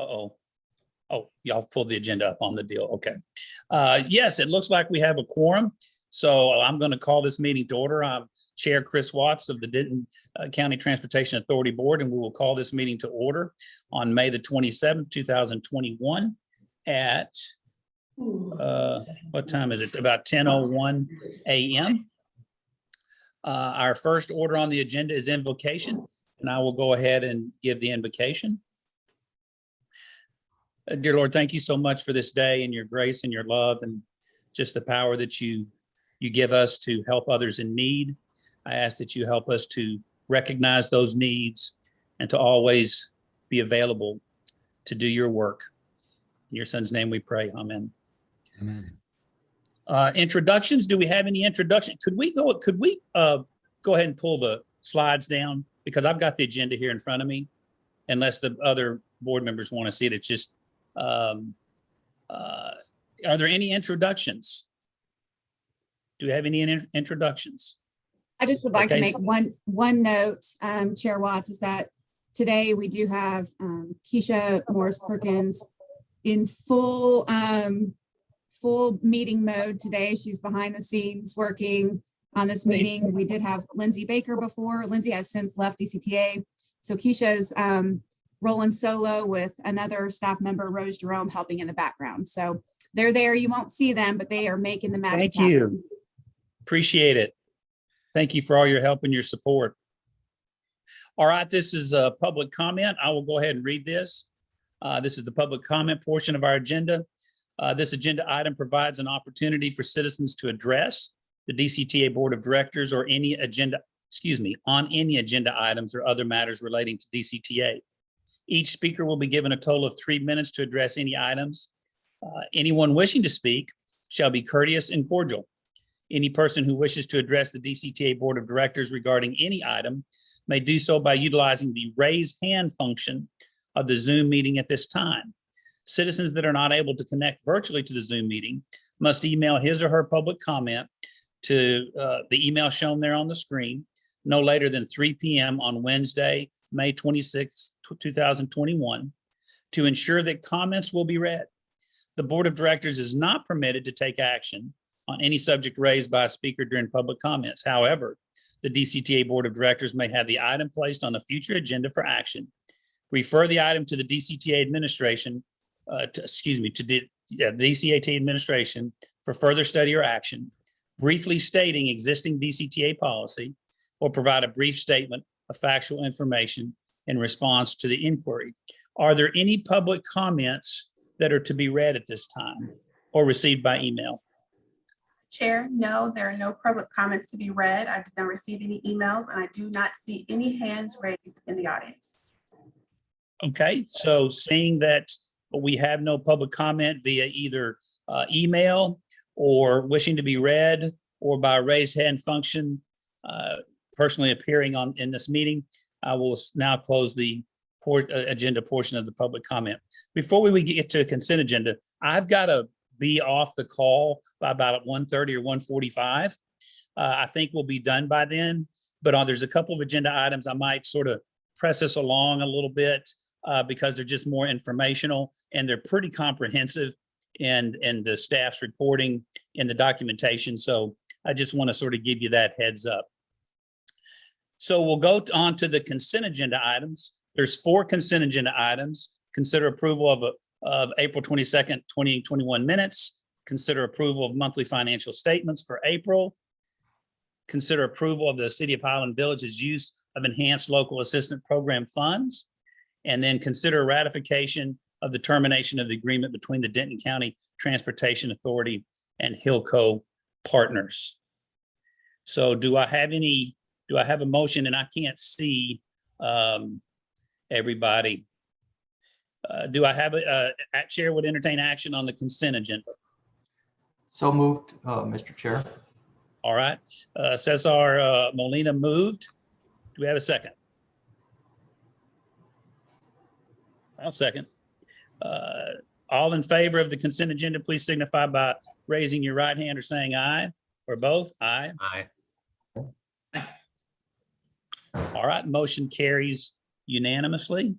Uh-oh. Oh, y'all pulled the agenda up on the deal. Okay. Yes, it looks like we have a quorum. So I'm going to call this meeting to order. I'm Chair Chris Watts of the Denton County Transportation Authority Board, and we will call this meeting to order on May the 27th, 2021 at, what time is it? About 10:01 a.m. Our first order on the agenda is invocation, and I will go ahead and give the invocation. Dear Lord, thank you so much for this day and your grace and your love and just the power that you give us to help others in need. I ask that you help us to recognize those needs and to always be available to do your work. In your son's name we pray. Amen. Amen. Introductions. Do we have any introduction? Could we go ahead and pull the slides down? Because I've got the agenda here in front of me, unless the other board members want to see it. It's just, are there any introductions? Do we have any introductions? I just would like to Okay, make one note, Chair Watts, is that today we do have Keisha Morris Perkins in full meeting mode today. She's behind the scenes working on this meeting. We did have Lindsay Baker before. Lindsay has since left DCTA. So Keisha's rolling solo with another staff member, Rose Jerome, helping in the background. So they're there. You won't see them, but they are making the magic happen. Thank you. Appreciate it. Thank you for all your help and your support. All right, this is a public comment. I will go ahead and read this. This is the public comment portion of our agenda. This agenda item provides an opportunity for citizens to address the DCTA Board of Directors or any agenda, on any agenda items or other matters relating to DCTA. Each speaker will be given a total of 3 minutes to address any items. Anyone wishing to speak shall be courteous and cordial. Any person who wishes to address the DCTA Board of Directors regarding any item may do so by utilizing the raise hand function of the Zoom meeting at this time. Citizens that are not able to connect virtually to the Zoom meeting must email his or her public comment to the email shown there on the screen no later than 3 p.m. on Wednesday, May 26, 2021, to ensure that comments will be read. The Board of Directors is not permitted to take action on any subject raised by a speaker during public comments. However, the DCTA Board of Directors may have the item placed on a future agenda for action, refer the item to the DCTA administration, DCTA administration for further study or action, briefly stating existing DCTA policy, or provide a brief statement of factual information in response to the inquiry. Are there any public comments that are to be read at this time or received by email? Chair, no, there are no public comments to be read. I did not receive any emails, and I do not see any hands raised in the audience. Okay, so seeing that we have no public comment via either email or wishing to be read or by raised hand function personally appearing in this meeting, I will now close the agenda portion of the public comment. Before we get to a consent agenda, I've got to be off the call by about 1:30 or 1:45. I think we'll be done by then, but there's a couple of agenda items I might sort of press us along a little bit because they're just more informational and they're pretty comprehensive in the staff's reporting in the documentation. So I just want to sort of give you that heads up. So we'll go on to the consent agenda items. There's 4 consent agenda items. Consider approval of April 22nd, 2021 minutes. Consider approval of monthly financial statements for April. Consider approval of the City of Highland Village's use of enhanced local assistance program funds. And then consider ratification of the termination of the agreement between the Denton County Transportation Authority and Hillco Partners. So do I have a motion? And I can't see everybody. Do I have Chair would entertain action on the consent agenda? So moved, Mr. Chair. All right. Cesar Molina moved. Do we have a second? I'll second. All in favor of the consent agenda, please signify by raising your right hand or saying aye, or both. Aye. Aye. All right, motion carries unanimously.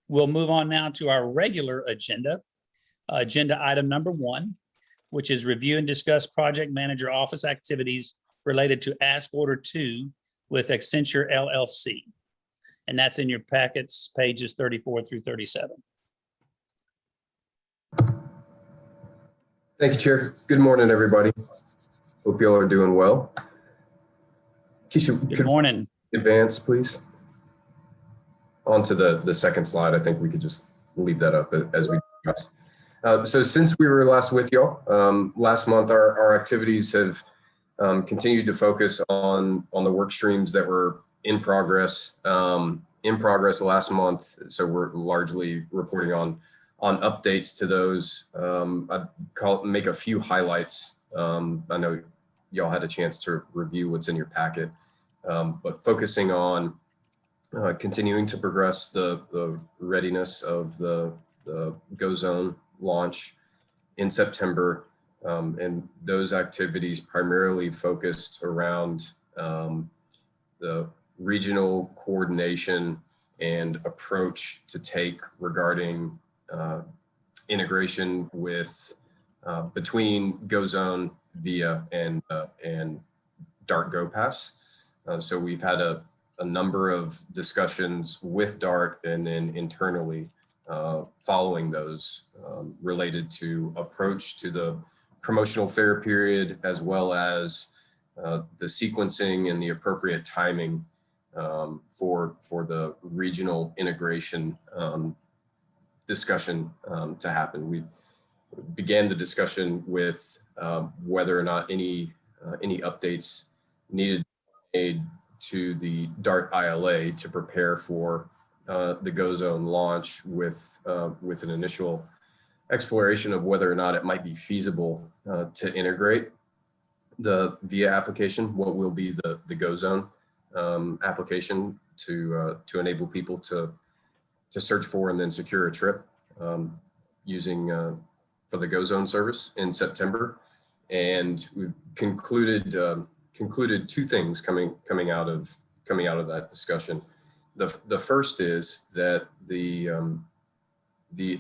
We'll move on now to our regular agenda. Agenda item number 1, which is review and discuss project manager office activities related to Ask Order 2 with Accenture LLC. And that's in your packets, pages 34 through 37. Thank you, Chair. Good morning, everybody. Hope you all are doing well. Keisha, Good could morning. we advance, please? On to the second slide. I think we could just leave that up as we discuss. So since we were last with y'all, last month, our activities have continued to focus on the work streams that were in progress last month. So we're largely reporting on updates to those. I'd make a few highlights. I know y'all had a chance to review what's in your packet, but focusing on continuing to progress the readiness of the Go Zone launch in September, and those activities primarily focused around the regional coordination and approach to take regarding integration with between Go Zone, VIA, and DART Go Pass. So we've had a number of discussions with DART and then internally following those related to approach to the promotional fair period, as well as the sequencing and the appropriate timing for the regional integration discussion to happen. We began the discussion with whether or not any updates needed to be made to the DART ILA to prepare for the Go Zone launch with an initial exploration of whether or not it might be feasible to integrate the VIA application, what will be the Go Zone application to enable people to search for and then secure a trip using for the Go Zone service in September. And we've concluded two things coming out of that discussion. The first is that the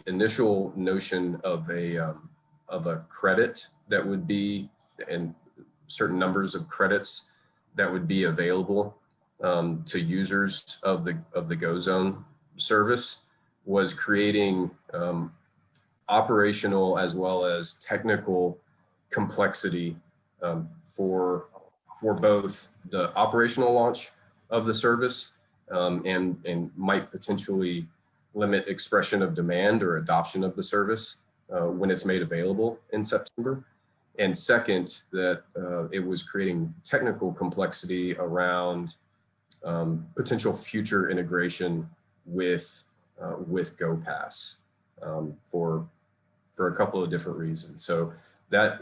initial notion of a credit that would be, and certain numbers of credits that would be available to users of the Go Zone service was creating operational as well as technical complexity for both the operational launch of the service and might potentially limit expression of demand or adoption of the service when it's made available in September. And second, that it was creating technical complexity around potential future integration with Go Pass for a couple of different reasons. So that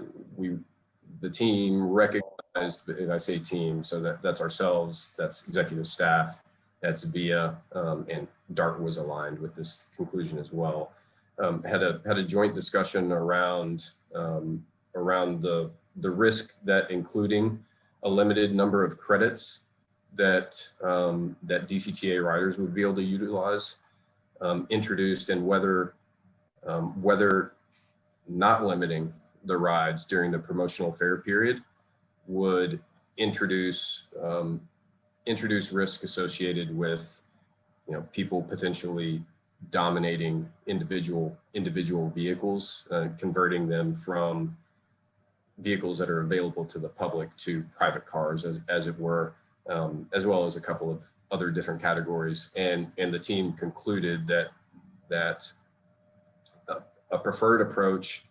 the team recognized, and I say team, so that's ourselves, that's executive staff, that's VIA, and DART was aligned with this conclusion as well. Had a joint discussion around the risk that including a limited number of credits that DCTA riders would be able to utilize introduced, and whether not limiting the rides during the promotional fair period would introduce risk associated with people potentially dominating individual vehicles, converting them from vehicles that are available to the public to private cars, as it were, as well as a couple of other different categories. And the team concluded that a preferred approach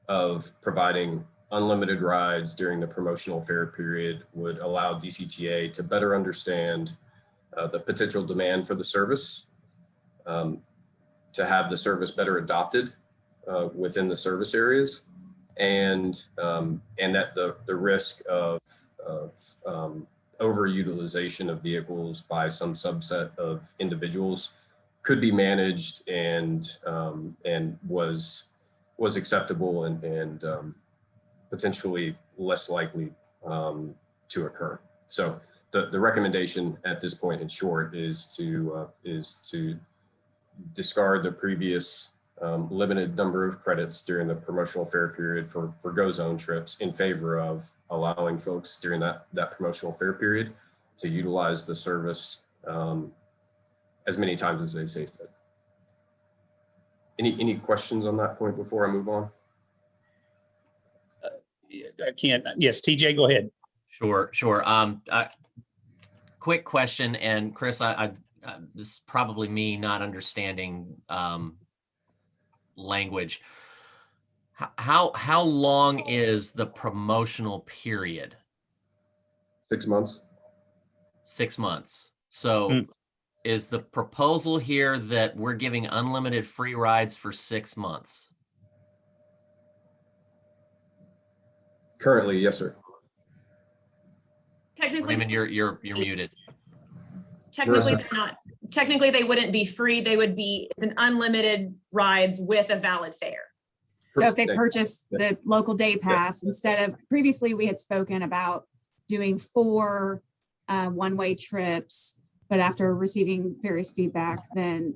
of providing unlimited rides during the promotional fair period would allow DCTA to better understand the potential demand for the service, to have the service better adopted within the service areas, and that the risk of overutilization of vehicles by some subset of individuals could be managed and was acceptable and potentially less likely to occur. So the recommendation at this point, in short, is to discard the previous limited number of credits during the promotional fare period for Go Zone trips in favor of allowing folks during that promotional fare period to utilize the service as many times as they say fit. Any questions on that point before I move on? I can't. Yes, TJ, go ahead. Sure. Quick question, and Chris, this is probably me not understanding language. How long is the promotional period? 6 months. 6 months. So is the proposal here that we're giving unlimited free rides for 6 months? Currently, yes, sir. Technically, Raymond, you're muted. technically they're not. Technically, they wouldn't be free. They would be it's an unlimited rides with a valid fare. So if they purchase the local day pass, instead of, previously we had spoken about doing 4 one-way trips, but after receiving various feedback, then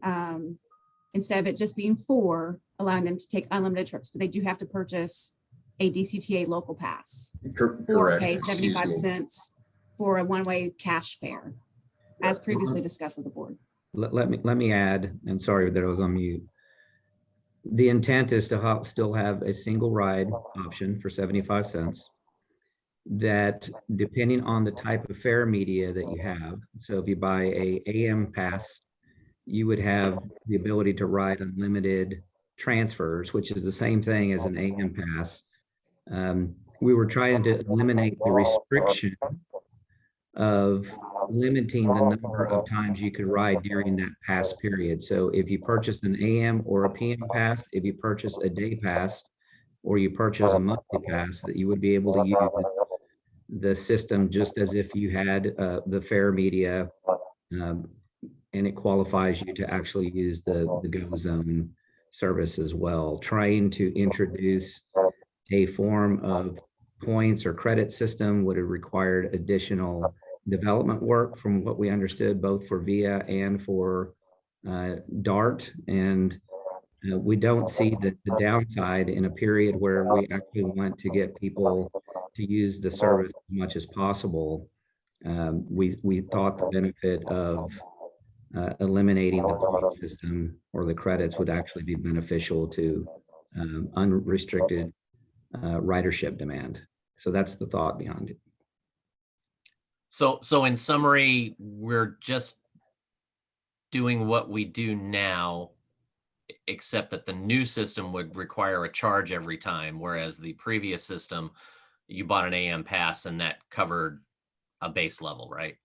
instead of it just being 4, allowing them to take unlimited trips, but they do have to purchase a DCTA local pass or Correct. pay Excuse 75 me. cents for a one-way cash fare, as previously discussed with the board. Let me add, and sorry that I was on mute. The intent is to still have a single ride option for 75 cents. That depending on the type of fare media that you have, so if you buy a AM pass, you would have the ability to ride unlimited transfers, which is the same thing as an AM pass. We were trying to eliminate the restriction of limiting the number of times you could ride during that pass period. So if you purchase an AM or a PM pass, if you purchase a day pass, or you purchase a monthly pass, that you would be able to use the system just as if you had the fare media, and it qualifies you to actually use the Go Zone service as well. Trying to introduce a form of points or credit system would have required additional development work from what we understood, both for VIA and for DART. And we don't see the downside in a period where we actually want to get people to use the service as much as possible. We thought the benefit of eliminating the point system or the credits would actually be beneficial to unrestricted ridership demand. So that's the thought behind it. So in summary, we're just doing what we do now, except that the new system would require a charge every time, whereas the previous system, you bought an AM pass and that covered a base level, right?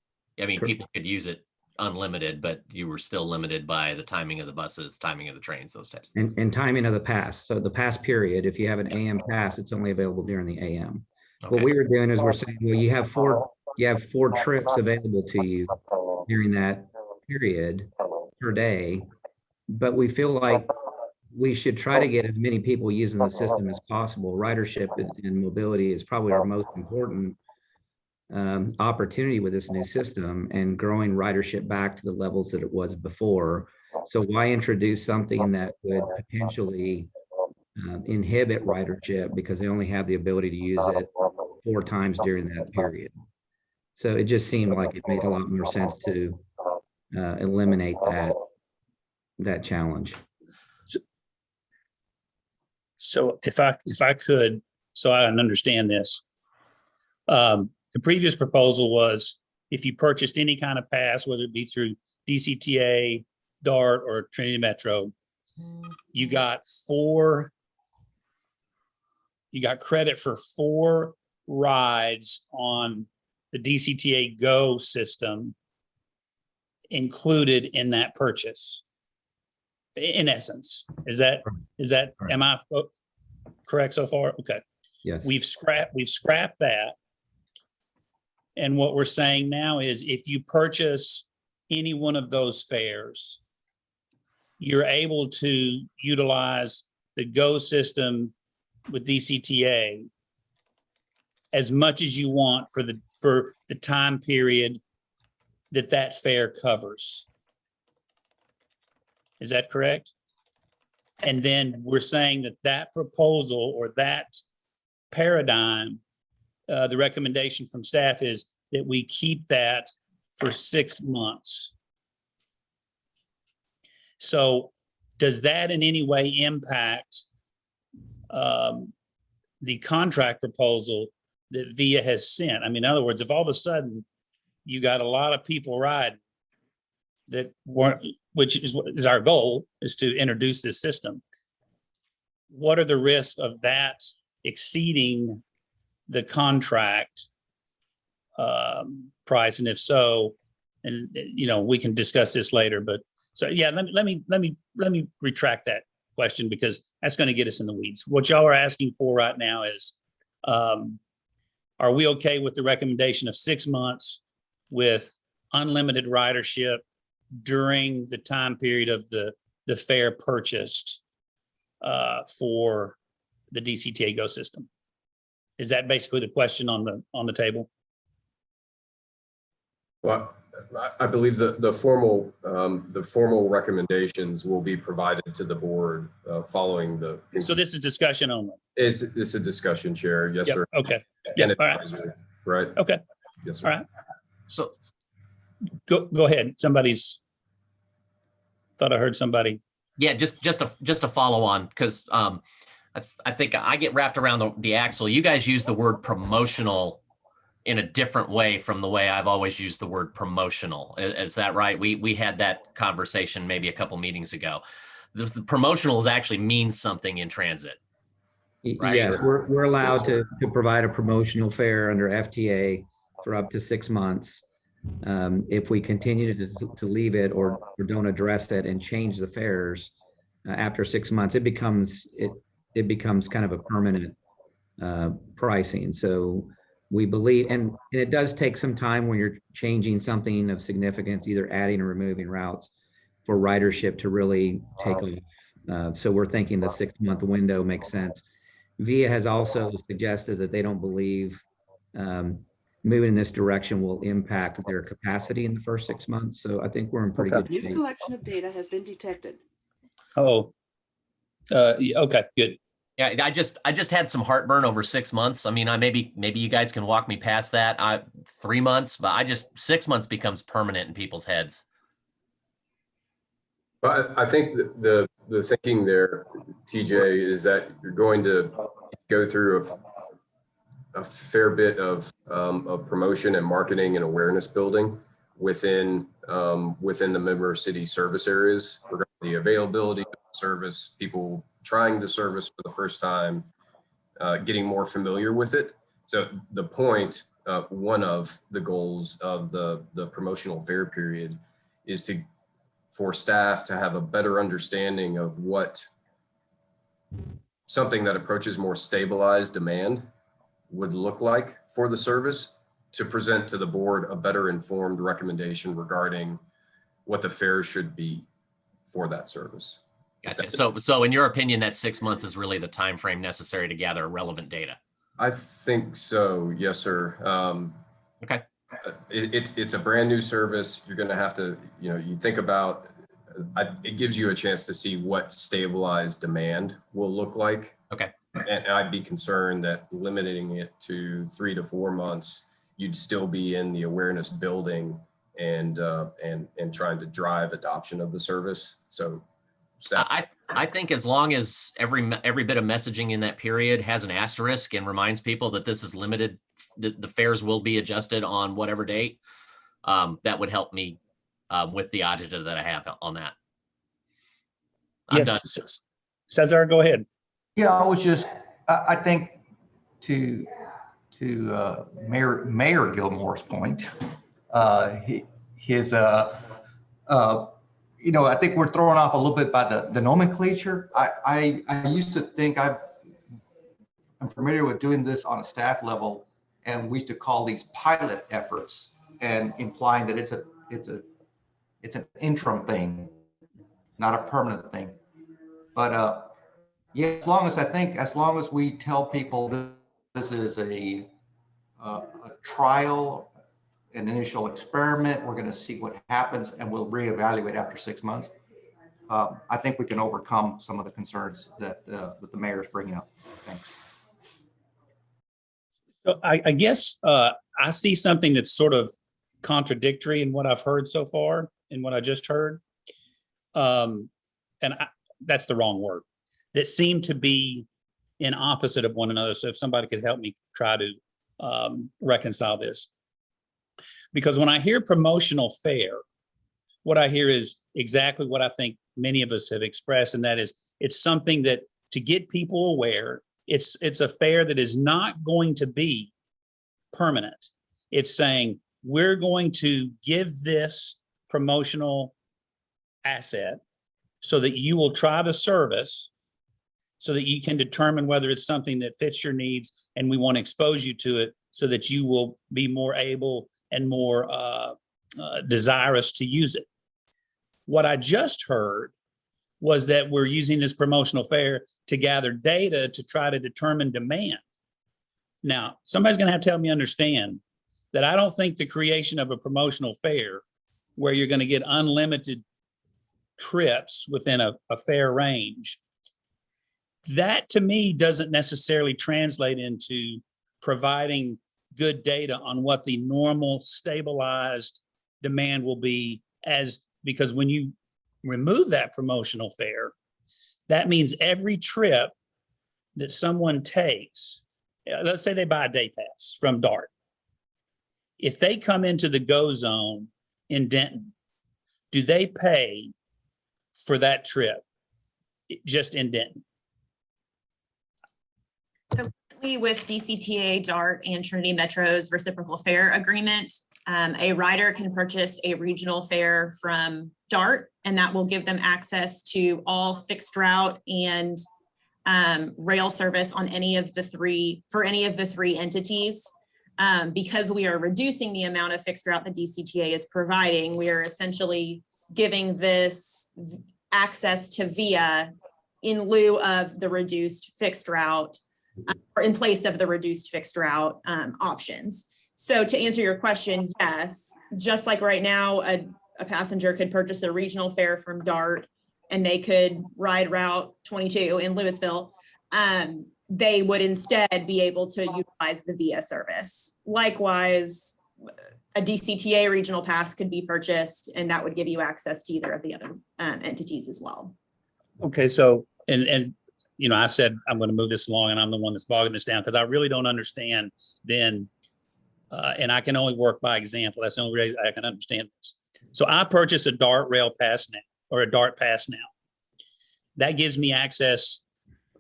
I mean, Correct. people could use it unlimited, but you were still limited by the timing of the buses, timing of the trains, those types of things. And timing of the pass. So the pass period, if you have an AM pass, it's only available during the AM. What we were doing is we're saying, well, you have four trips available to you during that period per day, but we feel like we should try to get as many people using the system as possible. Ridership and mobility is probably our most important opportunity with this new system, and growing ridership back to the levels that it was before. So why introduce something that would potentially inhibit ridership because they only have the ability to use it 4 times during that period? So it just seemed like it made a lot more sense to eliminate that challenge. So if I could, so I understand this. The previous proposal was if you purchased any kind of pass, whether it be through DCTA, DART, or Trinity Metro, you got credit for 4 rides on the DCTA Go system included in that purchase. In essence, is that, Right. am I correct so far? Okay. Yes. We've scrapped that. And what we're saying now is if you purchase any one of those fares, you're able to utilize the Go system with DCTA as much as you want for the time period that fare covers. Is that correct? Yes. And then we're saying that that proposal or that paradigm, the recommendation from staff is that we keep that for 6 months. So does that in any way impact the contract proposal that VIA has sent? I mean, in other words, if all of a sudden you got a lot of people riding that weren't, which is our goal, is to introduce this system. What are the risks of that exceeding the contract price? And if so, and you know, we can discuss this later, but so yeah, let me retract that question, because that's going to get us in the weeds. What y'all are asking for right now is, are we okay with the recommendation of 6 months with unlimited ridership during the time period of the fare purchased for the DCTA Go system? Is that basically the question on the table? Well, I believe the formal recommendations will be provided to the board following the. So this is discussion only? It's a discussion, Chair. Yes, Yep. sir. Okay. And Yep. All right. advisory, right? Okay. Yes, sir. All right. So Go ahead. Somebody's thought I heard somebody. yeah, just a follow on, because I think I get wrapped around the axle. You guys use the word promotional in a different way from the way I've always used the word promotional. Is that right? We had that conversation maybe a couple meetings ago. The promotional actually means something in transit. Right. Yes, we're allowed to provide a promotional fare under FTA for up to 6 months. If we continue to leave it or don't address it and change the fares after 6 months, it becomes kind of a permanent pricing. So we believe, and it does take some time when you're changing something of significance, either adding or removing routes, for ridership to really take off. So we're thinking the 6 month window makes sense. VIA has also suggested that they don't believe moving in this direction will impact their capacity in the first 6 months. So I think we're in pretty good New shape. collection of data has been detected. Oh, okay, good. Yeah, I just had some heartburn over 6 months. I mean, maybe you guys can walk me past that. 3 months, but 6 months becomes permanent in people's heads. But I think the thinking there, TJ, is that you're going to go through a fair bit of promotion and marketing and awareness building within the member city service areas, regarding the availability of the service, people trying the service for the first time, getting more familiar with it. So the point, one of the goals of the promotional fare period is for staff to have a better understanding of what something that approaches more stabilized demand would look like for the service, to present to the board a better informed recommendation regarding what the fare should be for that service. Gotcha. So in your opinion, that 6 months is really the time frame necessary to gather relevant data? I think so. Yes, sir. Okay. It's a brand new service. You're going to have to, you think about, it gives you a chance to see what stabilized demand will look like. Okay. And I'd be concerned that limiting it to 3 to 4 months, you'd still be in the awareness building and trying to drive adoption of the service. So I think as long as every bit of messaging in that period has an asterisk and reminds people that this is limited, the fares will be adjusted on whatever date, that would help me with the agenda that I have on that. Yes, Cesar, go ahead. Yeah, I think to Mayor Gilmore's point, I think we're thrown off a little bit by the nomenclature. I used to think I'm familiar with doing this on a staff level, and we used to call these pilot efforts, and implying that it's an interim thing, not a permanent thing. But yeah, as long as we tell people this is a trial, an initial experiment, we're going to see what happens, and we'll reevaluate after 6 months. I think we can overcome some of the concerns that the mayor is bringing up. Thanks. So I guess I see something that's sort of contradictory in what I've heard so far and what I just heard. That's the wrong word. That seem to be in opposite of one another. So if somebody could help me try to reconcile this. Because when I hear promotional fare, what I hear is exactly what I think many of us have expressed, and that is it's something that to get people aware, it's a fare that is not going to be permanent. It's saying we're going to give this promotional asset so that you will try the service so that you can determine whether it's something that fits your needs, and we want to expose you to it so that you will be more able and more desirous to use it. What I just heard was that we're using this promotional fare to gather data to try to determine demand. Now, somebody's going to have to help me understand that I don't think the creation of a promotional fare where you're going to get unlimited trips within a fair range, that to me doesn't necessarily translate into providing good data on what the normal stabilized demand will be, because when you remove that promotional fare, that means every trip that someone takes, let's say they buy a day pass from DART. If they come into the GO zone in Denton, do they pay for that trip just in Denton? So with DCTA, DART, and Trinity Metro's reciprocal fare agreement, a rider can purchase a regional fare from DART, and that will give them access to all fixed route and rail service on any of the three entities. Because we are reducing the amount of fixed route the DCTA is providing, we are essentially giving this access to VIA in lieu of the reduced fixed route, or in place of the reduced fixed route options. So to answer your question, yes, just like right now, a passenger could purchase a regional fare from DART and they could ride Route 22 in Louisville, they would instead be able to utilize the VIA service. Likewise, a DCTA regional pass could be purchased, and that would give you access to either of the other entities as well. Okay, so, and you know, I said I'm going to move this along, and I'm the one that's bogging this down because I really don't understand then, and I can only work by example. That's the only way I can understand this. So I purchase a DART rail pass now, or a DART pass now. That gives me access,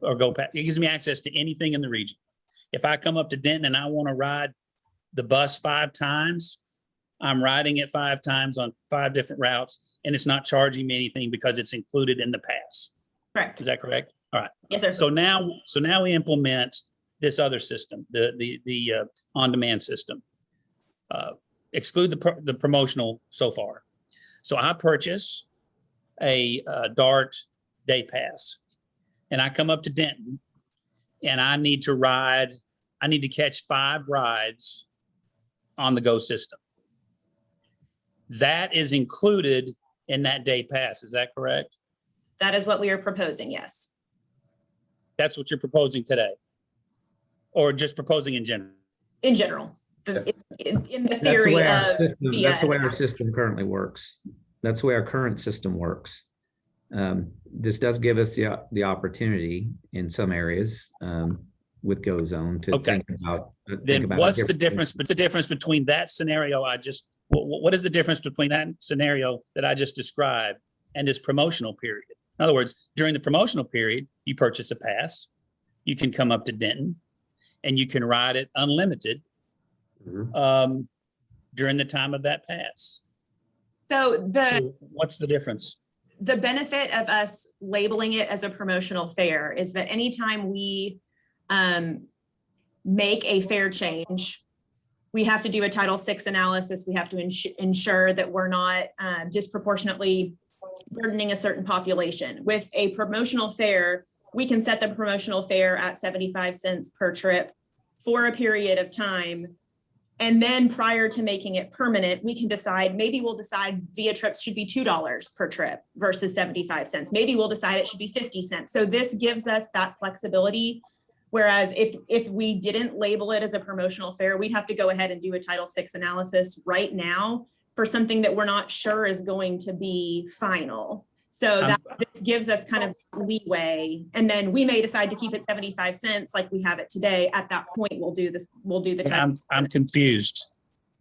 or it gives me access to anything in the region. If I come up to Denton and I want to ride the bus 5 times, I'm riding it 5 times on 5 different routes, and it's not charging me anything because it's included in the pass. Correct. Is that correct? All right. Yes, sir. So now we implement this other system, the on-demand system. Exclude the promotional so far. So I purchase a DART day pass, and I come up to Denton, and I need to catch 5 rides on the GO system. That is included in that day pass. Is that correct? That is what we are proposing, yes. That's what you're proposing today? Or just proposing in general? In general, in the theory of VIA. That's the way our system currently works. That's the way our current system works. This does give us the opportunity in some areas with GO Zone to think about. Then what's the difference? But the difference between that scenario what is the difference between that scenario that I just described and this promotional period? In other words, during the promotional period, you purchase a pass, you can come up to Denton, and you can ride it unlimited during the time of that pass. So what's the difference? The benefit of us labeling it as a promotional fare is that anytime we make a fare change, we have to do a Title VI analysis. We have to ensure that we're not disproportionately burdening a certain population. With a promotional fare, we can set the promotional fare at 75 cents per trip for a period of time And then prior to making it permanent, we can decide, maybe we'll decide via trips should be $2 per trip versus 75 cents. Maybe we'll decide it should be 50 cents. So this gives us that flexibility. Whereas if we didn't label it as a promotional fare, we'd have to go ahead and do a Title VI analysis right now for something that we're not sure is going to be final. So that this gives us kind of leeway. And then we may decide to keep it 75 cents like we have it today. At that point, we'll do this. We'll do the Title. I'm confused.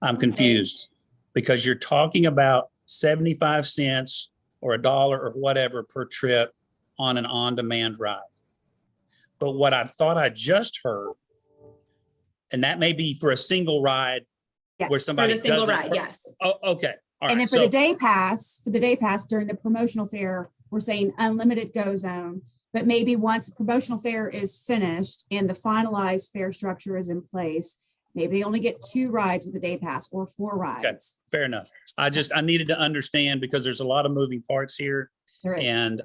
I'm confused because you're talking about 75 cents or $1 or whatever per trip on an on-demand ride. But what I thought I just heard, and that may be for a single ride where Yes. somebody For the single doesn't- ride, yes. Oh, okay. All And right. then for the day pass, during the promotional fare, we're saying unlimited go zone. But maybe once the promotional fare is finished and the finalized fare structure is in place, maybe they only get 2 rides with the day pass or 4 rides. Fair enough. I needed to understand because there's a lot of moving parts here. There is. And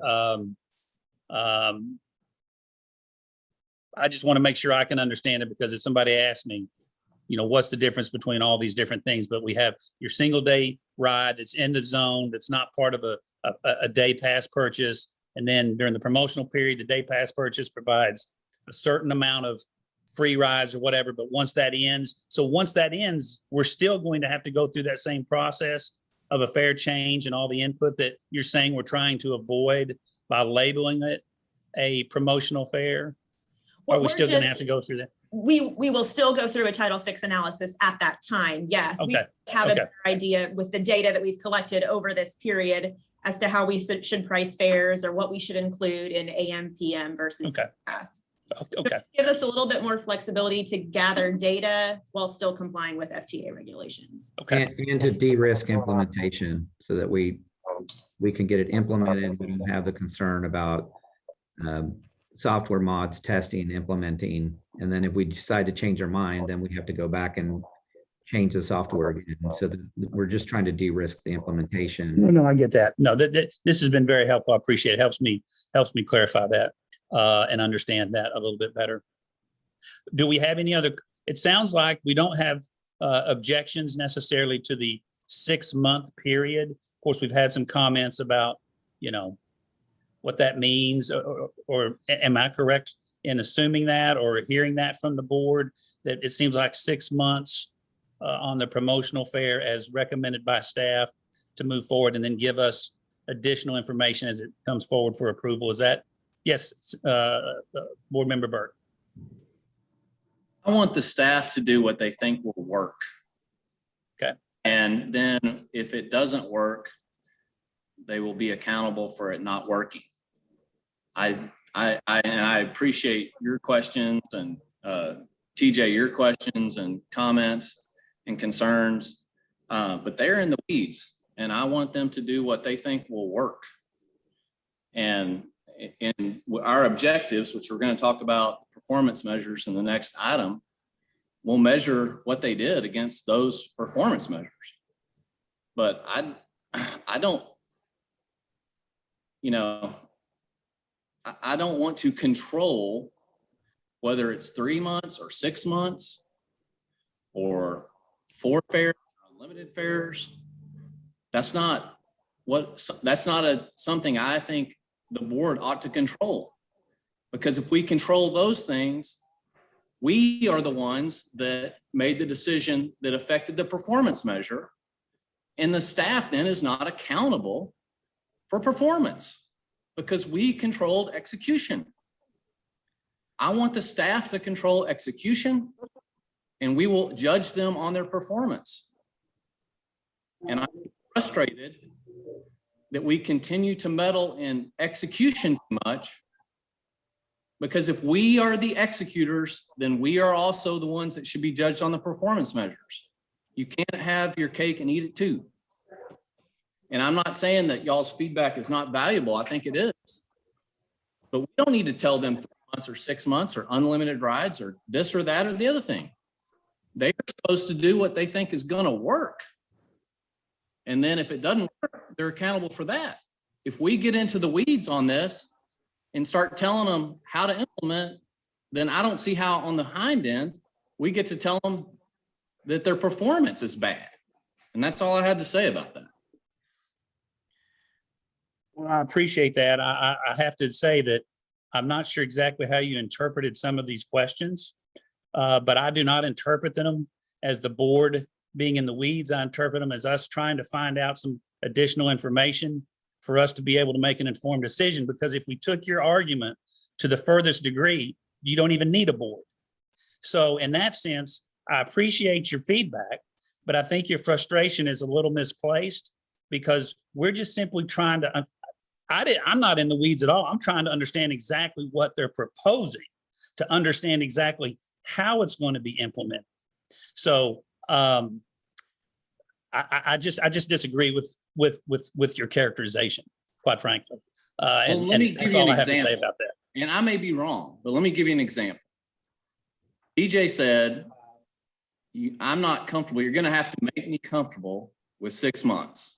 I just want to make sure I can understand it, because if somebody asks me, what's the difference between all these different things, but we have your single day ride that's in the zone, that's not part of a day pass purchase. And then during the promotional period, the day pass purchase provides a certain amount of free rides or whatever. But once that ends, we're still going to have to go through that same process of a fare change and all the input that you're saying we're trying to avoid by labeling it a promotional fare. Are we still going to have to go through that? We will still go through a Title VI analysis at that time. Yes. We have a better idea with the data that we've collected over this period as to how we should price fares or what we should include in AM, PM versus pass. Okay. So it gives us a little bit more flexibility to gather data while still complying with FTA regulations. Okay. And to de-risk implementation so that we can get it implemented. We don't have the concern about software mods, testing, implementing. And then if we decide to change our mind, then we have to go back and change the software again. So that we're just trying to de-risk the implementation. No, I get that. No, this has been very helpful. I appreciate it. Helps me clarify that and understand that a little bit better. Do we have any other? It sounds like we don't have objections necessarily to the 6-month period. Of course, we've had some comments about, what that means, or am I correct in assuming that or hearing that from the board, that it seems like 6 months on the promotional fare as recommended by staff to move forward, and then give us additional information as it comes forward for approval? Is that, yes, Board Member Burke? I want the staff to do what they think will work. Okay. And then if it doesn't work, they will be accountable for it not working. I appreciate your questions and TJ, your questions and comments and concerns, but they're in the weeds, and I want them to do what they think will work. And in our objectives, which we're going to talk about performance measures in the next item, we'll measure what they did against those performance measures. But I don't, I don't want to control whether it's 3 months or 6 months or 4 fares, unlimited fares. That's not something I think the board ought to control, because if we control those things, we are the ones that made the decision that affected the performance measure, and the staff then is not accountable for performance because we controlled execution. I want the staff to control execution, and we will judge them on their performance. And I'm frustrated that we continue to meddle in execution too much, because if we are the executors, then we are also the ones that should be judged on the performance measures. You can't have your cake and eat it too. And I'm not saying that y'all's feedback is not valuable. I think it is. But we don't need to tell them 3 months or 6 months or unlimited rides or this or that or the other thing. They're supposed to do what they think is going to work. And then if it doesn't work, they're accountable for that. If we get into the weeds on this and start telling them how to implement, then I don't see how on the hind end we get to tell them that their performance is bad. And that's all I had to say about that. Well, I appreciate that. I have to say that I'm not sure exactly how you interpreted some of these questions, but I do not interpret them as the board being in the weeds. I interpret them as us trying to find out some additional information for us to be able to make an informed decision. Because if we took your argument to the furthest degree, you don't even need a board. So in that sense, I appreciate your feedback, but I think your frustration is a little misplaced because we're just simply trying to, I'm not in the weeds at all. I'm trying to understand exactly what they're proposing, to understand exactly how it's going to be implemented. So I just disagree with your characterization, quite frankly. And let me give that's you an all I have to say example. about that. And I may be wrong, but let me give you an example. DJ said, I'm not comfortable. You're going to have to make me comfortable with 6 months.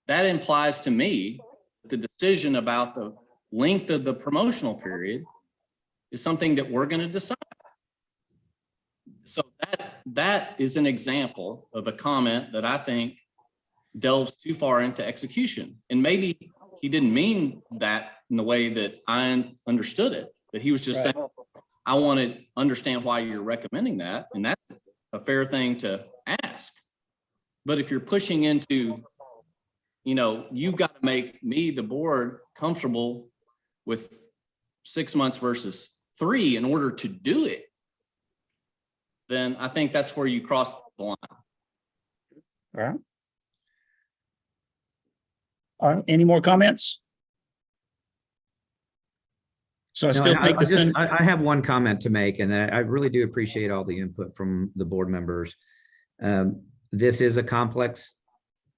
That implies to me that the decision about the length of the promotional period is something that we're going to decide. So that is an example of a comment that I think delves too far into execution. And maybe he didn't mean that in the way that I understood it, that he was just saying, I want to understand why you're recommending that. And that's a fair thing to ask. But if you're pushing into, you've got to make me, the board, comfortable with 6 months versus 3 in order to do it, then I think that's where you cross the line. All right. All right. Any more comments? So I still think I have one comment to make, and I really do appreciate all the input from the board members. This is a complex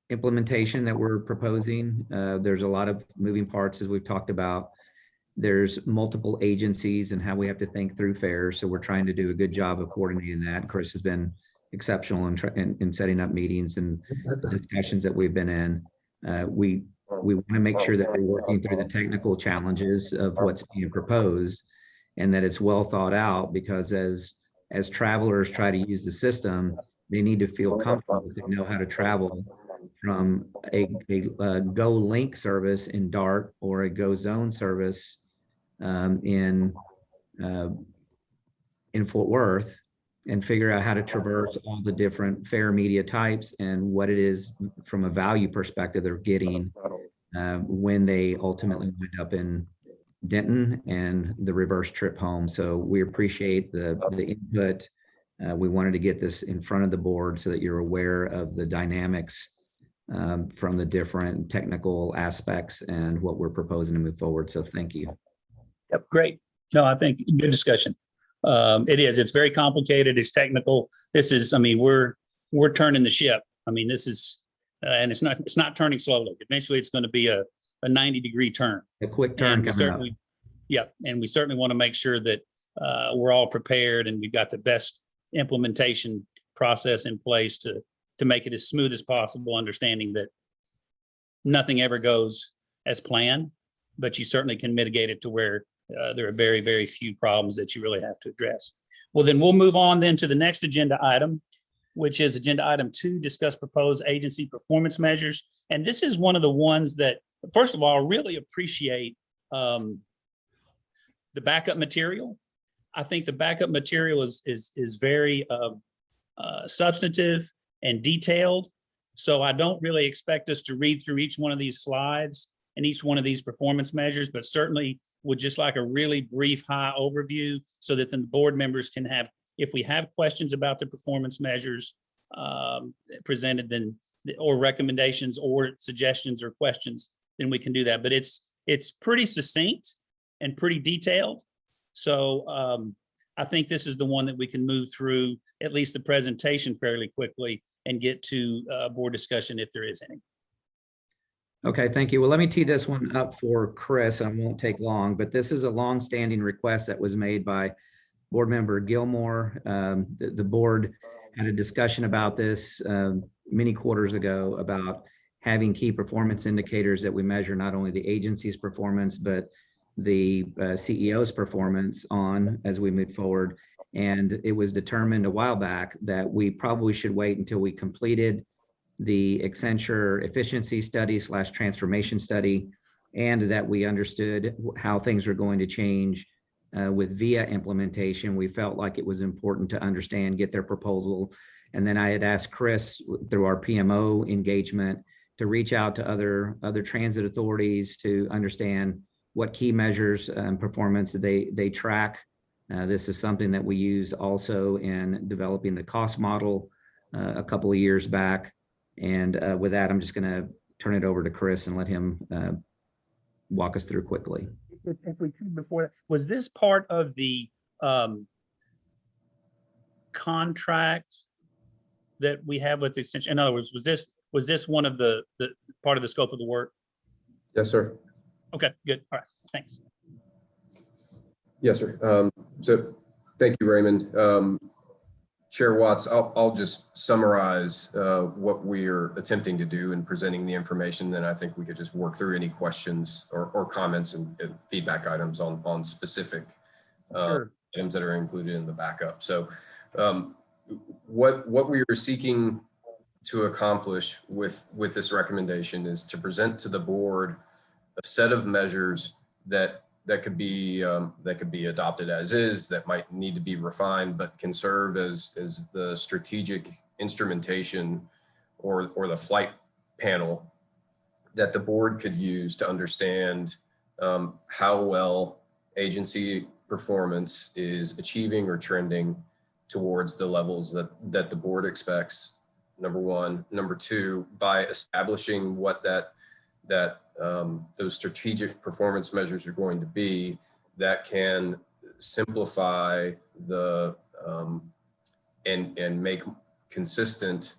implementation that we're proposing. There's a lot of moving parts, as we've talked about. There's multiple agencies and how we have to think through fairs. So we're trying to do a good job of coordinating that. Chris has been exceptional in setting up meetings and discussions that we've been in. We want to make sure that we're working through the technical challenges of what's being proposed and that it's well thought out, because as travelers try to use the system, they need to feel comfortable that they know how to travel from a Go Link service in DART or a Go Zone service in Fort Worth, and figure out how to traverse all the different fare media types and what it is from a value perspective they're getting when they ultimately wind up in Denton and the reverse trip home. So we appreciate the input. We wanted to get this in front of the board so that you're aware of the dynamics from the different technical aspects and what we're proposing to move forward. So thank you. Yep, great. No, I think good discussion. It's very complicated. It's technical. This is, we're turning the ship. This is, and it's not turning slowly. Eventually it's going to be a 90-degree turn. A quick turn coming up. Yeah. And we certainly want to make sure that we're all prepared and we've got the best implementation process in place to make it as smooth as possible, understanding that nothing ever goes as planned, but you certainly can mitigate it to where there are very, very few problems that you really have to address. Well, then we'll move on then to the next agenda item, which is agenda item 2, discuss proposed agency performance measures. And this is one of the ones that, first of all, I really appreciate the backup material. I think the backup material is very substantive and detailed. So I don't really expect us to read through each one of these slides and each one of these performance measures, but certainly would just like a really brief high overview so that the board members can have, if we have questions about the performance measures presented, then, or recommendations or suggestions or questions, then we can do that. But it's pretty succinct and pretty detailed. So I think this is the one that we can move through at least the presentation fairly quickly and get to board discussion if there is any. Okay, thank you. Well, let me tee this one up for Chris. I won't take long, but this is a long-standing request that was made by board member Gilmore. The board had a discussion about this many quarters ago about having key performance indicators that we measure not only the agency's performance, but the CEO's performance on as we move forward. And it was determined a while back that we probably should wait until we completed the Accenture efficiency study / transformation study, and that we understood how things were going to change with VIA implementation. We felt like it was important to understand, get their proposal. And then I had asked Chris through our PMO engagement to reach out to other transit authorities to understand what key measures and performance they track. This is something that we use also in developing the cost model a couple of years back. And with that, I'm just going to turn it over to Chris and let him walk us through quickly. If we could, before that, was this part of the contract that we have with the extension? In other words, was this one of the part of the scope of the work? Yes, sir. Okay, good. All right, thanks. Yes, sir. So thank you, Raymond. Chair Watts, I'll just summarize what we're attempting to do in presenting the information. Then I think we could just work through any questions or comments and feedback items on specific Sure. items that are included in the backup. So what we are seeking to accomplish with this recommendation is to present to the board a set of measures that could be adopted as is, that might need to be refined, but can serve as the strategic instrumentation or the flight panel that the board could use to understand how well agency performance is achieving or trending towards the levels that the board expects, number one. Number two, by establishing what those strategic performance measures are going to be, that can simplify and make consistent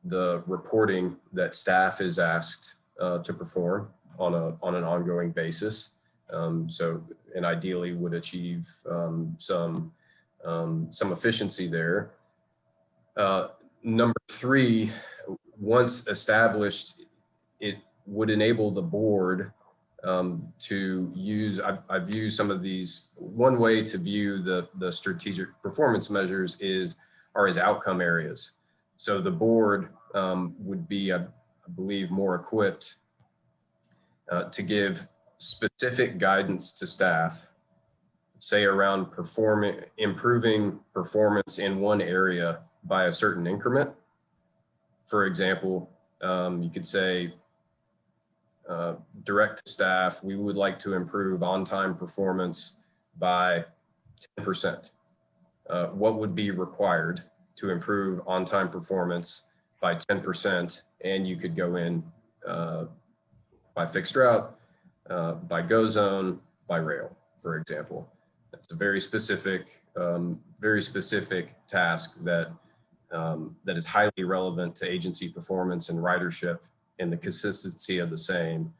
the reporting that staff is asked to perform on an ongoing basis. And ideally would achieve some efficiency there. Number three, once established, it would enable the board to use, I've used some of these, one way to view the strategic performance measures are as outcome areas. So the board would be, I believe, more equipped to give specific guidance to staff, say around improving performance in one area by a certain increment. For example, you could say, direct to staff, we would like to improve on-time performance by 10%. What would be required to improve on-time performance by 10%? And you could go in by fixed route, by go zone, by rail, for example. It's a very specific task that is highly relevant to agency performance and ridership, and the consistency of the same.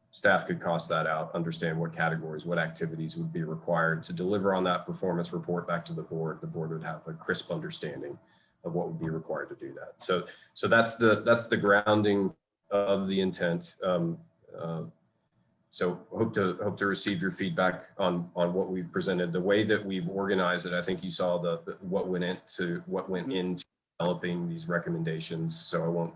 Staff could cost that out, understand what categories, what activities would be required to deliver on that performance report back to the board. The board would have a crisp understanding of what would be required to do that. So that's the grounding of the intent. So hope to receive your feedback on what we've presented. The way that we've organized it, I think you saw what went into developing these recommendations. So I won't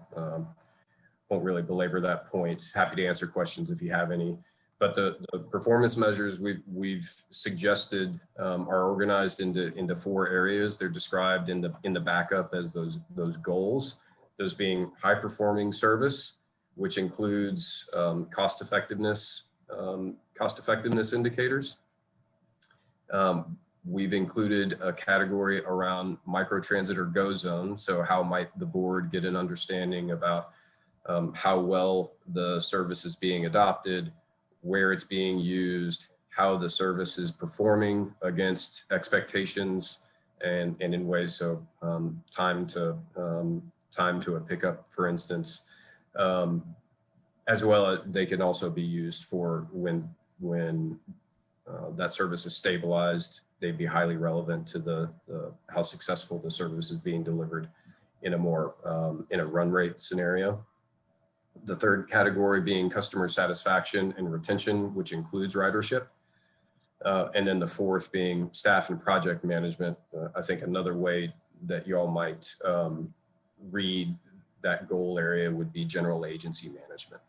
really belabor that point. Happy to answer questions if you have any. But the performance measures we've suggested are organized into 4 areas. They're described in the backup as those goals. Those being high performing service, which includes cost effectiveness indicators. We've included a category around microtransit or go zone. So how might the board get an understanding about how well the service is being adopted, where it's being used, how the service is performing against expectations, and in ways, so time to a pickup, for instance, as well as they can also be used for when that service is stabilized. They'd be highly relevant to how successful the service is being delivered in a run rate scenario. The third category being customer satisfaction and retention, which includes ridership. And then the fourth being staff and project management. I think another way that you all might read that goal area would be general agency management.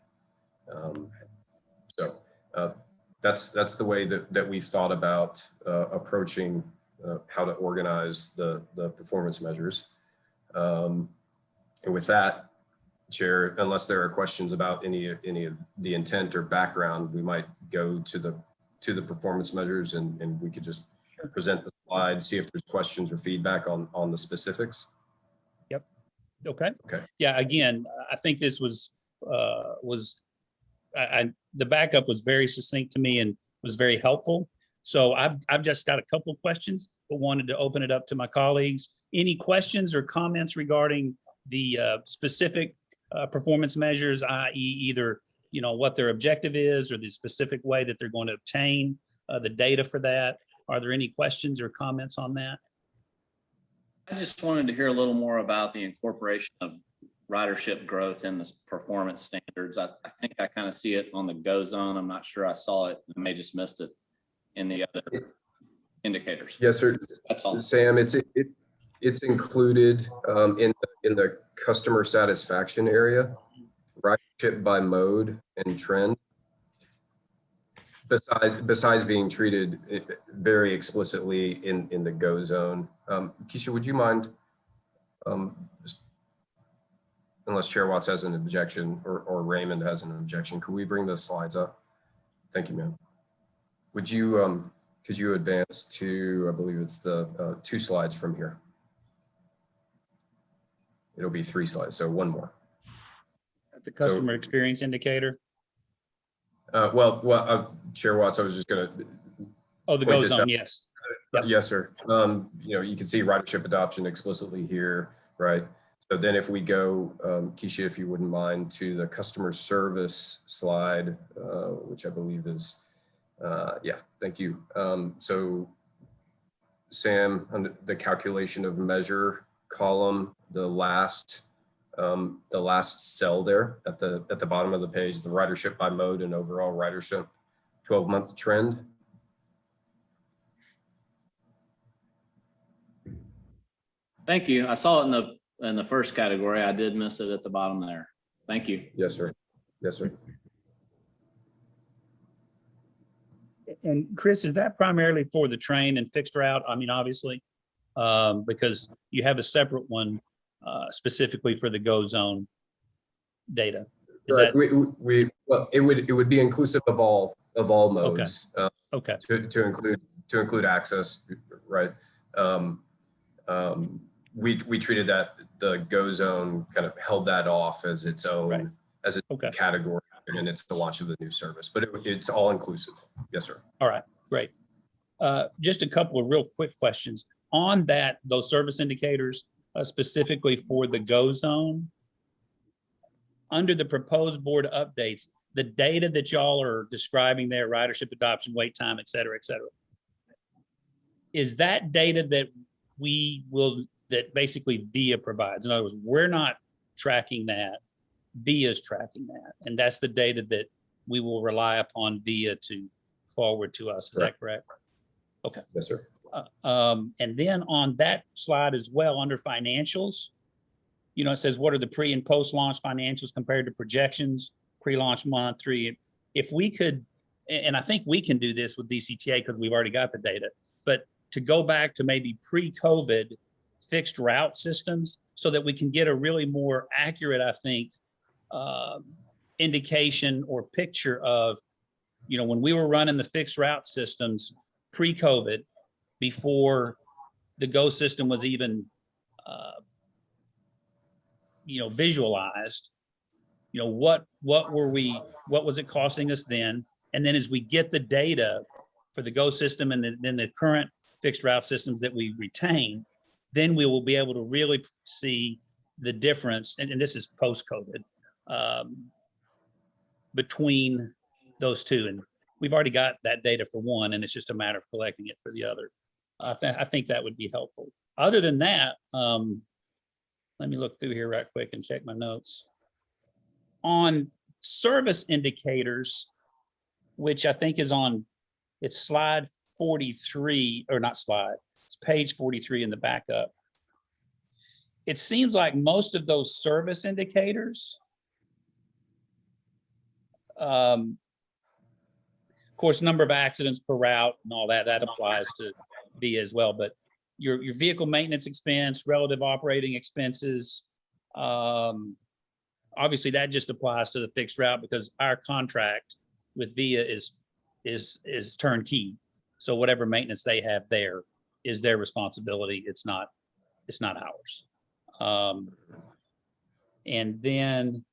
So that's the way that we've thought about approaching how to organize the performance measures. And with that, Chair, unless there are questions about any of the intent or background, we might go to the performance measures, and we could just present the slide, see if there's questions or feedback on the specifics. Yep. Okay. Okay. Yeah. Again, I think this was the backup was very succinct to me and was very helpful. So I've just got a couple of questions, but wanted to open it up to my colleagues. Any questions or comments regarding the specific performance measures, i.e. either, what their objective is or the specific way that they're going to obtain the data for that? Are there any questions or comments on that? I just wanted to hear a little more about the incorporation of ridership growth in the performance standards. I think I kind of see it on the Go Zone. I'm not sure I saw it. I may just missed it in the other indicators. Yes, sir. That's all. Sam, it's included in the customer satisfaction area, ridership by mode and trend. Besides being treated very explicitly in the Go Zone. Keisha, would you mind, unless Chair Watts has an objection or Raymond has an objection, could we bring the slides up? Thank you, ma'am. Would you, could you advance to, I believe it's the 2 slides from here. It'll be 3 slides, so 1 more. The customer experience indicator. Chair Watts, I was just going to. Oh, the Go Zone, yes. Yes, sir. You can see ridership adoption explicitly here, right? So then if we go, Keisha, if you wouldn't mind, to the customer service slide, which I believe is, yeah, thank you. So Sam, on the calculation of measure column, the last cell there at the bottom of the page, the ridership by mode and overall ridership 12-month trend. Thank you. I saw it in the first category. I did miss it at the bottom there. Thank you. Yes, sir. Yes, sir. And Chris, is that primarily for the train and fixed route? I mean, obviously, because you have a separate one specifically for the Go Zone data. Is right. that well, it would be inclusive of all modes. Okay. To include access, right? We treated that, the Go Zone kind of held that off as its own, right, as a category, and it's the launch of the new service, but it's all inclusive. Yes, sir. All right, great. Just a couple of real quick questions on those service indicators, specifically for the Go Zone. Under the proposed board updates, the data that y'all are describing there, ridership adoption, wait time, et cetera, is that data that that basically VIA provides? In other words, we're not tracking that, VIA's tracking that, and that's the data that we will rely upon VIA to forward to us. Is that correct? Okay. Yes, sir. And then on that slide as well, under financials, it says, what are the pre and post-launch financials compared to projections, pre-launch month 3? If we could, and I think we can do this with DCTA because we've already got the data, but to go back to maybe pre-COVID fixed route systems so that we can get a really more accurate, I think, indication or picture of, when we were running the fixed route systems pre-COVID, before the Go system was even, visualized, what was it costing us then? And then as we get the data for the Go system and then the current fixed route systems that we retain, then we will be able to really see the difference, and this is post-COVID, between those two. And we've already got that data for one, and it's just a matter of collecting it for the other. I think that would be helpful. Other than that, let me look through here right quick and check my notes. On service indicators, which I think is it's slide 43, or not slide, it's page 43 in the backup. It seems like most of those service indicators, of course, number of accidents per route and all that, that applies to VIA as well, but your vehicle maintenance expense, relative operating expenses, obviously that just applies to the fixed route because our contract with VIA is turnkey. So whatever maintenance they have there is their responsibility. It's not ours. And then,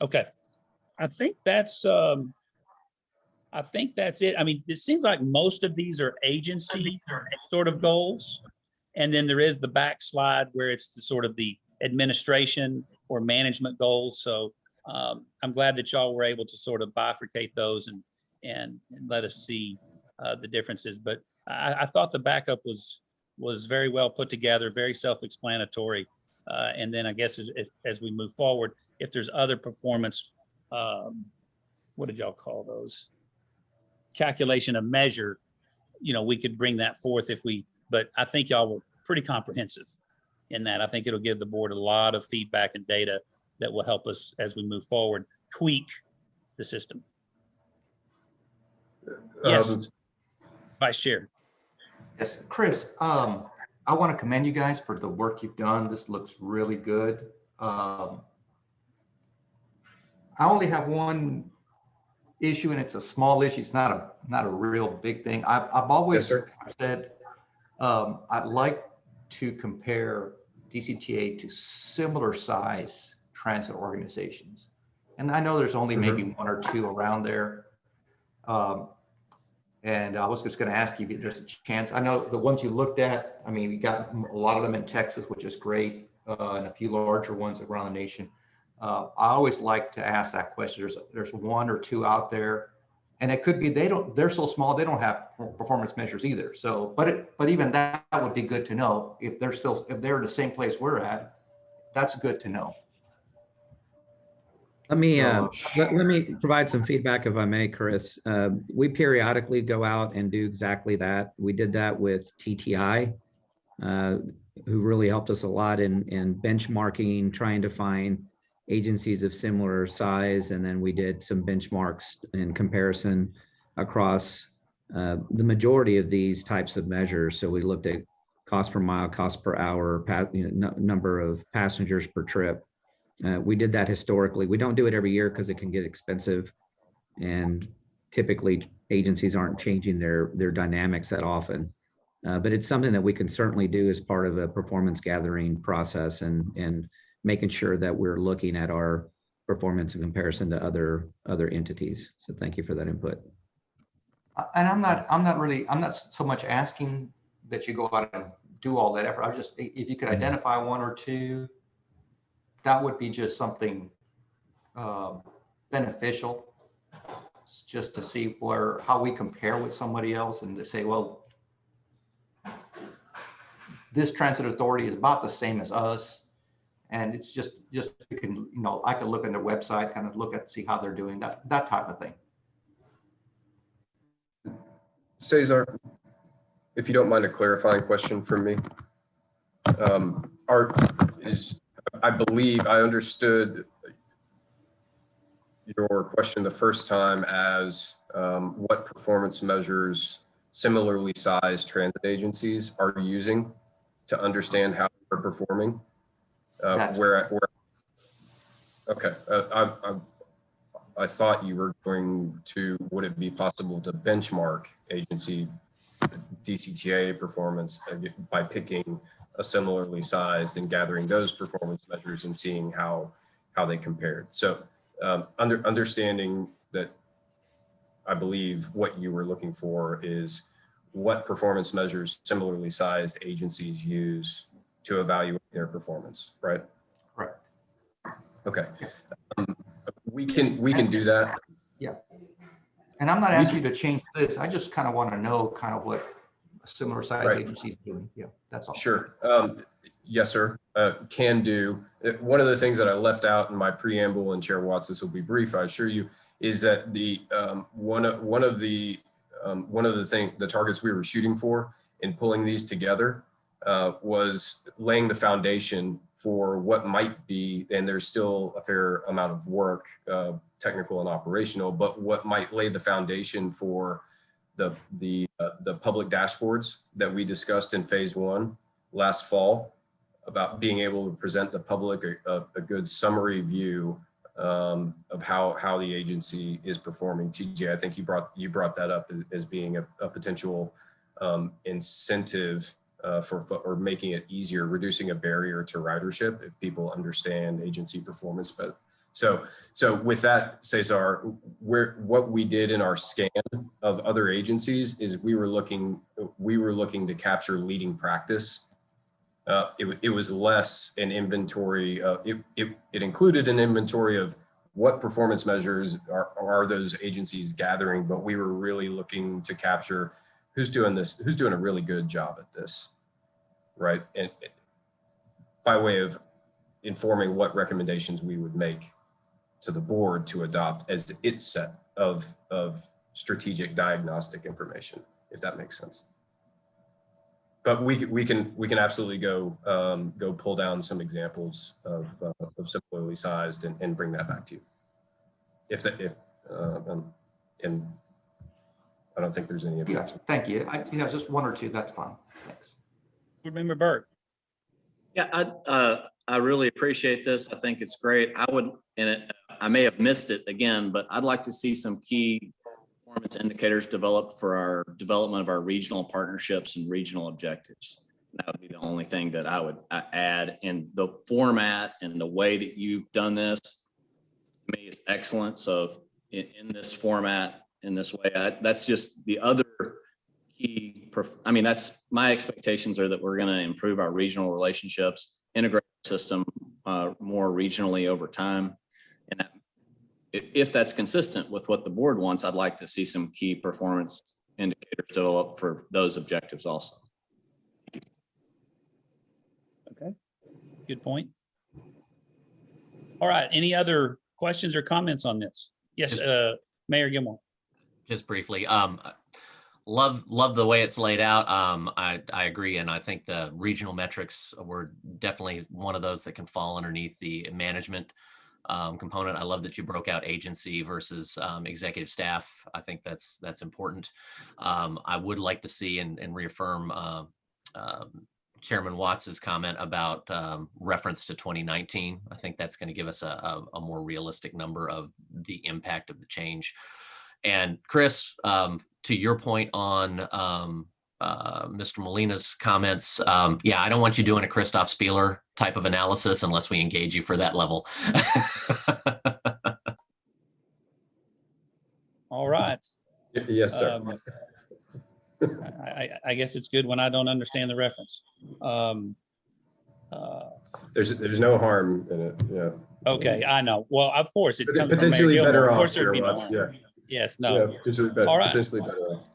okay, I think that's it. I mean, it seems like most of these are agency sort of goals. And then there is the backslide where it's the sort of the administration or management goals. So I'm glad that y'all were able to sort of bifurcate those and let us see the differences. But I thought the backup was very well put together, very self-explanatory. And then I guess as we move forward, if there's other performance, what did y'all call those? Calculation of measure, we could bring that forth but I think y'all were pretty comprehensive in that. I think it'll give the board a lot of feedback and data that will help us as we move forward, tweak the system. Yes, Vice Chair. Yes, Chris, I want to commend you guys for the work you've done. This looks really good. I only have one issue, and it's a small issue. It's not a real big thing. I've always said I'd like to compare DCTA to similar size transit organizations. And I know there's only maybe one or two around there. And I was just going to ask you if there's a chance. I know the ones you looked at, I mean, we got a lot of them in Texas, which is great, and a few larger ones around the nation. I always like to ask that question. There's one or two out there, and it could be they're so small they don't have performance measures either. So, but even that would be good to know if they're in the same place we're at. That's good to know. Let me provide some feedback if I may, Chris. We periodically go out and do exactly that. We did that with TTI, who really helped us a lot in benchmarking, trying to find agencies of similar size. And then we did some benchmarks in comparison across the majority of these types of measures. So we looked at cost per mile, cost per hour, number of passengers per trip. We did that historically. We don't do it every year because it can get expensive, and typically agencies aren't changing their dynamics that often. But it's something that we can certainly do as part of a performance gathering process and making sure that we're looking at our performance in comparison to other entities. So thank you for that input. And I'm not so much asking that you go out and do all that effort. If you could identify one or two, that would be just something beneficial, just to see how we compare with somebody else, and to say, well, this transit authority is about the same as us. And it's just you can, I could look on their website, kind of see how they're doing, that type of thing. Cesar, if you don't mind a clarifying question from me. I believe I understood your question the first time as what performance measures similarly sized transit agencies are using to understand how they're performing. Okay, I thought you were going to, would it be possible to benchmark agency DCTA performance by picking a similarly sized and gathering those performance measures and seeing how they compared. So understanding that, I believe what you were looking for is what performance measures similarly sized agencies use to evaluate their performance, right? Right. Okay. We can do that. Yeah. And I'm not asking you to change this. I just kind of want to know kind of what a similar size agency is doing. Yeah, that's all. Sure. Yes, sir. Can do. One of the things that I left out in my preamble, and Chair Watts, this will be brief, I assure you, is that the one of the targets we were shooting for in pulling these together was laying the foundation for what might be, and there's still a fair amount of work, technical and operational, but what might lay the foundation for the public dashboards that we discussed in phase 1 last fall, about being able to present the public a good summary view of how the agency is performing. TJ, I think you brought that up as being a potential incentive or making it easier, reducing a barrier to ridership if people understand agency performance. But so with that, Cesar, what we did in our scan of other agencies is we were looking to capture leading practice. It was less an inventory. It included an inventory of what performance measures are those agencies gathering, but we were really looking to capture who's doing a really good job at this, right? And by way of informing what recommendations we would make to the board to adopt as its set of strategic diagnostic information, if that makes sense. But we can absolutely go pull down some examples of similarly sized and bring that back to you. And I don't think there's any objection. Yeah, thank you. Just one or two, that's fine. Thanks. Board Member Burke. Yeah, I really appreciate this. I think it's great. I may have missed it again, but I'd like to see some key performance indicators developed for our development of our regional partnerships and regional objectives. That would be the only thing that I would add. In the format and the way that you've done this, to me, is excellent. So in this format, in this way, that's just the other key. That's my expectations are that we're going to improve our regional relationships, integrate the system more regionally over time. And if that's consistent with what the board wants, I'd like to see some key performance indicators developed for those objectives also. Okay, good point. All right, any other questions or comments on this? Yes, Mayor Gilmore. Just briefly, love the way it's laid out. I agree, and I think the regional metrics were definitely one of those that can fall underneath the management component. I love that you broke out agency versus executive staff. I think that's important. I would like to see and reaffirm Chairman Watts's comment about reference to 2019. I think that's going to give us a more realistic number of the impact of the change. And Chris, to your point on Mr. Molina's comments, yeah, I don't want you doing a Christoph Spieler type of analysis unless we engage you for that level. All right. Yes, sir. I guess it's good when I don't understand the reference. There's no harm in it. Yeah. Okay, I know. Well, of course, it comes potentially from Mayor better Gilmore. Of off, course there'd be no Watts. harm. Yeah. Yes, no. Yeah, potentially better. All right. Potentially better off.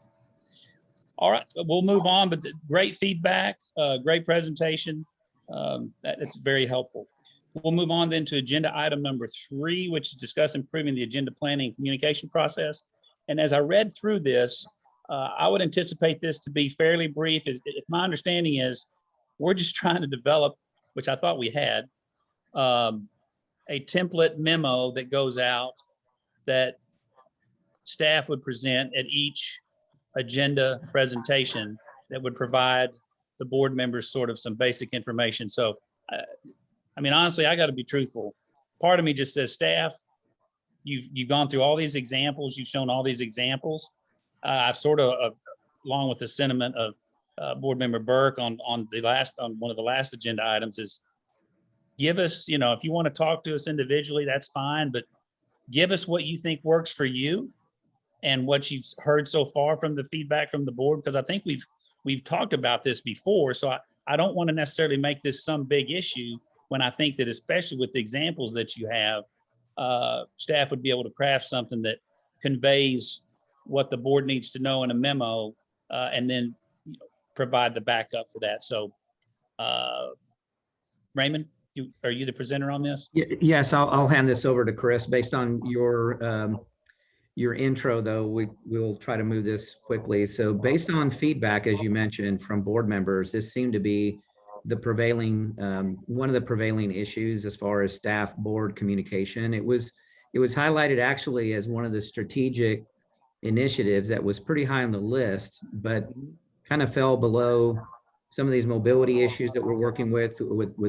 All right, we'll move on, but great feedback, great presentation. That's very helpful. We'll move on then to agenda item number 3, which is discuss improving the agenda planning and communication process. And as I read through this, I would anticipate this to be fairly brief. If my understanding is, we're just trying to develop, which I thought we had, a template memo that goes out that staff would present at each agenda presentation that would provide the board members sort of some basic information. So, I mean, honestly, I got to be truthful. Part of me just says, staff, you've gone through all these examples, you've shown all these examples. I've sort of, along with the sentiment of Board Member Burke on one of the last agenda items, is give us, if you want to talk to us individually, that's fine, but give us what you think works for you and what you've heard so far from the feedback from the board, because I think we've talked about this before. So I don't want to necessarily make this some big issue when I think that, especially with the examples that you have, staff would be able to craft something that conveys what the board needs to know in a memo, and then provide the backup for that. So Raymond, are you the presenter on this? Yes, I'll hand this over to Chris based on your your intro, though, we'll try to move this quickly. So based on feedback, as you mentioned, from board members, this seemed to be the prevailing, one of the prevailing issues as far as staff board communication. It was highlighted actually as one of the strategic initiatives that was pretty high on the list, but kind of fell below some of these mobility issues that we're working with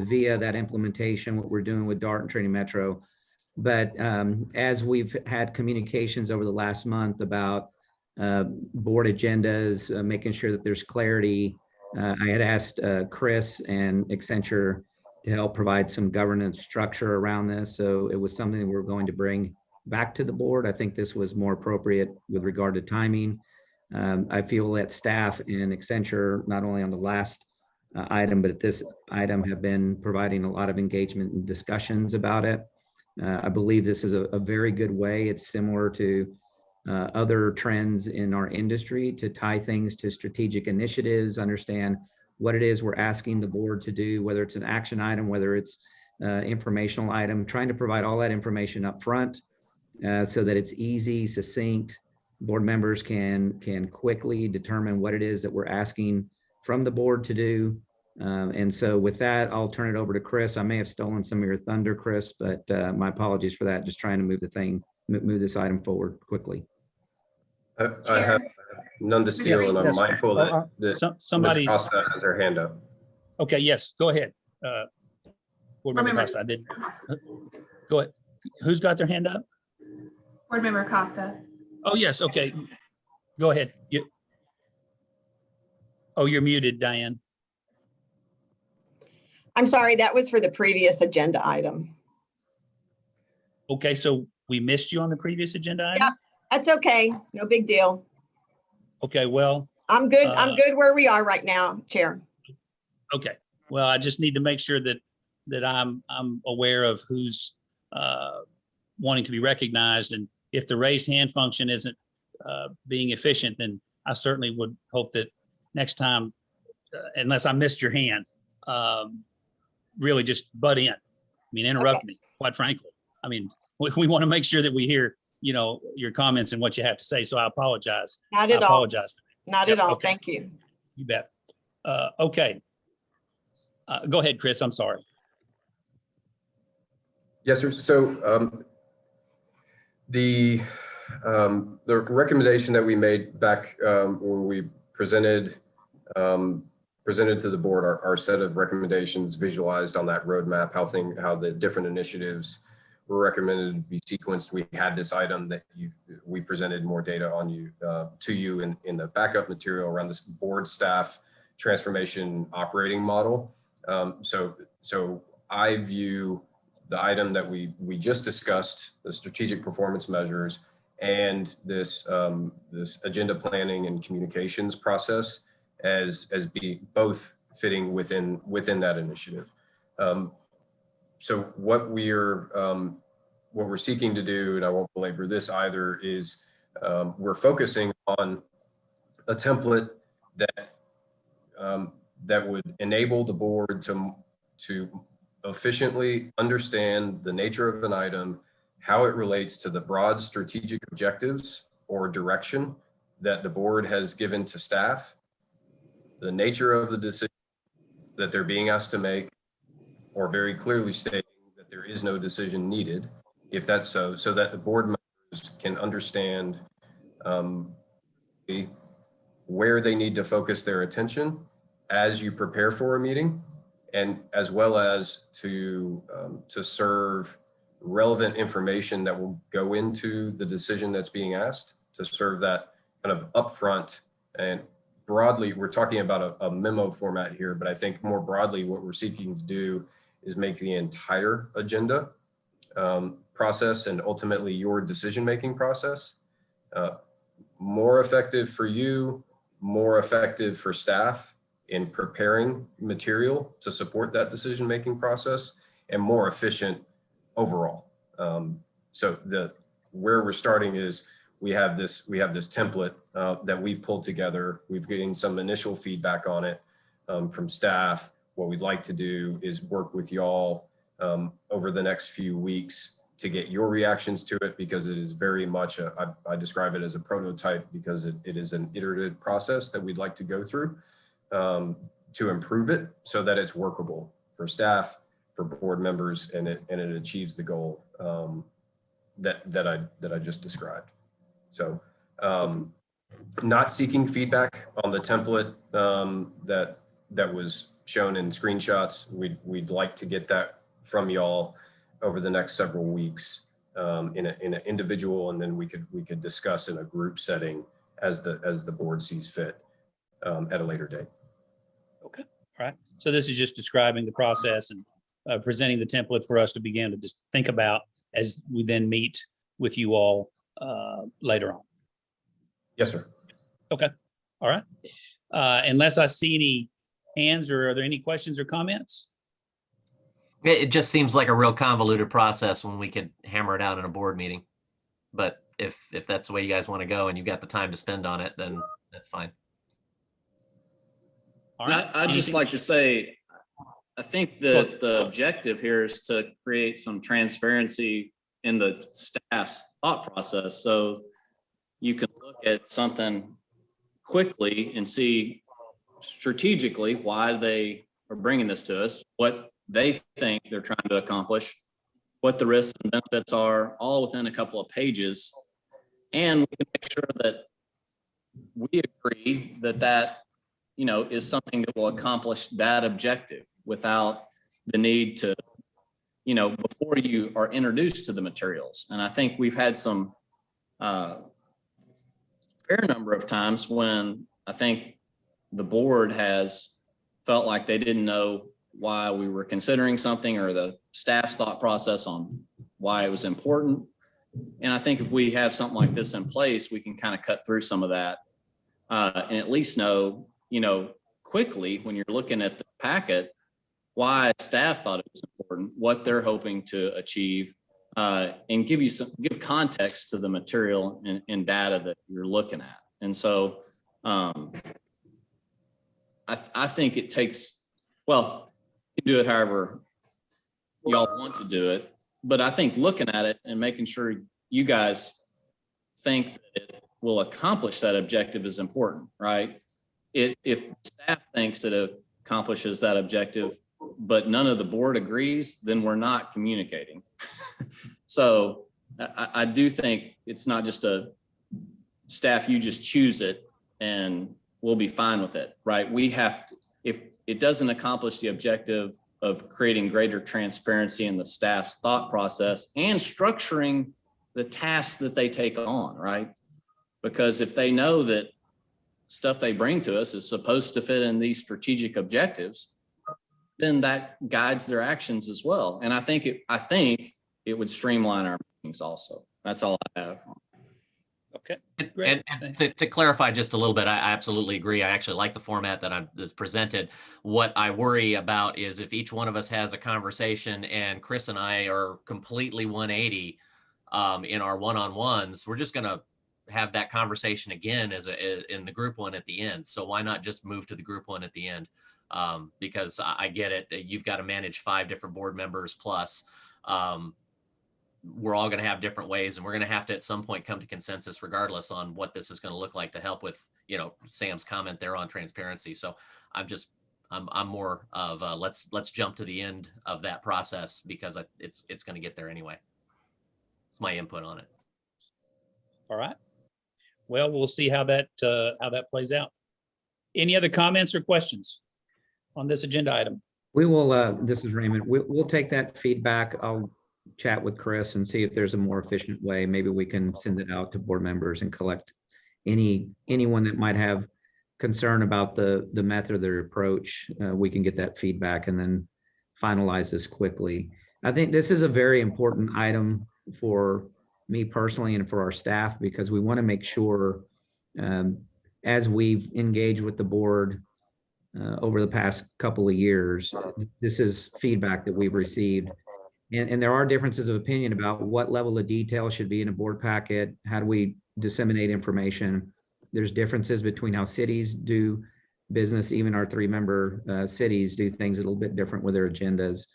VIA, that implementation, what we're doing with DART and Trinity Metro. But as we've had communications over the last month about board agendas, making sure that there's clarity, I had asked Chris and Accenture to help provide some governance structure around this. So it was something that we're going to bring back to the board. I think this was more appropriate with regard to timing. I feel that staff and Accenture, not only on the last item, but at this item, have been providing a lot of engagement and discussions about it. I believe this is a very good way. It's similar to other trends in our industry to tie things to strategic initiatives, understand what it is we're asking the board to do, whether it's an action item, whether it's informational item, trying to provide all that information up front so that it's easy, succinct. Board members can quickly determine what it is that we're asking from the board to do. And so with that, I'll turn it over to Chris. I may have stolen some of your thunder, Chris, but my apologies for that. Just trying to move this item forward quickly. I have none to steal, and I'm Yes. mindful that Ms. Somebody's, Costa has her hand up. okay, yes, go ahead. Board Member Costa, I didn't, go ahead. Who's got their hand up? Board Member Costa. Oh, yes, okay. Go ahead. Oh, you're muted, Diane. I'm sorry, that was for the previous agenda item. Okay, so we missed you on the previous agenda item? Yeah, that's okay. No big deal. Okay, well, I'm good. I'm good where we are right now, Chair. okay. Well, I just need to make sure that I'm aware of who's wanting to be recognized. And if the raised hand function isn't being efficient, then I certainly would hope that next time, unless I missed your hand, really just butt in. I mean, interrupt me, quite frankly. I mean, we want to make sure that we hear, your comments and what you have to say. So I apologize. Not at I all. apologize. Not Yep, at all. okay. Thank you. You bet. Okay. Go ahead, Chris. I'm sorry. Yes, sir. So the recommendation that we made back when we presented to the board our set of recommendations visualized on that roadmap, how the different initiatives were recommended to be sequenced. We had this item that we presented more data on to you in the backup material around this board staff transformation operating model. So I view the item that we just discussed, the strategic performance measures, and this agenda planning and communications process as being both fitting within that initiative. So what we're seeking to do, and I won't belabor this either, is we're focusing on a template that would enable the board to efficiently understand the nature of an item, how it relates to the broad strategic objectives or direction that the board has given to staff, the nature of the decision that they're being asked to make, or very clearly stating that there is no decision needed, if that's so that the board members can understand where they need to focus their attention as you prepare for a meeting, and as well as to serve relevant information that will go into the decision that's being asked, to serve that kind of upfront. And broadly, we're talking about a memo format here, but I think more broadly, what we're seeking to do is make the entire agenda process and ultimately your decision-making process more effective for you, more effective for staff in preparing material to support that decision-making process, and more efficient overall. So where we're starting is we have this template that we've pulled together. We've gained some initial feedback on it from staff. What we'd like to do is work with y'all over the next few weeks to get your reactions to it, because it is very much I describe it as a prototype, because it is an iterative process that we'd like to go through to improve it so that it's workable for staff, for board members, and it achieves the goal that I just described. So not seeking feedback on the template that was shown in screenshots. We'd like to get that from y'all over the next several weeks in an individual, and then we could discuss in a group setting as the board sees fit at a later date. Okay, all right. So this is just describing the process and presenting the template for us to begin to just think about as we then meet with you all later on. Yes, sir. Okay, all right. Unless I see any hands, or are there any questions or comments? It just seems like a real convoluted process when we could hammer it out in a board meeting. But if that's the way you guys want to go and you've got the time to spend on it, then that's fine. All right. I'd just like to say, I think that the objective here is to create some transparency in the staff's thought process. So you can look at something quickly and see strategically why they are bringing this to us, what they think they're trying to accomplish, what the risks and benefits are, all within a couple of pages. And we can make sure that we agree that is something that will accomplish that objective without the need to, before you are introduced to the materials. And I think we've had some fair number of times when I think the board has felt like they didn't know why we were considering something, or the staff's thought process on why it was important. And I think if we have something like this in place, we can kind of cut through some of that and at least know, quickly when you're looking at the packet, why staff thought it was important, what they're hoping to achieve, and give context to the material and data that you're looking at. And so I think it takes, well, you can do it however y'all want to do it, but I think looking at it and making sure you guys think that it will accomplish that objective is important, right? If staff thinks that it accomplishes that objective, but none of the board agrees, then we're not communicating. So I do think it's not just a staff, you just choose it and we'll be fine with it, right? We have to, if it doesn't accomplish the objective of creating greater transparency in the staff's thought process and structuring the tasks that they take on, right? Because if they know that stuff they bring to us is supposed to fit in these strategic objectives, then that guides their actions as well. And I think it would streamline our meetings also. That's all I have. Okay. And to clarify just a little bit, I absolutely agree. I actually like the format that's presented. What I worry about is if each one of us has a conversation and Chris and I are completely 180 in our one-on-ones, we're just going to have that conversation again in the group one at the end. So why not just move to the group one at the end? Because I get it. You've got to manage 5 different board members plus. We're all going to have different ways, and we're going to have to at some point come to consensus regardless on what this is going to look like to help with, Sam's comment there on transparency. So I'm more of let's jump to the end of that process because it's going to get there anyway. It's my input on it. All right. Well, we'll see how that plays out. Any other comments or questions on this agenda item? We will, this is Raymond. We'll take that feedback. I'll chat with Chris and see if there's a more efficient way. Maybe we can send it out to board members and collect anyone that might have concern about the method or their approach. We can get that feedback and then finalize this quickly. I think this is a very important item for me personally and for our staff, because we want to make sure as we've engaged with the board over the past couple of years, this is feedback that we've received. And there are differences of opinion about what level of detail should be in a board packet. How do we disseminate information? There's differences between how cities do business. Even our 3-member cities do things a little bit different with their agendas.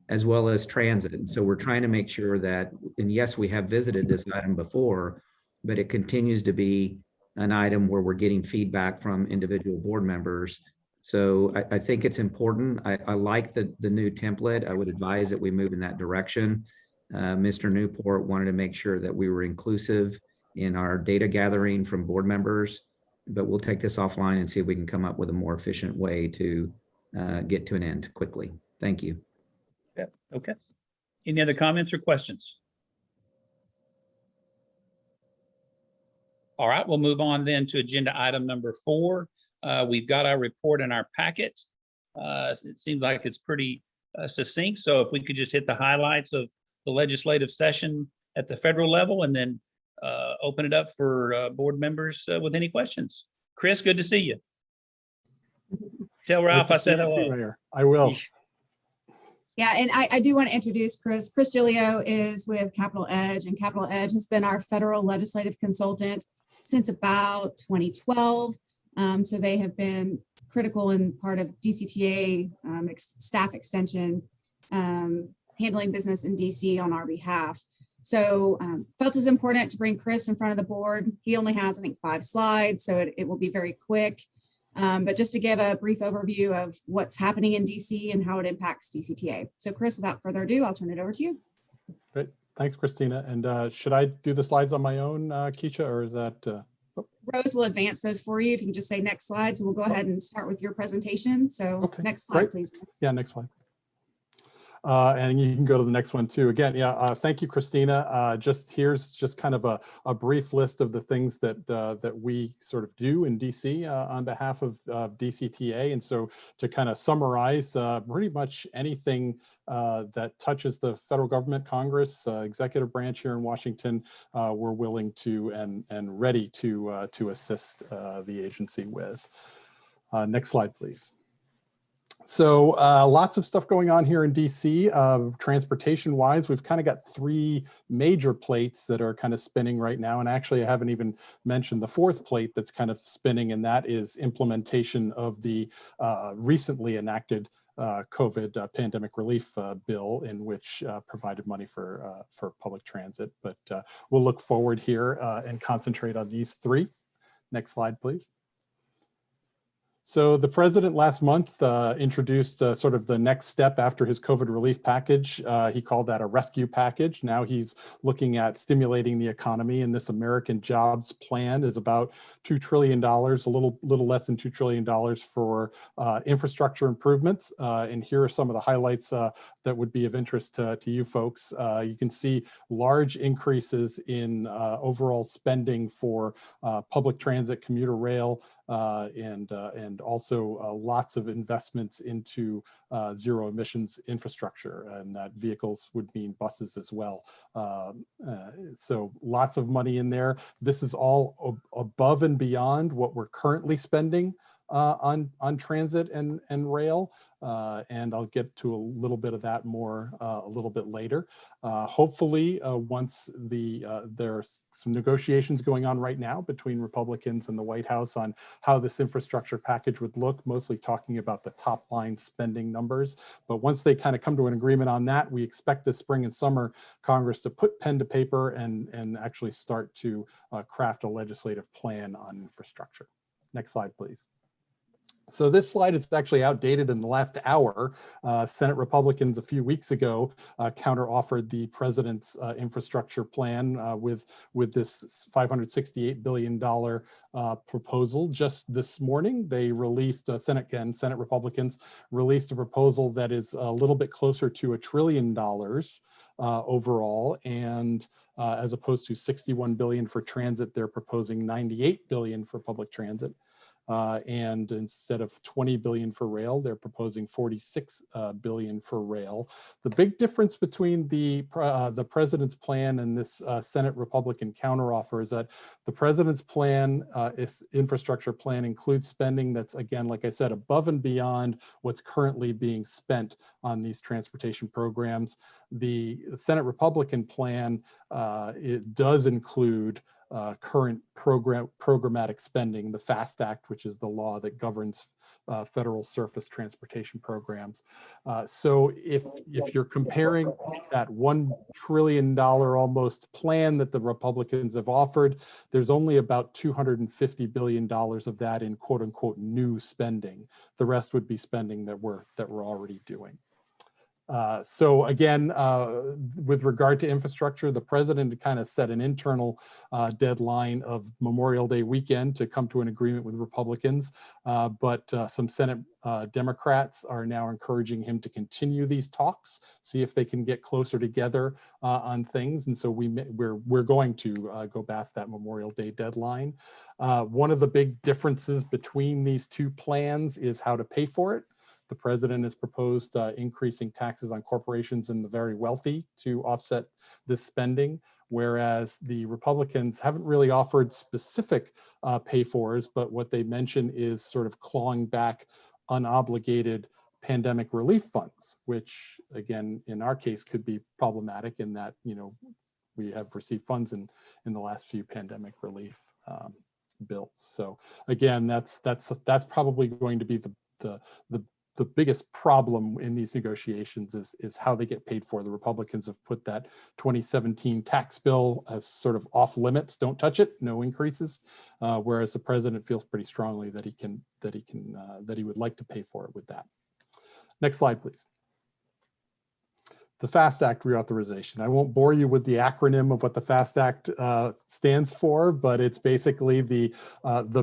as well as transit. And so we're trying to make sure that, and yes, we have visited this item before, but it continues to be an item where we're getting feedback from individual board members. So I think it's important. I like the new template. I would advise that we move in that direction. Mr. Newport wanted to make sure that we were inclusive in our data gathering from board members, but we'll take this offline and see if we can come up with a more efficient way to get to an end quickly. Thank you. Yeah, okay. Any other comments or questions? All right, we'll move on then to agenda item number 4. We've got our report in our packet. It seems like it's pretty succinct. So if we could just hit the highlights of the legislative session at the federal level and then open it up for board members with any questions. Chris, good to see you. Tell Ralph I said hello. Mayor. I will. Yeah, and I do want to introduce Chris. Chris Giglio is with Capital Edge, and Capital Edge has been our federal legislative consultant since about 2012. So they have been critical in part of DCTA staff extension, handling business in DC on our behalf. So felt it was important to bring Chris in front of the board. He only has, I think, 5 slides, so it will be very quick. But just to give a brief overview of what's happening in DC and how it impacts DCTA. So Chris, without further ado, I'll turn it over to you. Great. Thanks, Christina. And should I do the slides on my own, Keisha, or is that? Rose will advance those for you. If you can just say next slide. So we'll go ahead and start with your presentation. So Okay, next slide, great. please. Yeah, next slide. And you can go to the next one too. Again, yeah, thank you, Christina. Here's just kind of a brief list of the things that we sort of do in DC on behalf of DCTA. And so to kind of summarize, pretty much anything that touches the federal government, Congress, executive branch here in Washington, we're willing to and ready to assist the agency with. Next slide, please. So lots of stuff going on here in DC. Transportation wise, we've kind of got 3 major plates that are kind of spinning right now. And actually, I haven't even mentioned the 4th plate that's kind of spinning, and that is implementation of the recently enacted COVID pandemic relief bill, in which provided money for public transit. But we'll look forward here and concentrate on these 3. Next slide, please. So the president last month introduced sort of the next step after his COVID relief package. He called that a rescue package. Now he's looking at stimulating the economy, and this American Jobs Plan is about $2 trillion, a little less than $2 trillion for infrastructure improvements. And here are some of the highlights that would be of interest to you folks. You can see large increases in overall spending for public transit, commuter rail, and also lots of investments into zero emissions infrastructure, and that vehicles would mean buses as well. So lots of money in there. This is all above and beyond what we're currently spending on transit and rail. And I'll get to a little bit of that more a little bit later. Hopefully, once there's some negotiations going on right now between Republicans and the White House on how this infrastructure package would look, mostly talking about the top line spending numbers. But once they kind of come to an agreement on that, we expect this spring and summer Congress to put pen to paper and actually start to craft a legislative plan on infrastructure. Next slide, please. So this slide is actually outdated in the last hour. Senate Republicans a few weeks ago counter-offered the president's infrastructure plan with this $568 billion proposal. Just this morning, they released, Senate Republicans released a proposal that is a little bit closer to $1 trillion overall. And as opposed to $61 billion for transit, they're proposing $98 billion for public transit. And instead of $20 billion for rail, they're proposing $46 billion for rail. The big difference between the president's plan and this Senate Republican counteroffer is that the president's plan, infrastructure plan, includes spending that's, again, like I said, above and beyond what's currently being spent on these transportation programs. The Senate Republican plan, it does include current programmatic spending, the FAST Act, which is the law that governs federal surface transportation programs. So if you're comparing that $1 trillion almost plan that the Republicans have offered, there's only about $250 billion of that in quote unquote new spending. The rest would be spending that we're already doing. So again, with regard to infrastructure, the president kind of set an internal deadline of Memorial Day weekend to come to an agreement with Republicans, but some Senate Democrats are now encouraging him to continue these talks, see if they can get closer together on things. And so we're going to go past that Memorial Day deadline. One of the big differences between these two plans is how to pay for it. The president has proposed increasing taxes on corporations and the very wealthy to offset this spending, whereas the Republicans haven't really offered specific pay-fors, but what they mention is sort of clawing back unobligated pandemic relief funds, which again, in our case, could be problematic in that, you know, we have received funds in the last few pandemic relief bills. So again, that's probably going to be the biggest problem in these negotiations is how they get paid for. The Republicans have put that 2017 tax bill as sort of off limits, don't touch it, no increases, whereas the president feels pretty strongly that he would like to pay for it with that. Next slide, please. The FAST Act reauthorization. I won't bore you with the acronym of what the FAST Act stands for, but it's basically the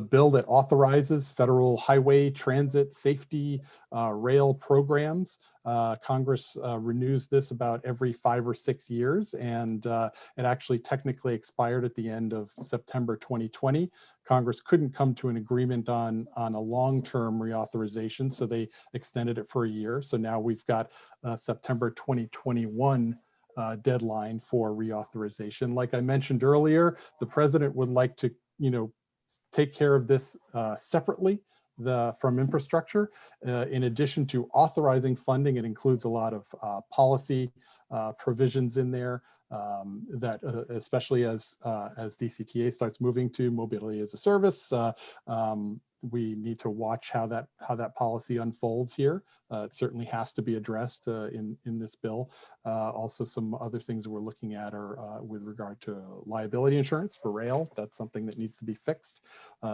bill that authorizes federal highway transit safety rail programs. Congress renews this about every 5 or 6 years, and it actually technically expired at the end of September 2020. Congress couldn't come to an agreement on a long-term reauthorization, so they extended it for a year. So now we've got September 2021 deadline for reauthorization. Like I mentioned earlier, the president would like to, you know, take care of this separately from infrastructure. In addition to authorizing funding, it includes a lot of policy provisions in there that especially as DCTA starts moving to mobility as a service, we need to watch how that policy unfolds here. It certainly has to be addressed in this bill. Also, some other things that we're looking at are with regard to liability insurance for rail. That's something that needs to be fixed.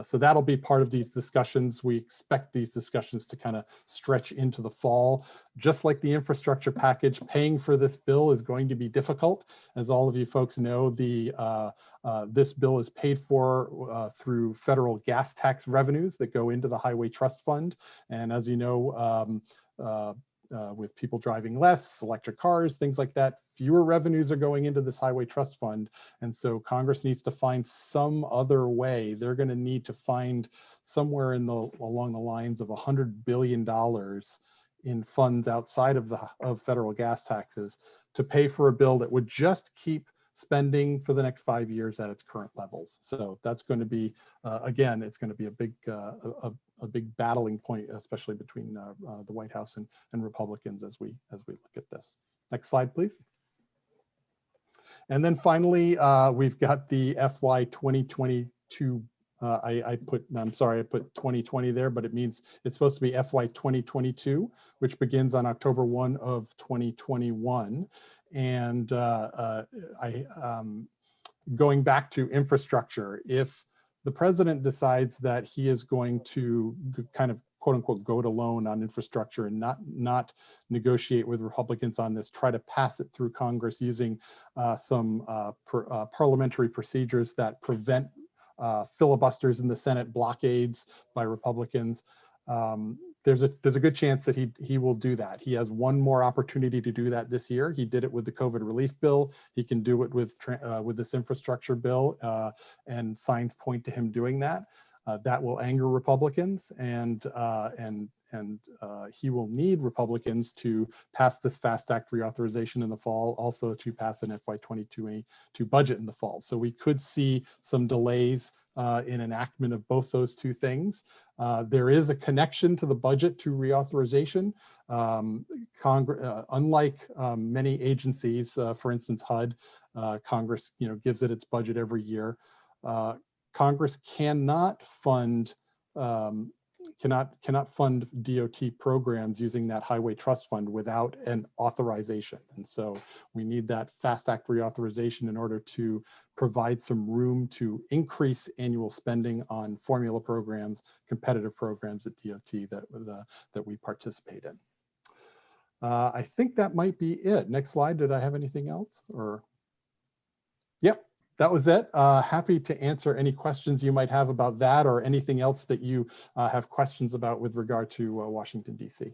So that'll be part of these discussions. We expect these discussions to kind of stretch into the fall. Just like the infrastructure package, paying for this bill is going to be difficult. As all of you folks know, this bill is paid for through federal gas tax revenues that go into the Highway Trust Fund. And as you know, with people driving less, electric cars, things like that, fewer revenues are going into this Highway Trust Fund. And so Congress needs to find some other way. They're going to need to find somewhere along the lines of $100 billion in funds outside of federal gas taxes to pay for a bill that would just keep spending for the next 5 years at its current levels. So that's going to be, again, it's going to be a big battling point, especially between the White House and Republicans as we look at this. Next slide, please. And then finally, we've got the FY 2022. I'm sorry, I put 2020 there, but it means it's supposed to be FY 2022, which begins on October 1 of 2021. And going back to infrastructure, if the president decides that he is going to kind of quote unquote go it alone on infrastructure and not negotiate with Republicans on this, try to pass it through Congress using some parliamentary procedures that prevent filibusters in the Senate, blockades by Republicans, there's a good chance that he will do that. He has one more opportunity to do that this year. He did it with the COVID relief bill. He can do it with this infrastructure bill, and signs point to him doing that. That will anger Republicans, and he will need Republicans to pass this FAST Act reauthorization in the fall, also to pass an FY22 budget in the fall. So we could see some delays in enactment of both those two things. There is a connection to the budget to reauthorization. Unlike many agencies, for instance, HUD, Congress gives it its budget every year. Congress cannot fund cannot fund DOT programs using that highway trust fund without an authorization. And so we need that FAST Act reauthorization in order to provide some room to increase annual spending on formula programs, competitive programs at DOT that we participate in. I think that might be it. Next slide. Did I have anything else? Or, yep, that was it. Happy to answer any questions you might have about that or anything else that you have questions about with regard to Washington, D.C.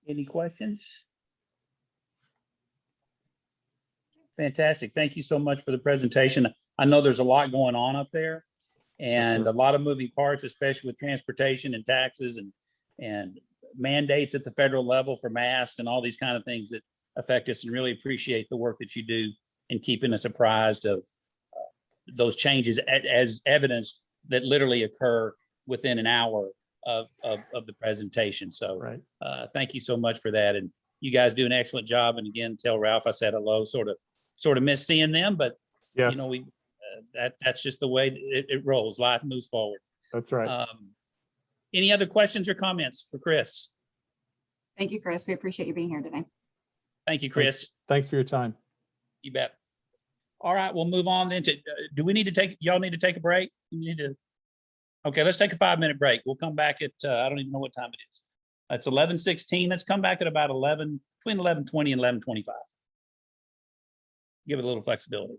Any questions? Fantastic. Thank you so much for the presentation. I know there's a lot going on up there and sir. a lot of moving parts, especially with transportation and taxes and mandates at the federal level for masks and all these kind of things that affect us, and really appreciate the work that you do in keeping us apprised of those changes as evidence that literally occur within an hour of the presentation. So Right. Thank you so much for that. And you guys do an excellent job. And again, tell Ralph I said hello. Sort of miss seeing them, but Yes, you know, that's just the way it rolls. Life moves forward. that's right. Any other questions or comments for Chris? Thank you, Chris. We appreciate you being here today. Thank you, Chris. Thanks for your time. You bet. All right, we'll move on then to, do we need to take, y'all need to take a break? You need to, okay, let's take a 5-minute break. We'll come back at, I don't even know what time it is. It's 11:16. Let's come back at about between 11:20 and 11:25. Give it a little flexibility.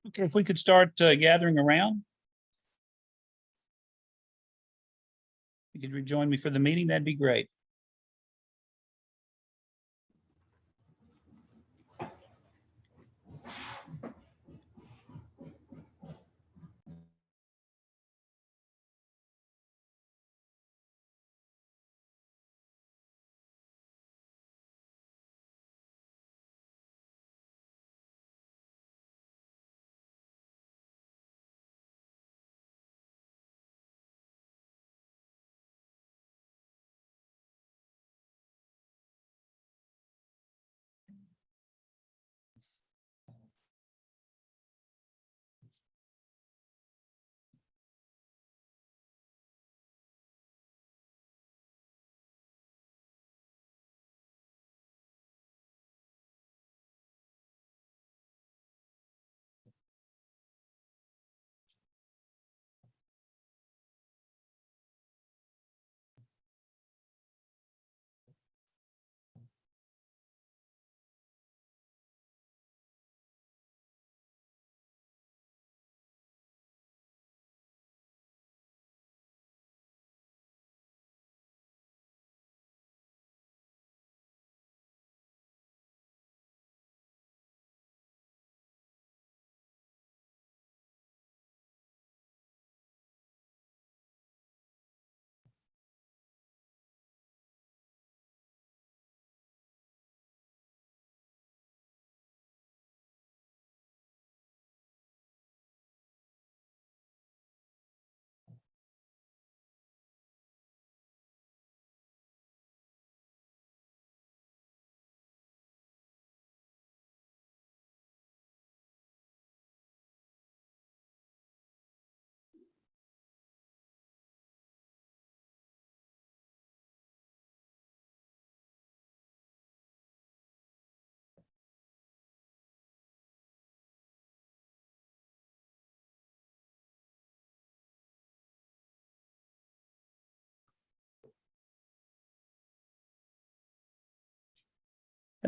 Okay, if we could start gathering around. If you could rejoin me for the meeting, that'd be great.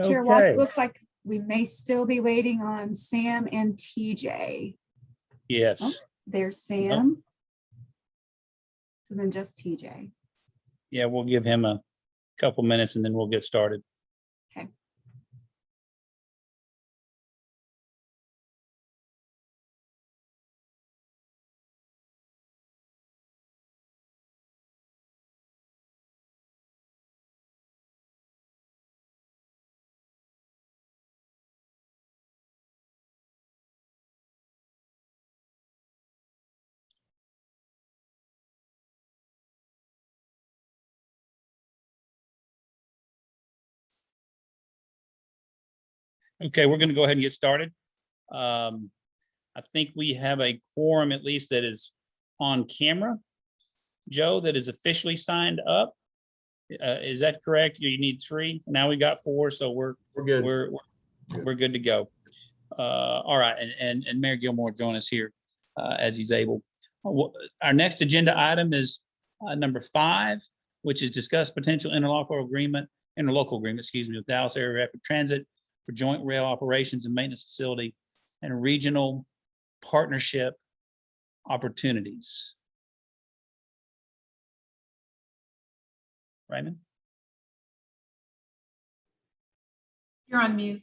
Chair Watts, Okay. looks like we may still be waiting on Sam and TJ. Yes. Oh, there's Sam. So then just TJ. Yeah, we'll give him a couple minutes and then we'll get started. Okay. Okay, we're going to go ahead and get started. I think we have a quorum at least that is on camera. Joe, that is officially signed up. Is that correct? You need 3. Now we got 4, so we're good. We're good to go. All right, and Mayor Gilmore join us here as he's able. Our next agenda item is number 5, which is discuss potential interlocal agreement, excuse me, with Dallas Area Rapid Transit for joint rail operations and maintenance facility and regional partnership opportunities. Raymond? You're on mute.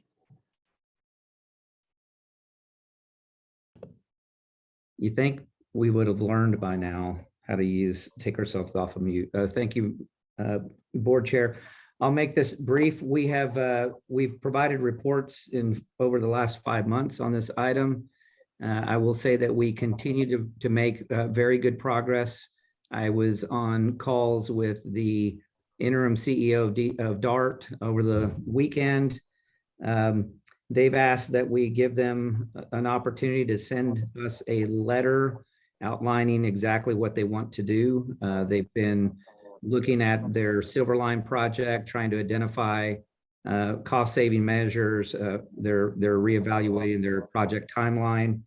You think we would have learned by now how to take ourselves off of mute. Thank you, Board Chair. I'll make this brief. We've provided reports over the last 5 months on this item. I will say that we continue to make very good progress. I was on calls with the interim CEO of DART over the weekend. They've asked that we give them an opportunity to send us a letter outlining exactly what they want to do. They've been looking at their Silver Line project, trying to identify cost-saving measures. They're reevaluating their project timeline.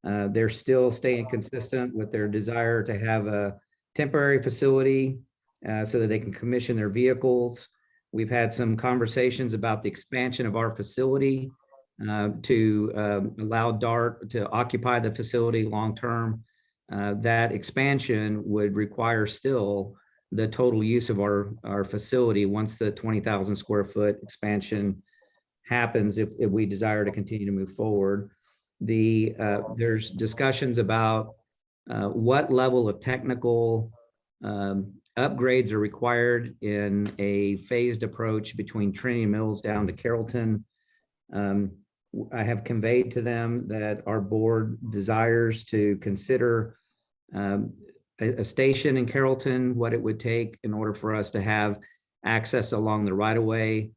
They're still staying consistent with their desire to have a temporary facility so that they can commission their vehicles. We've had some conversations about the expansion of our facility. to allow DART to occupy the facility long-term. That expansion would require still the total use of our facility once the 20,000 square foot expansion happens, if we desire to continue to move forward. There's discussions about what level of technical upgrades are required in a phased approach between Trinity Mills down to Carrollton. I have conveyed to them that our board desires to consider a station in Carrollton, what it would take in order for us to have access along the right of way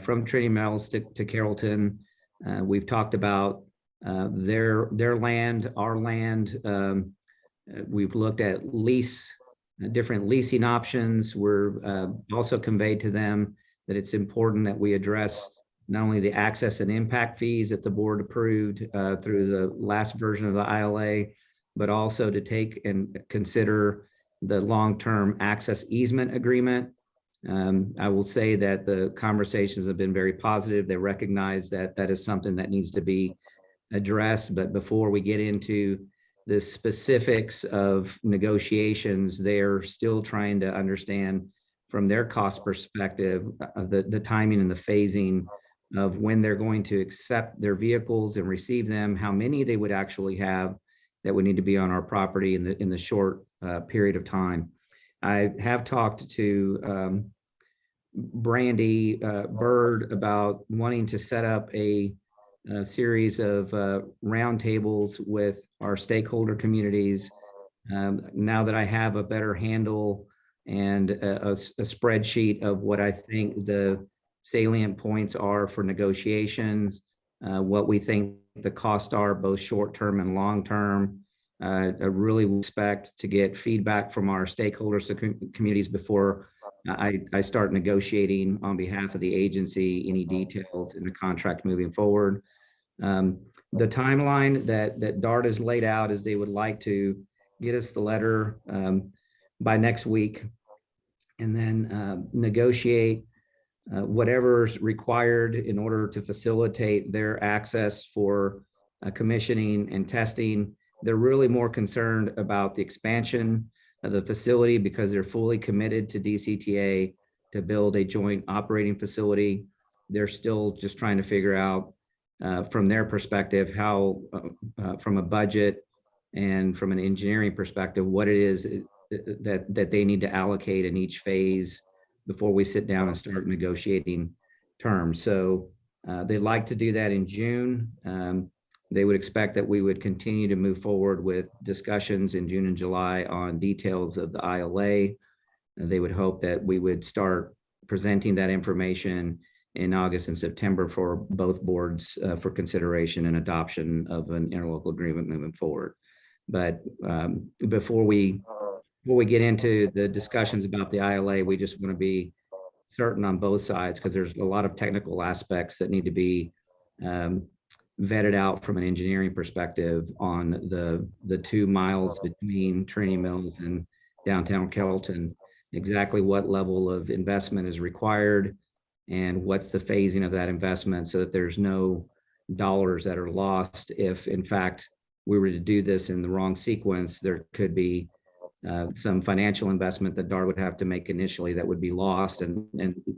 from Trinity Mills to Carrollton. We've talked about their land, our land. We've looked at different leasing options. We're also conveyed to them that it's important that we address not only the access and impact fees that the board approved through the last version of the ILA, but also to take and consider the long-term access easement agreement. I will say that the conversations have been very positive. They recognize that that is something that needs to be addressed. But before we get into the specifics of negotiations, they're still trying to understand from their cost perspective, the timing and the phasing of when they're going to accept their vehicles and receive them, how many they would actually have that would need to be on our property in the short period of time. I have talked to Brandy Bird about wanting to set up a series of roundtables with our stakeholder communities. Now that I have a better handle and a spreadsheet of what I think the salient points are for negotiations, what we think the costs are, both short-term and long-term. I really expect to get feedback from our stakeholders, communities before I start negotiating on behalf of the agency any details in the contract moving forward. The timeline that DART has laid out is they would like to get us the letter by next week, and then negotiate whatever's required in order to facilitate their access for commissioning and testing. They're really more concerned about the expansion of the facility because they're fully committed to DCTA to build a joint operating facility. They're still just trying to figure out from their perspective how, from a budget and from an engineering perspective, what it is that they need to allocate in each phase before we sit down and start negotiating terms. So they'd like to do that in June. They would expect that we would continue to move forward with discussions in June and July on details of the ILA. They would hope that we would start presenting that information in August and September for both boards for consideration and adoption of an interlocal agreement moving forward. But before we get into the discussions about the ILA, we just want to be certain on both sides because there's a lot of technical aspects that need to be vetted out from an engineering perspective on the 2 miles between Trinity Mills and downtown Carrollton, exactly what level of investment is required and what's the phasing of that investment so that there's no dollars that are lost. If in fact we were to do this in the wrong sequence, there could be some financial investment that DART would have to make initially that would be lost, and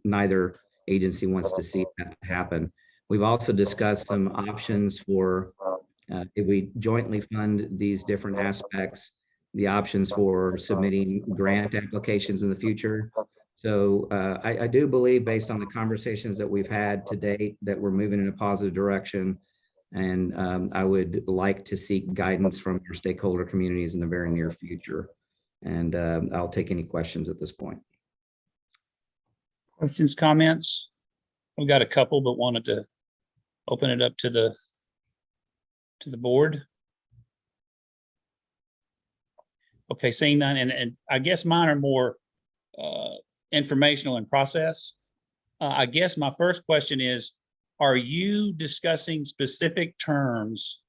neither agency wants to see that happen. We've also discussed some options for if we jointly fund these different aspects, the options for submitting grant applications in the future. So I do believe, based on the conversations that we've had to date, that we're moving in a positive direction. And I would like to seek guidance from your stakeholder communities in the very near future. And I'll take any questions at this point. Questions, comments? We've got a couple, but wanted to open it up to the board. Okay, seeing none, and I guess mine are more informational in process. I guess my first question is, are you discussing specific terms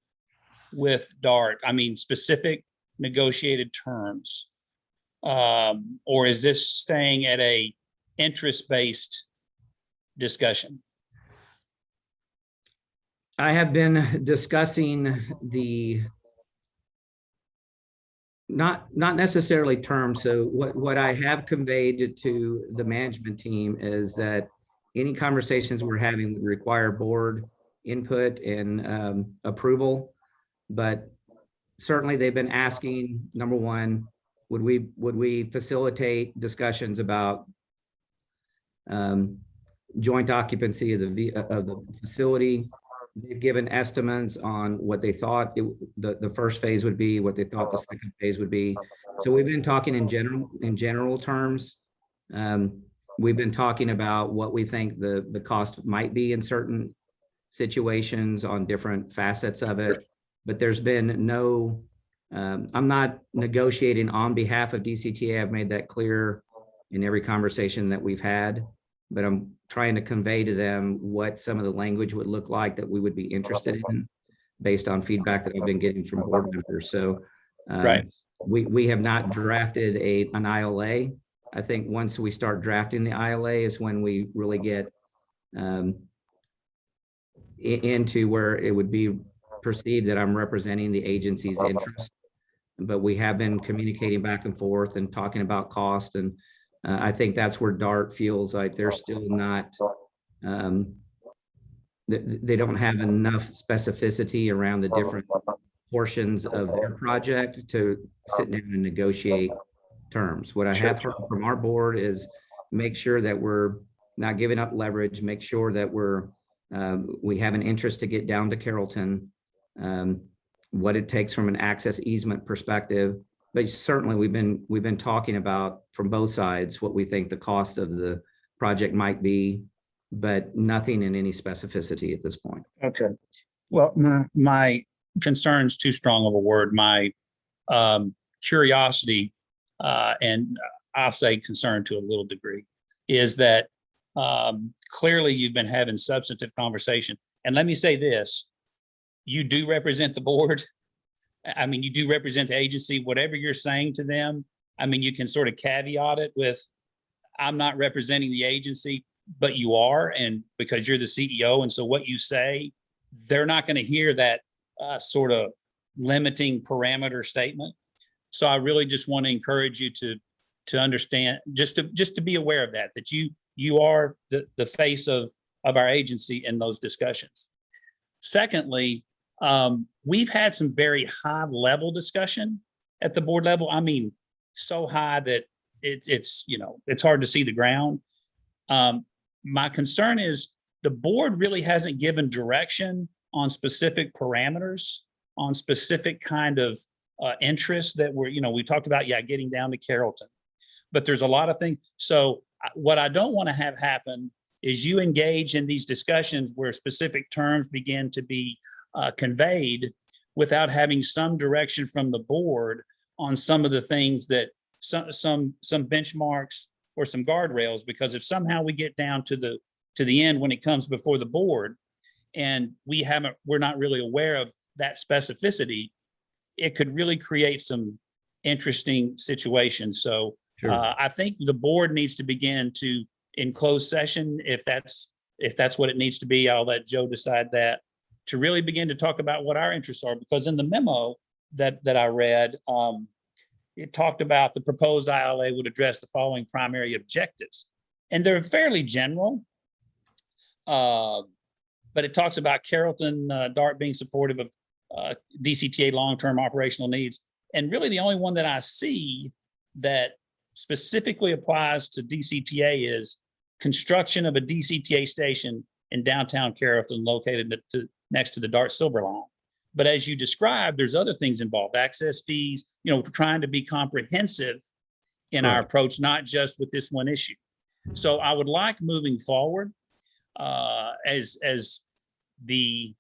with DART? I mean, specific negotiated terms? Or is this staying at a interest-based discussion? I have been discussing not necessarily terms. So what I have conveyed to the management team is that any conversations we're having would require board input and approval. But certainly they've been asking, number one, would we facilitate discussions about joint occupancy of the facility? They've given estimates on what they thought the first phase would be, what they thought the second phase would be. So we've been talking in general terms. We've been talking about what we think the cost might be in certain situations on different facets of it, but there's been no, I'm not negotiating on behalf of DCTA. I've made that clear in every conversation that we've had, but I'm trying to convey to them what some of the language would look like that we would be interested in based on feedback that I've been getting from board members. So Right. we have not drafted an ILA. I think once we start drafting the ILA is when we really get into where it would be perceived that I'm representing the agency's interest. But we have been communicating back and forth and talking about cost. And I think that's where DART feels like they're still not, they don't have enough specificity around the different portions of their project to sit down and negotiate terms. What I have heard from our board is make sure that we're not giving up leverage, make sure that we have an interest to get down to Carrollton, what it takes from an access easement perspective. But certainly we've been talking about from both sides what we think the cost of the project might be, but nothing in any specificity at this point. Okay. Well, my concern's too strong of a word. My curiosity, and I'll say concern to a little degree, is that clearly you've been having substantive conversation. And let me say this, you do represent the board. I mean, you do represent the agency. Whatever you're saying to them, I mean, you can sort of caveat it with, I'm not representing the agency, but you are, and because you're the CEO. And so what you say, they're not going to hear that sort of limiting parameter statement. So I really just want to encourage you to understand, just to be aware of that you are the face of our agency in those discussions. Secondly, we've had some very high level discussion at the board level. I mean, so high that it's hard to see the ground. My concern is the board really hasn't given direction on specific parameters, on specific kind of interests that we talked about, getting down to Carrollton, but there's a lot of things. So what I don't want to have happen is you engage in these discussions where specific terms begin to be conveyed without having some direction from the board on some of the things that some benchmarks or some guardrails, because if somehow we get down to the end when it comes before the board and we're not really aware of that specificity, it could really create some interesting situations. So Sure. I think the board needs to begin to, in closed session, if that's what it needs to be, I'll let Joe decide that, to really begin to talk about what our interests are. Because in the memo that I read, it talked about the proposed ILA would address the following primary objectives. And they're fairly general, but it talks about Carrollton DART being supportive of DCTA long-term operational needs. And really the only one that I see that specifically applies to DCTA is construction of a DCTA station in downtown Carrollton located next to the DART Silver Line. But as you described, there's other things involved, access fees, trying to be comprehensive in our approach, not just with this one issue. So I would like moving forward as the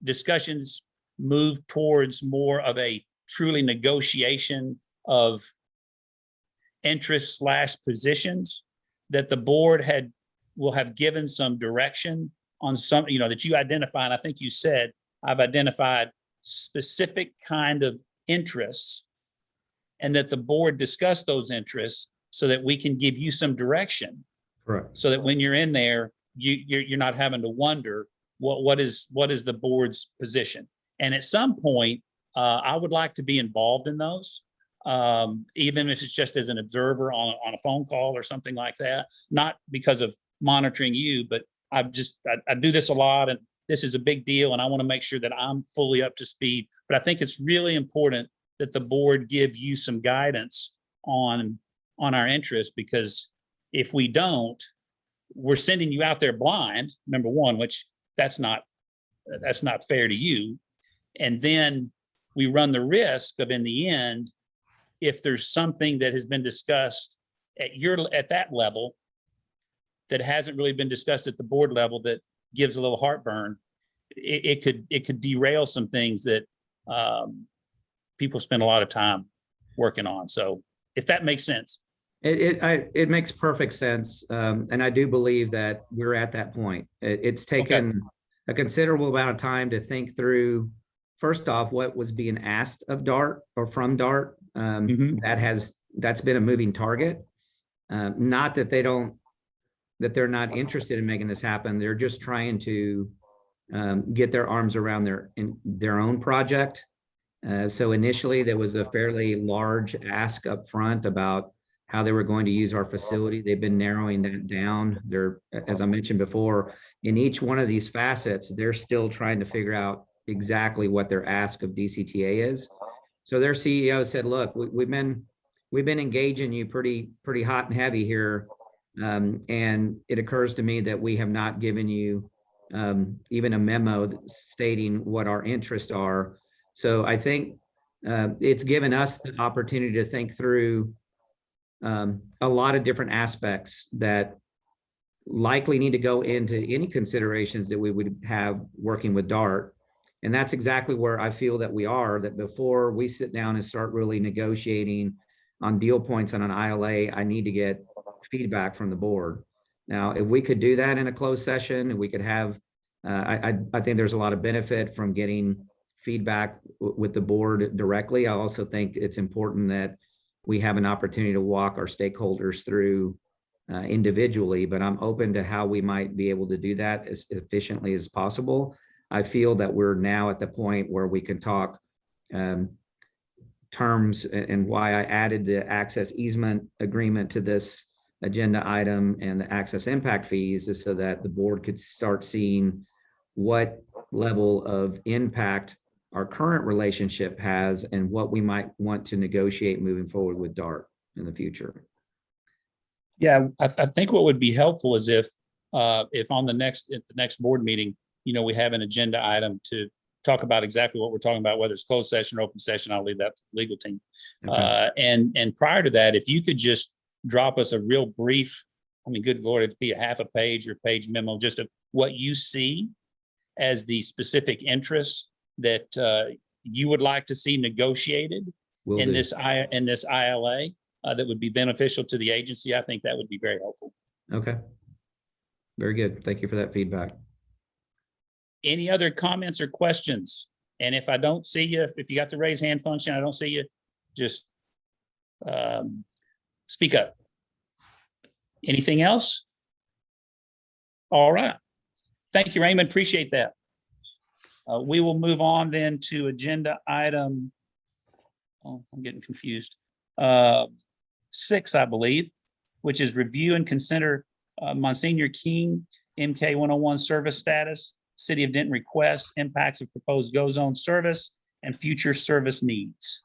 discussions move towards more of a truly negotiation of interests / positions, that the board will have given some direction on some, that you identify. And I think you said, I've identified specific kind of interests, and that the board discuss those interests so that we can give you some direction. Correct. So that when you're in there, you're not having to wonder what is the board's position? And at some point, I would like to be involved in those, even if it's just as an observer on a phone call or something like that. Not because of monitoring you, but I do this a lot, and this is a big deal, and I want to make sure that I'm fully up to speed. But I think it's really important that the board give you some guidance on our interests, because if we don't, we're sending you out there blind, number one, which that's not fair to you. And then we run the risk of, in the end, if there's something that has been discussed at that level that hasn't really been discussed at the board level that gives a little heartburn, it could derail some things that people spend a lot of time working on. So if that makes sense. It makes perfect sense. And I do believe that we're at that point. It's taken a considerable amount of time to think through, first off, what was being asked of DART or from DART. That's been a moving target. Not that they're not interested in making this happen. They're just trying to get their arms around their own project. So initially there was a fairly large ask up front about how they were going to use our facility. They've been narrowing that down. They're, as I mentioned before, in each one of these facets, they're still trying to figure out exactly what their ask of DCTA is. So their CEO said, look, we've been engaging you pretty hot and heavy here. And it occurs to me that we have not given you even a memo stating what our interests are. So I think it's given us the opportunity to think through a lot of different aspects that likely need to go into any considerations that we would have working with DART. And that's exactly where I feel that we are, that before we sit down and start really negotiating on deal points on an ILA, I need to get feedback from the board. Now, if we could do that in a closed session, we could have, I think there's a lot of benefit from getting feedback with the board directly. I also think it's important that we have an opportunity to walk our stakeholders through individually, but I'm open to how we might be able to do that as efficiently as possible. I feel that we're now at the point where we can talk terms, and why I added the access easement agreement to this agenda item and the access impact fees is so that the board could start seeing what level of impact our current relationship has and what we might want to negotiate moving forward with DART in the future. Yeah, I think what would be helpful is if on the next board meeting, we have an agenda item to talk about exactly what we're talking about, whether it's closed session or open session. I'll leave that to the legal team. Okay. And prior to that, if you could just drop us a real brief, good Lord, it'd be a half a page or page memo, just of what you see as the specific interests that you would like to see negotiated in this ILA that would be beneficial to the agency. I think that would be very helpful. Okay. Very good. Thank you for that feedback. Any other comments or questions? And if I don't see you, if you got the raise hand function, I don't see you, just speak up. Anything else? All right. Thank you, Raymond. Appreciate that. We will move on then to agenda item, I'm getting confused, 6, I believe, which is review and consider Monsignor King MK 101 service status, City of Denton requests, impacts of proposed GO Zone service, and future service needs.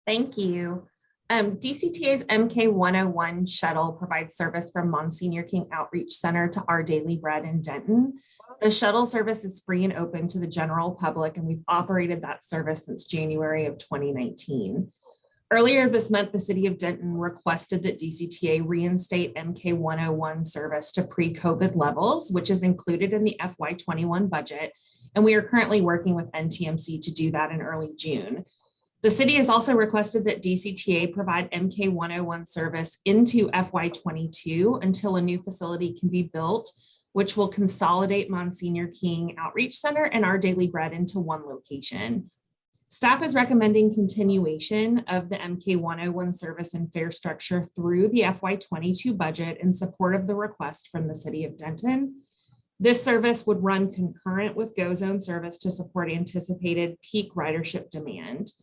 Thank you. DCTA's MK 101 shuttle provides service from Monsignor King Outreach Center to Our Daily Bread in Denton. The shuttle service is free and open to the general public, and we've operated that service since January of 2019. Earlier this month, the City of Denton requested that DCTA reinstate MK 101 service to pre-COVID levels, which is included in the FY21 budget, and we are currently working with NTMC to do that in early June. The city has also requested that DCTA provide MK 101 service into FY22 until a new facility can be built, which will consolidate Monsignor King Outreach Center and Our Daily Bread into one location. Staff is recommending continuation of the MK 101 service and fare structure through the FY22 budget in support of the request from the City of Denton. This service would run concurrent with Go Zone service to support anticipated peak ridership demand.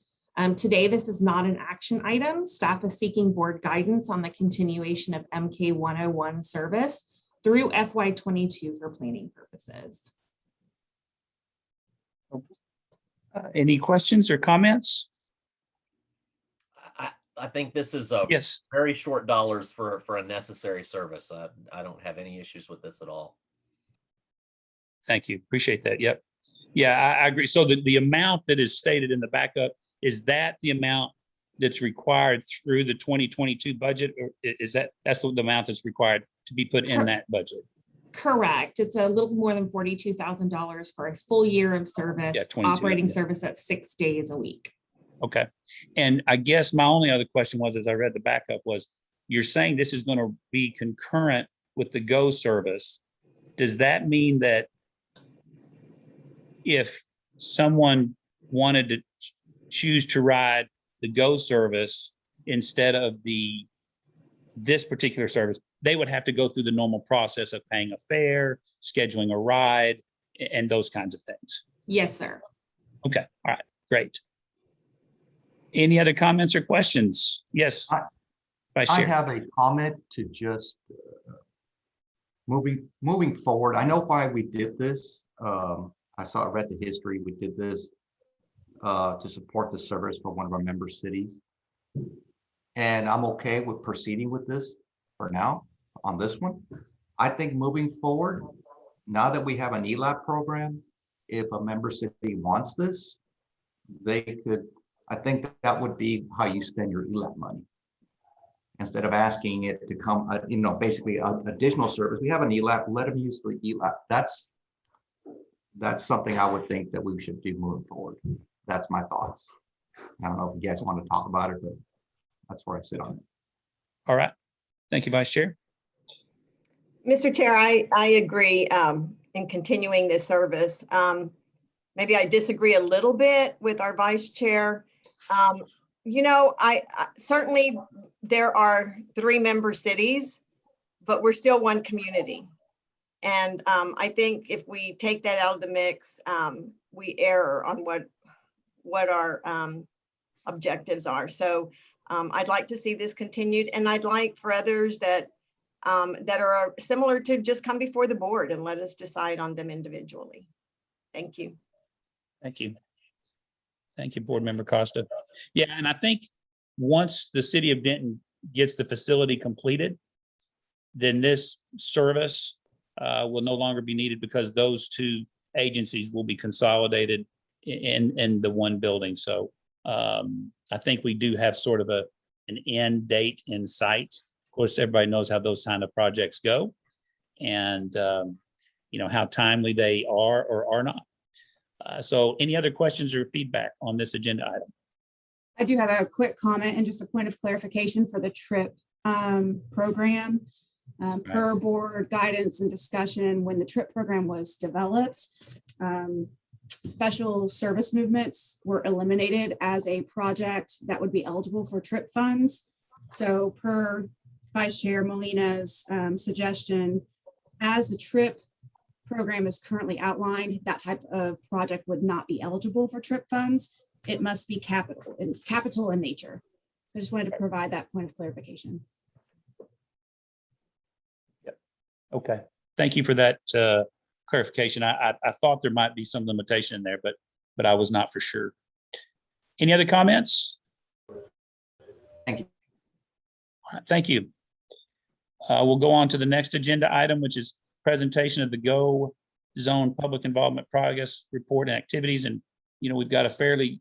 Today, this is not an action item. Staff is seeking board guidance on the continuation of MK 101 service through FY22 for planning purposes. Any questions or comments? I think this is a Yes. very short dollars for a necessary service. I don't have any issues with this at all. Thank you. Appreciate that. Yep. Yeah, I agree. So the amount that is stated in the backup, is that the amount that's required through the 2022 budget? Or is that's the amount that's required to be put in that budget? Correct. It's a little more than $42,000 for a full year of service, Yeah, 22, operating yeah. service at 6 days a week. Okay. And I guess my only other question was, as I read the backup, was you're saying this is going to be concurrent with the Go service. Does that mean that if someone wanted to choose to ride the Go service instead of this particular service, they would have to go through the normal process of paying a fare, scheduling a ride, and those kinds of things? Yes, sir. Okay. All right. Great. Any other comments or questions? Yes. Vice I Chair. have a comment to just moving forward. I know why we did this. I read the history. We did this to support the service for one of our member cities. And I'm okay with proceeding with this for now on this one. I think moving forward, now that we have an ELAP program, if a member city wants this, they could, I think that would be how you spend your ELAP money. Instead of asking it to come, basically an additional service, we have an ELAP, let them use the ELAP. That's something I would think that we should do moving forward. That's my thoughts. I don't know if you guys want to talk about it, but that's where I sit on it. All right. Thank you, Vice Chair. Mr. Chair, I agree in continuing this service. Maybe I disagree a little bit with our Vice Chair. I certainly there are 3 member cities, but we're still one community. And I think if we take that out of the mix, we err on what our objectives are. So I'd like to see this continued, and I'd like for others that are similar to just come before the board and let us decide on them individually. Thank you. Thank you. Thank you, Board Member Costa. Yeah, and I think once the city of Denton gets the facility completed, then this service will no longer be needed because those 2 agencies will be consolidated in the one building. So I think we do have sort of an end date in sight. Of course, everybody knows how those kind of projects go, and how timely they are or are not. So any other questions or feedback on this agenda item? I do have a quick comment and just a point of clarification for the TRIP program. Per board guidance and discussion, when the TRIP program was developed, special service movements were eliminated as a project that would be eligible for TRIP funds. So per Vice Chair Molina's suggestion, as the TRIP program is currently outlined, that type of project would not be eligible for TRIP funds. It must be capital in nature. I just wanted to provide that point of clarification. Okay, thank you for that clarification. I thought there might be some limitation in there, but I was not for sure. Any other comments? Thank you. All right, thank you. We'll go on to the next agenda item, which is presentation of the Go Zone Public Involvement Progress Report and Activities. And, we've got a fairly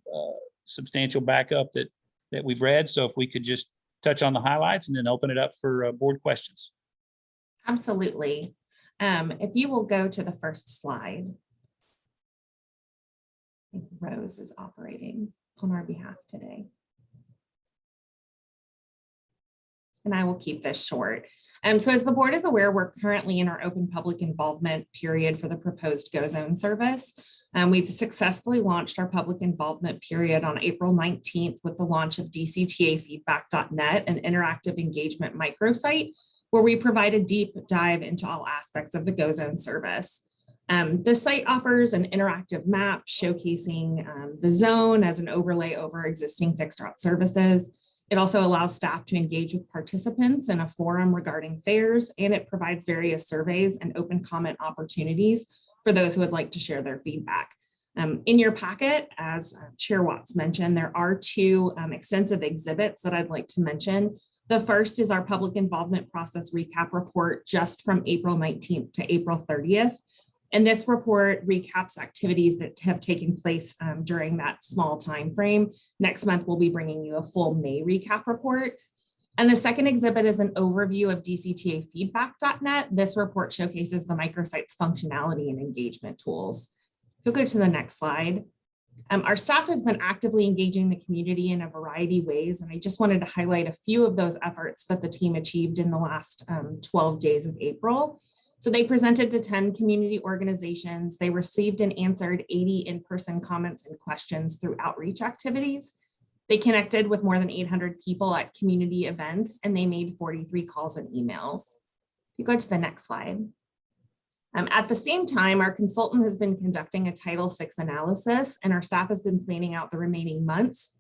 substantial backup that we've read. So if we could just touch on the highlights and then open it up for board questions. Absolutely. If you will go to the first slide. I think Rose is operating on our behalf today. And I will keep this short. So as the board is aware, we're currently in our open public involvement period for the proposed Go Zone service. We've successfully launched our public involvement period on April 19th with the launch of DCTA an interactive engagement microsite, where we provide a deep dive into all aspects of the Go Zone service. The site offers an interactive map showcasing the zone as an overlay over existing fixed route services. It also allows staff to engage with participants in a forum regarding fairs, and it provides various surveys and open comment opportunities for those who would like to share their feedback. In your packet, as Chair Watts mentioned, there are two extensive exhibits that I'd like to mention. The first is our public involvement process recap report just from April 19th to April 30th. And this report recaps activities that have taken place during that small time frame. Next month, we'll be bringing you a full May recap report. And the second exhibit is an overview of DCTAfeedback.net. This report showcases the microsite's functionality and engagement tools. If you'll go to the next slide. Our staff has been actively engaging the community in a variety of ways, and I just wanted to highlight a few of those efforts that the team achieved in the last 12 days of April. So they presented to 10 community organizations. They received and answered 80 in-person comments and questions through outreach activities. They connected with more than 800 people at community events, and they made 43 calls and emails. If you go to the next slide. At the same time, our consultant has been conducting a Title VI analysis, and our staff has been planning out the remaining months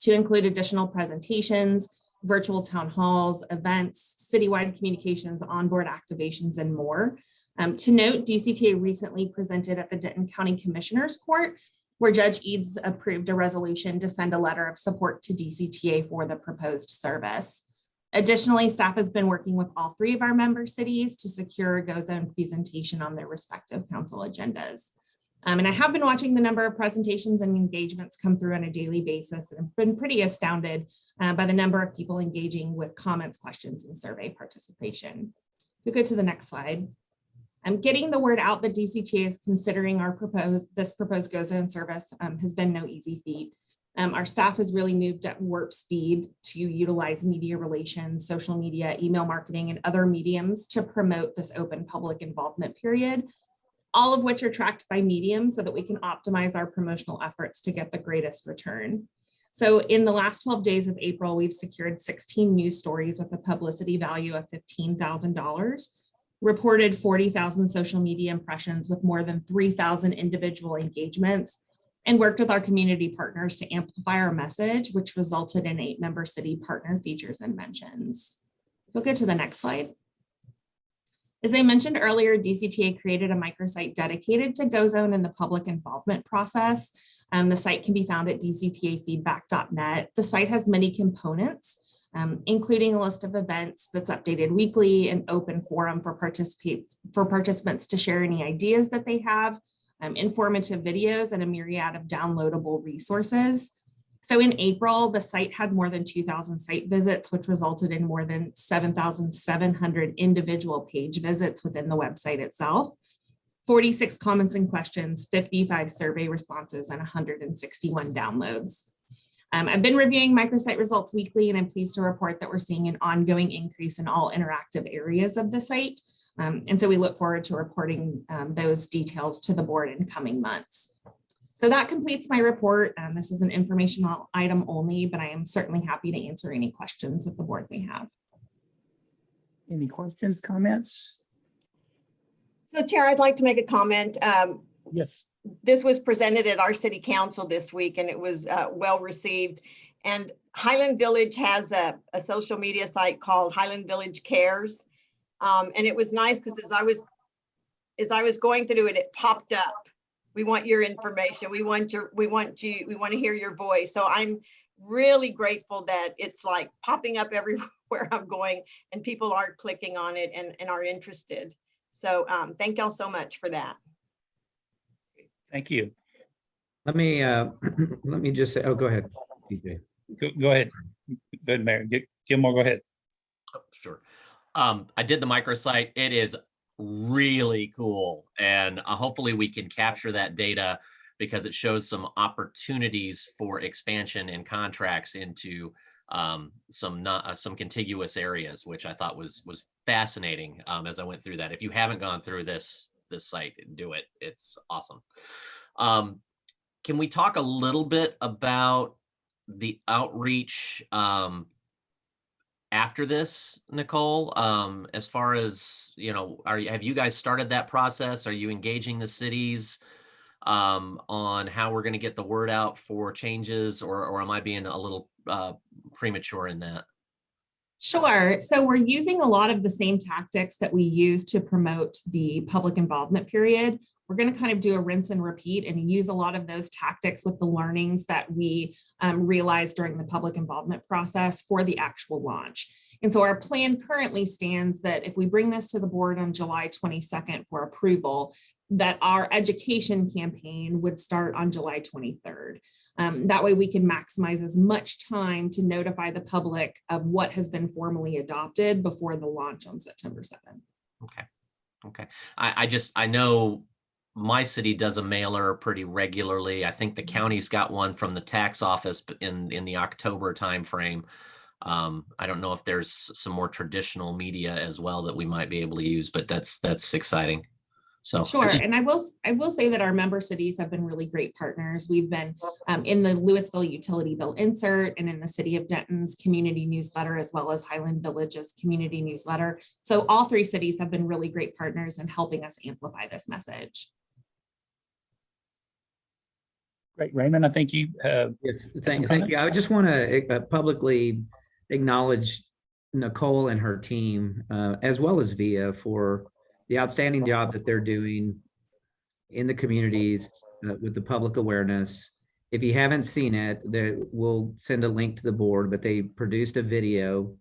to include additional presentations, virtual town halls, events, citywide communications, onboard activations, and more. To note, DCTA recently presented at the Denton County Commissioner's Court, where Judge Eads approved a resolution to send a letter of support to DCTA for the proposed service. Additionally, staff has been working with all 3 of our member cities to secure a GO Zone presentation on their respective council agendas. And I have been watching the number of presentations and engagements come through on a daily basis, and I've been pretty astounded by the number of people engaging with comments, questions, and survey participation. If we go to the next slide. Getting the word out that DCTA is considering this proposed GO Zone service has been no easy feat. Our staff has really moved at warp speed to utilize media relations, social media, email marketing, and other mediums to promote this open public involvement period, all of which are tracked by Medium so that we can optimize our promotional efforts to get the greatest return. So in the last 12 days of April, we've secured 16 news stories with a publicity value of $15,000, reported 40,000 social media impressions with more than 3,000 individual engagements, and worked with our community partners to amplify our message, which resulted in 8 member city partner features and mentions. We'll go to the next slide. As I mentioned earlier, DCTA created a microsite dedicated to GO Zone and the public involvement process. The site can be found at DCTAfeedback.net. The site has many components, including a list of events that's updated weekly, an open forum for participants to share any ideas that they have, informative videos, and a myriad of downloadable resources. So in April, the site had more than 2,000 site visits, which resulted in more than 7,700 individual page visits within the website itself, 46 comments and questions, 55 survey responses, and 161 downloads. I've been reviewing microsite results weekly, and I'm pleased to report that we're seeing an ongoing increase in all interactive areas of the site. And so we look forward to reporting those details to the board in coming months. So that completes my report. This is an informational item only, but I am certainly happy to answer any questions that the board may have. Any questions, comments? So Chair, I'd like to make a comment. Yes. This was presented at our city council this week, and it was well received. And Highland Village has a social media site called Highland Village Cares. And it was nice because as I was going through it, it popped up. We want your information. We want to hear your voice. So I'm really grateful that it's like popping up everywhere I'm going, and people are clicking on it and are interested. So thank y'all so much for that. Thank you. Let me just say, oh, go ahead, DJ. Go ahead. Go ahead, Mayor. Gilmore, go ahead. Oh, sure. I did the microsite. It is really cool. And hopefully we can capture that data because it shows some opportunities for expansion and contracts into some contiguous areas, which I thought was fascinating as I went through that. If you haven't gone through this site, do it. It's awesome. Can we talk a little bit about the outreach after this, Nicole? As far as, you know, have you guys started that process? Are you engaging the cities on how we're going to get the word out for changes, or am I being a little premature in that? Sure. So we're using a lot of the same tactics that we use to promote the public involvement period. We're going to kind of do a rinse and repeat and use a lot of those tactics with the learnings that we realized during the public involvement process for the actual launch. And so our plan currently stands that if we bring this to the board on July 22nd for approval, that our education campaign would start on July 23rd. That way we can maximize as much time to notify the public of what has been formally adopted before the launch on September 7th. Okay. Okay. I know my city does a mailer pretty regularly. I think the county's got one from the tax office in the October timeframe. I don't know if there's some more traditional media as well that we might be able to use, but that's exciting. So sure. And I will say that our member cities have been really great partners. We've been in the Louisville Utility Bill Insert and in the City of Denton's community newsletter, as well as Highland Village's community newsletter. So all three cities have been really great partners in helping us amplify this message. Great, Raymond, I think you have. Yes, thank you. I just want to publicly acknowledge Nicole and her team, as well as VIA, for the outstanding job that they're doing in the communities with the public awareness. If you haven't seen it, we'll send a link to the board, but they produced a video.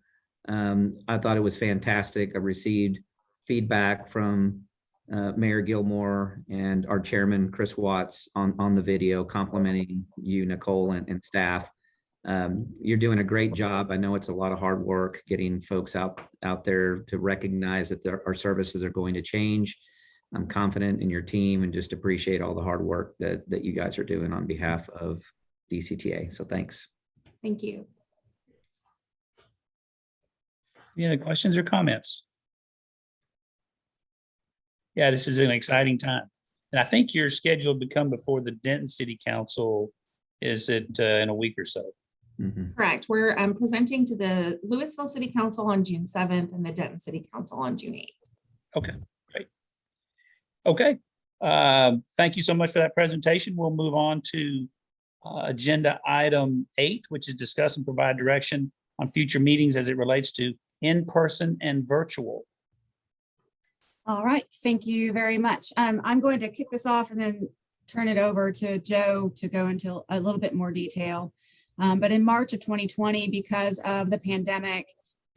I thought it was fantastic. I received feedback from Mayor Gilmore and our chairman, Chris Watts, on the video, complimenting you, Nicole, and staff. You're doing a great job. I know it's a lot of hard work getting folks out there to recognize that our services are going to change. I'm confident in your team and just appreciate all the hard work that you guys are doing on behalf of DCTA. So thanks. Thank you. Any other questions or comments? Yeah, this is an exciting time. And I think you're scheduled to come before the Denton City Council. Is it in a week or so? Mm-hmm. Correct. We're presenting to the Louisville City Council on June 7th and the Denton City Council on June 8th. Okay, great. Okay, thank you so much for that presentation. We'll move on to agenda item 8, which is discuss and provide direction on future meetings as it relates to in-person and virtual. All right, thank you very much. I'm going to kick this off and then turn it over to Joe to go into a little bit more detail. But in March of 2020, because of the pandemic,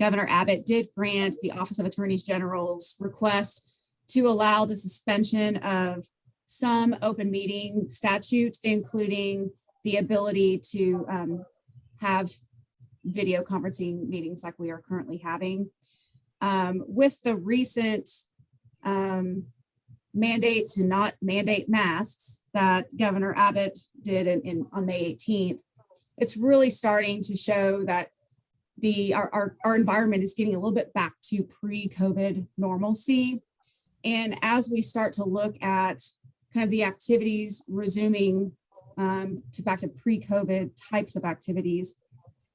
Governor Abbott did grant the Office of Attorneys General's request to allow the suspension of some open meeting statutes, including the ability to have video conferencing meetings like we are currently having. With the recent mandate to not mandate masks that Governor Abbott did on May 18th, it's really starting to show that our environment is getting a little bit back to pre-COVID normalcy. And as we start to look at kind of the activities resuming back to pre-COVID types of activities,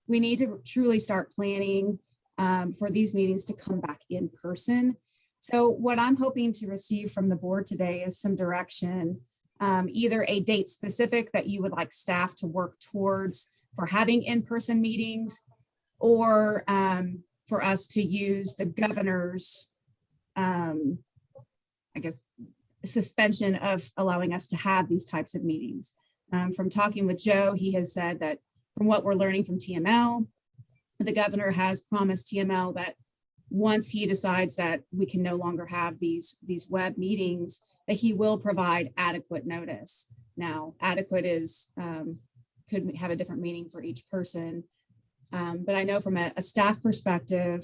we need to truly start planning for these meetings to come back in person. So what I'm hoping to receive from the board today is some direction, either a date specific that you would like staff to work towards for having in-person meetings, or for us to use the governor's, I guess, suspension of allowing us to have these types of meetings. From talking with Joe, he has said that from what we're learning from TML, the governor has promised TML that once he decides that we can no longer have these web meetings, that he will provide adequate notice. Now, adequate is, could have a different meaning for each person. But I know from a staff perspective,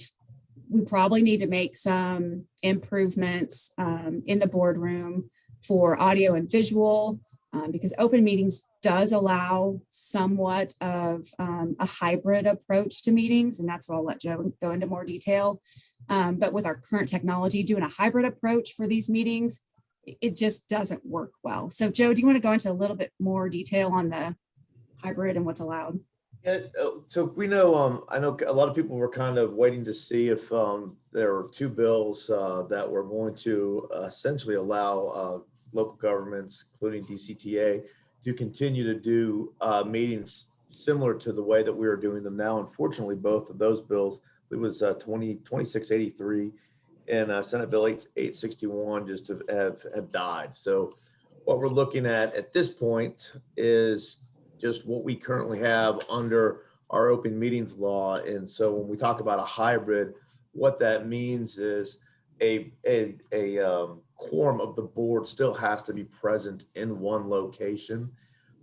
we probably need to make some improvements in the boardroom for audio and visual, because open meetings does allow somewhat of a hybrid approach to meetings, and that's what I'll let Joe go into more detail. But with our current technology, doing a hybrid approach for these meetings, it just doesn't work well. So Joe, do you want to go into a little bit more detail on the hybrid and what's allowed? Yeah, so we know, I know a lot of people were kind of waiting to see if there were two bills that were going to essentially allow local governments, including DCTA, to continue to do meetings similar to the way that we are doing them now. Unfortunately, both of those bills, it was 2683 and Senate Bill 861 just have died. So what we're looking at this point is just what we currently have under our open meetings law. And so when we talk about a hybrid, what that means is a quorum of the board still has to be present in one location.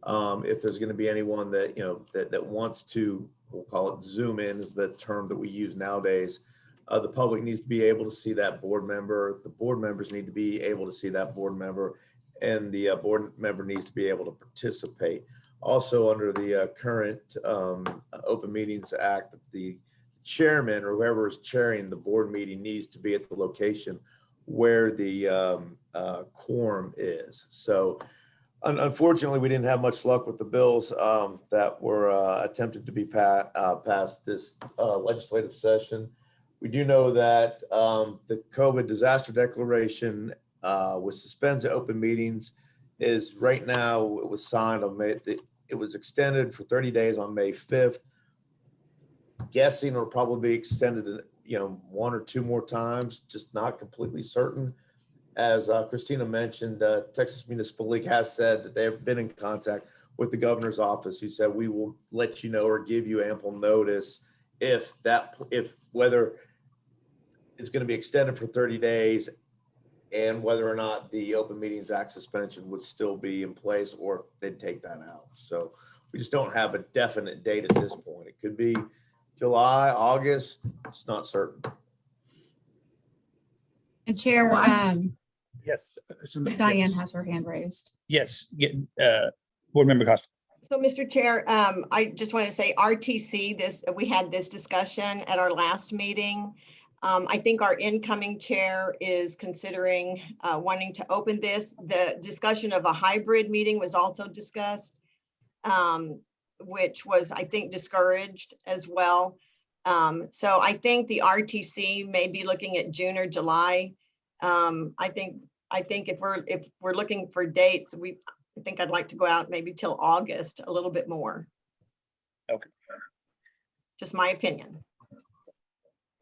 If there's going to be anyone that, that wants to, we'll call it Zoom in is the term that we use nowadays. The public needs to be able to see that board member. The board members need to be able to see that board member, and the board member needs to be able to participate. Also, under the current Open Meetings Act, the chairman or whoever is chairing the board meeting needs to be at the location where the quorum is. So unfortunately, we didn't have much luck with the bills that were attempted to be passed this legislative session. We do know that the COVID disaster declaration, which suspends the open meetings, is right now, it was signed on it was extended for 30 days on May 5th. Guessing it'll probably be extended, one or two more times, just not completely certain. As Christina mentioned, Texas Municipal League has said that they've been in contact with the governor's office, who said we will let you know or give you ample notice if whether it's going to be extended for 30 days and whether or not the Open Meetings Act suspension would still be in place or they'd take that out. So we just don't have a definite date at this point. It could be July, August, it's not certain. And Chair, Yes. Diane has her hand raised. Yes, Board Member Costa. So, Mr. Chair, I just wanted to say RTC, we had this discussion at our last meeting. I think our incoming chair is considering wanting to open this. The discussion of a hybrid meeting was also discussed, which was, I think, discouraged as well. So I think the RTC may be looking at June or July. I think if we're looking for dates, I think I'd like to go out maybe till August a little bit more. Okay. Just my opinion.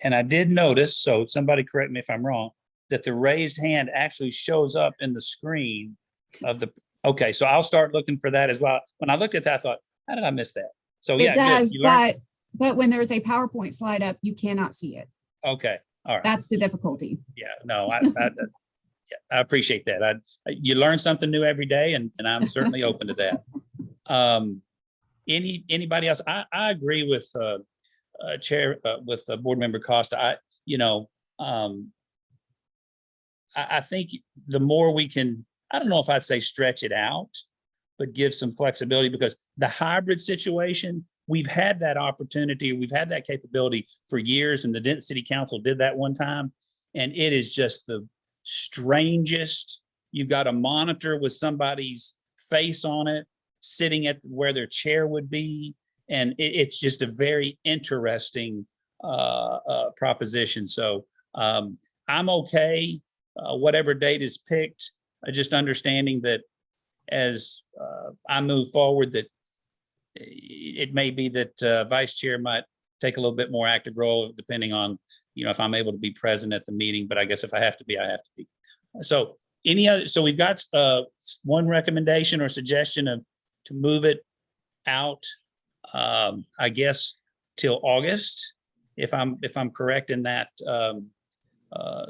And I did notice, so somebody correct me if I'm wrong, that the raised hand actually shows up in the screen of the, okay, so I'll start looking for that as well. When I looked at that, I thought, how did I miss that? So yeah, It does, good. You learned- but when there's a PowerPoint slide up, you cannot see it. Okay, all right. That's the difficulty. Yeah, no, I appreciate that. You learn something new every day, and I'm certainly open to that. Anybody else? I agree with Chair with Board Member Costa. I think the more we can, I don't know if I'd say stretch it out, but give some flexibility, because the hybrid situation, we've had that opportunity, we've had that capability for years, and the Denton City Council did that one time, and it is just the strangest. You've got a monitor with somebody's face on it, sitting at where their chair would be, and it's just a very interesting proposition. So I'm okay, whatever date is picked, just understanding that as I move forward, that it may be that Vice Chair might take a little bit more active role, depending on, if I'm able to be present at the meeting, but I guess if I have to be, I have to be. So so we've got one recommendation or suggestion to move it out, I guess, till August, if I'm correct in that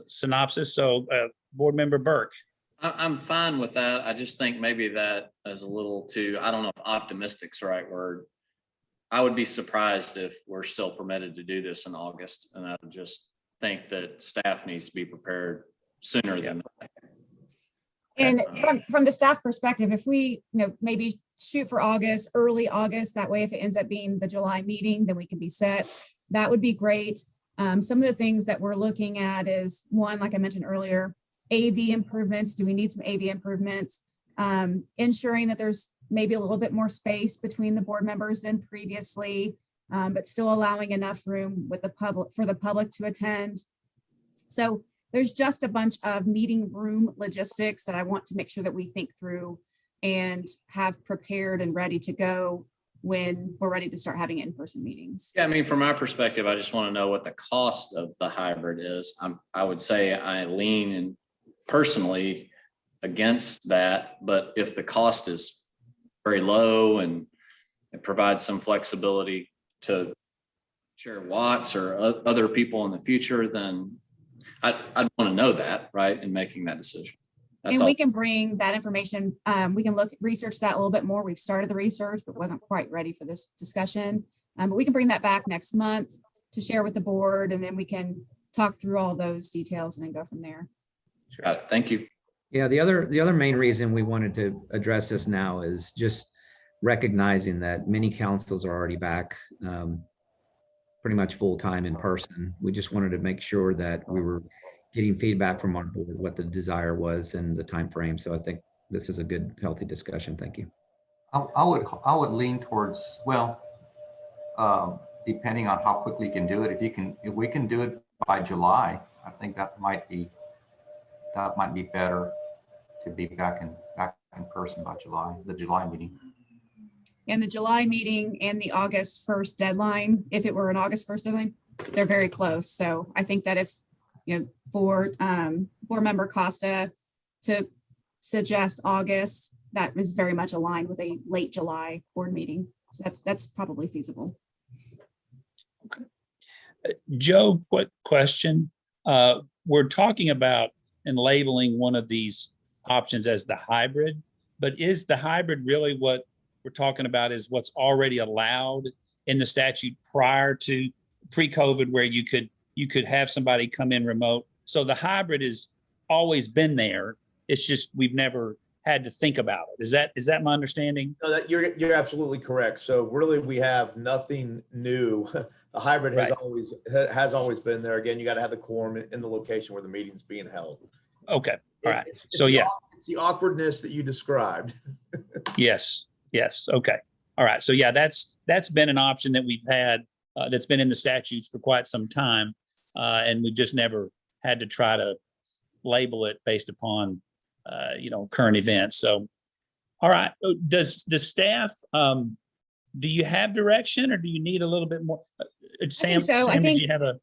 synopsis. So Board Member Burke. I'm fine with that. I just think maybe that is a little too, I don't know if optimistic's the right word. I would be surprised if we're still permitted to do this in August. And I would just think that staff needs to be prepared sooner than that. And from the staff perspective, if we, maybe shoot for August, early August, that way, if it ends up being the July meeting, then we can be set. That would be great. Some of the things that we're looking at is, one, like I mentioned earlier, AV improvements. Do we need some AV improvements? Ensuring that there's maybe a little bit more space between the board members than previously, but still allowing enough room with the public for the public to attend. So there's just a bunch of meeting room logistics that I want to make sure that we think through and have prepared and ready to go when we're ready to start having in-person meetings. Yeah, I mean, from my perspective, I just want to know what the cost of the hybrid is. I would say I lean in personally against that, but if the cost is very low and it provides some flexibility to Chair Watts or other people in the future, then I'd want to know that, right, in making that decision. That's And all. we can bring that information. We can research that a little bit more. We've started the research, but wasn't quite ready for this discussion. But we can bring that back next month to share with the board, and then we can talk through all those details and then go from there. Got it. Thank you. Yeah, the other main reason we wanted to address this now is just recognizing that many councils are already back pretty much full-time in person. We just wanted to make sure that we were getting feedback from our board, what the desire was and the time frame. So I think this is a good, healthy discussion. Thank you. I would lean towards, well, depending on how quickly you can do it. If we can do it by July, I think that might be better to be back in person by July, the July meeting. And the July meeting and the August 1st deadline, if it were an August 1st deadline, they're very close. So I think that if, for board member Costa to suggest August, that was very much aligned with a late July board meeting. So that's probably feasible. Okay. Joe, quick question. We're talking about and labeling one of these options as the hybrid, but is the hybrid really what we're talking about is what's already allowed in the statute prior to pre-COVID, where you could have somebody come in remote? So the hybrid has always been there. It's just we've never had to think about it. Is that my understanding? No, that you're absolutely correct. So really, we have nothing new. The hybrid has always been there. Again, you got to have the quorum in the location where the meeting's being held. Okay. All right. So it's the awkwardness that you described. Yes. Okay. All right. So yeah, that's been an option that we've had that's been in the statutes for quite some time, and we've just never had to try to label it based upon current events. So, all right. Does the staff do you have direction, or do you need a little bit more? Sam, did you have a?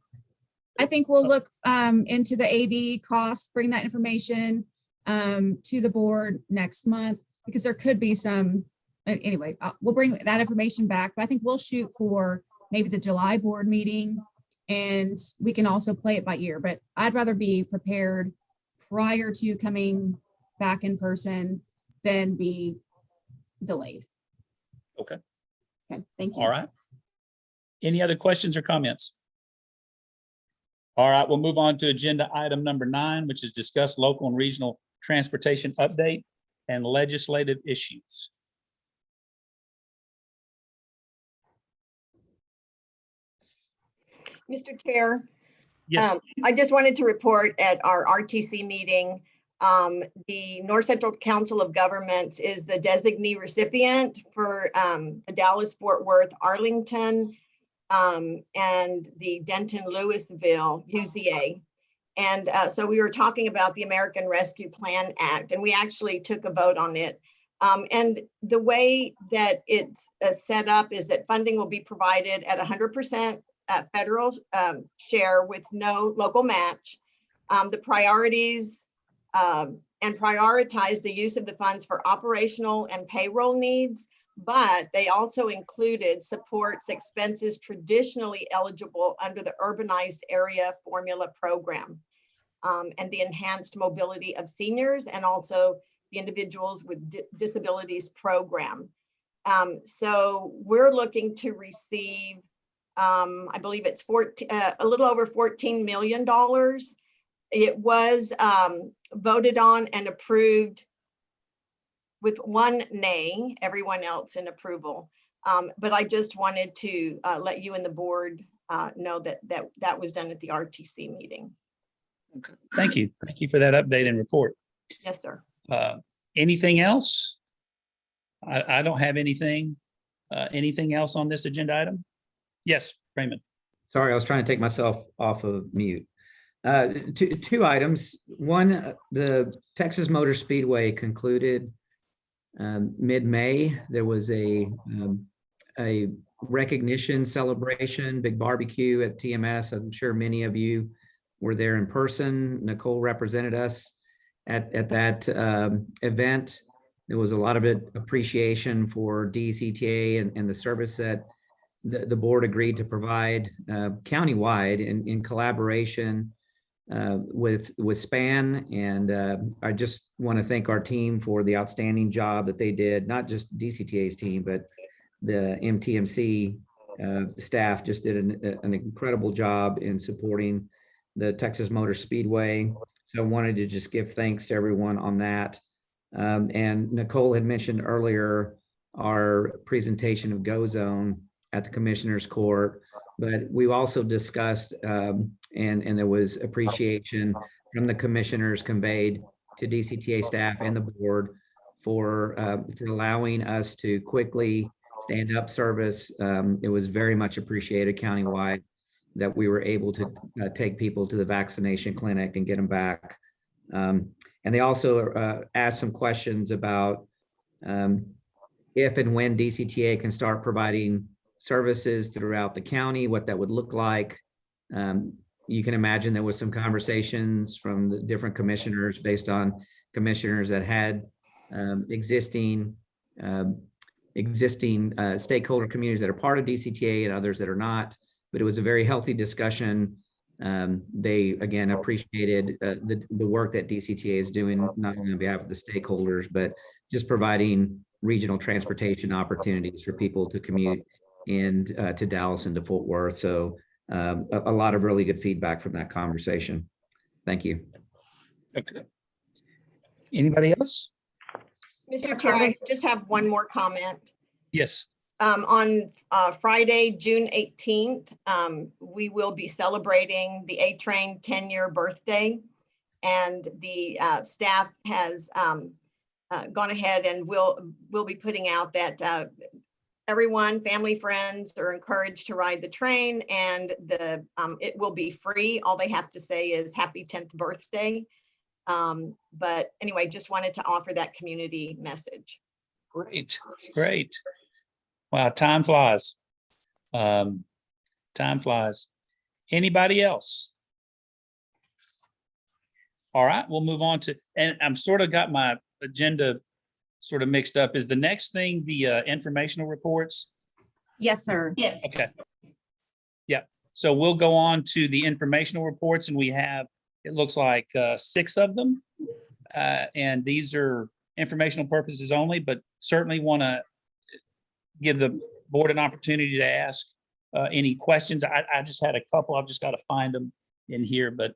I think we'll look into the AV cost, bring that information to the board next month, because there could be some, anyway, we'll bring that information back, but I think we'll shoot for maybe the July board meeting, and we can also play it by ear, but I'd rather be prepared prior to coming back in person than be delayed. Okay. Okay, thank you. All right. Any other questions or comments? All right, we'll move on to agenda item number 9, which is discuss local and regional transportation update and legislative issues. Mr. Chair. Yes. I just wanted to report at our RTC meeting, the North Central Council of Governments is the designee recipient for the Dallas-Fort Worth, Arlington, and the Denton-Louisville UZA. And so we were talking about the American Rescue Plan Act, and we actually took a vote on it. And the way that it's set up is that funding will be provided at 100% federal share with no local match. The priorities and prioritize the use of the funds for operational and payroll needs, but they also included supports expenses traditionally eligible under the Urbanized Area Formula Program, and the enhanced mobility of seniors, and also the individuals with disabilities program. So we're looking to receive, I believe it's a little over $14 million. It was voted on and approved with one nay, everyone else in approval. But I just wanted to let you and the board know that was done at the RTC meeting. Okay. Thank you. Thank you for that update and report. Yes, sir. Anything else? I don't have anything. Anything else on this agenda item? Yes, Raymond. Sorry, I was trying to take myself off of mute. Two items. One, the Texas Motor Speedway concluded mid-May. There was a recognition celebration, big barbecue at TMS. I'm sure many of you were there in person. Nicole represented us at that event. There was a lot of appreciation for DCTA and the service that the board agreed to provide countywide in collaboration with SPAN. And I just want to thank our team for the outstanding job that they did, not just DCTA's team, but the MTMC staff just did an incredible job in supporting the Texas Motor Speedway. So I wanted to just give thanks to everyone on that. And Nicole had mentioned earlier our presentation of Go Zone at the Commissioner's Court, but we also discussed and there was appreciation from the commissioners conveyed to DCTA staff and the board for allowing us to quickly stand up service. It was very much appreciated countywide that we were able to take people to the vaccination clinic and get them back. And they also asked some questions about if and when DCTA can start providing services throughout the county, what that would look like. You can imagine there was some conversations from the different commissioners based on commissioners that had existing stakeholder communities that are part of DCTA and others that are not, but it was a very healthy discussion. They, again, appreciated the work that DCTA is doing, not only on behalf of the stakeholders, but just providing regional transportation opportunities for people to commute and to Dallas and to Fort Worth. So a lot of really good feedback from that conversation. Thank you. Okay. Anybody else? Mr. Chair, I just have one more comment. Yes. On Friday, June 18th, we will be celebrating the A-Train 10-year birthday. And the staff has gone ahead and we'll be putting out that everyone, family, friends are encouraged to ride the train, and it will be free. All they have to say is happy 10th birthday. But anyway, just wanted to offer that community message. Great, great. Wow, time flies. Time flies. Anybody else? All right, we'll move on to, and I'm sort of got my agenda sort of mixed up. Is the next thing the informational reports? Yes, sir. Yes. Okay. Yeah, so we'll go on to the informational reports, and we have, it looks like 6 of them. And these are informational purposes only, but certainly want to give the board an opportunity to ask any questions. I just had a couple. I've just got to find them in here, but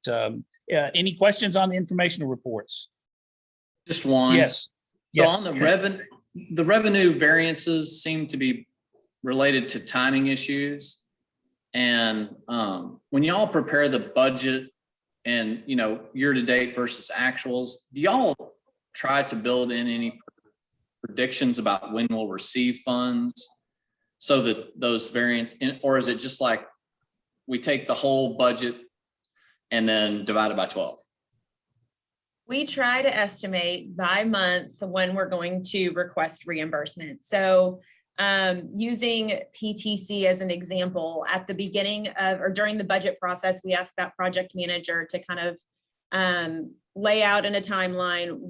any questions on the informational reports? Just one. Yes. So Yes. on the revenue variances seem to be related to timing issues. And when y'all prepare the budget and, you know, year to date versus actuals, do y'all try to build in any predictions about when we'll receive funds so that those variants, or is it just like we take the whole budget and then divide it by 12? We try to estimate by month when we're going to request reimbursement. So using PTC as an example, at the beginning of or during the budget process, we ask that project manager to kind of lay out in a timeline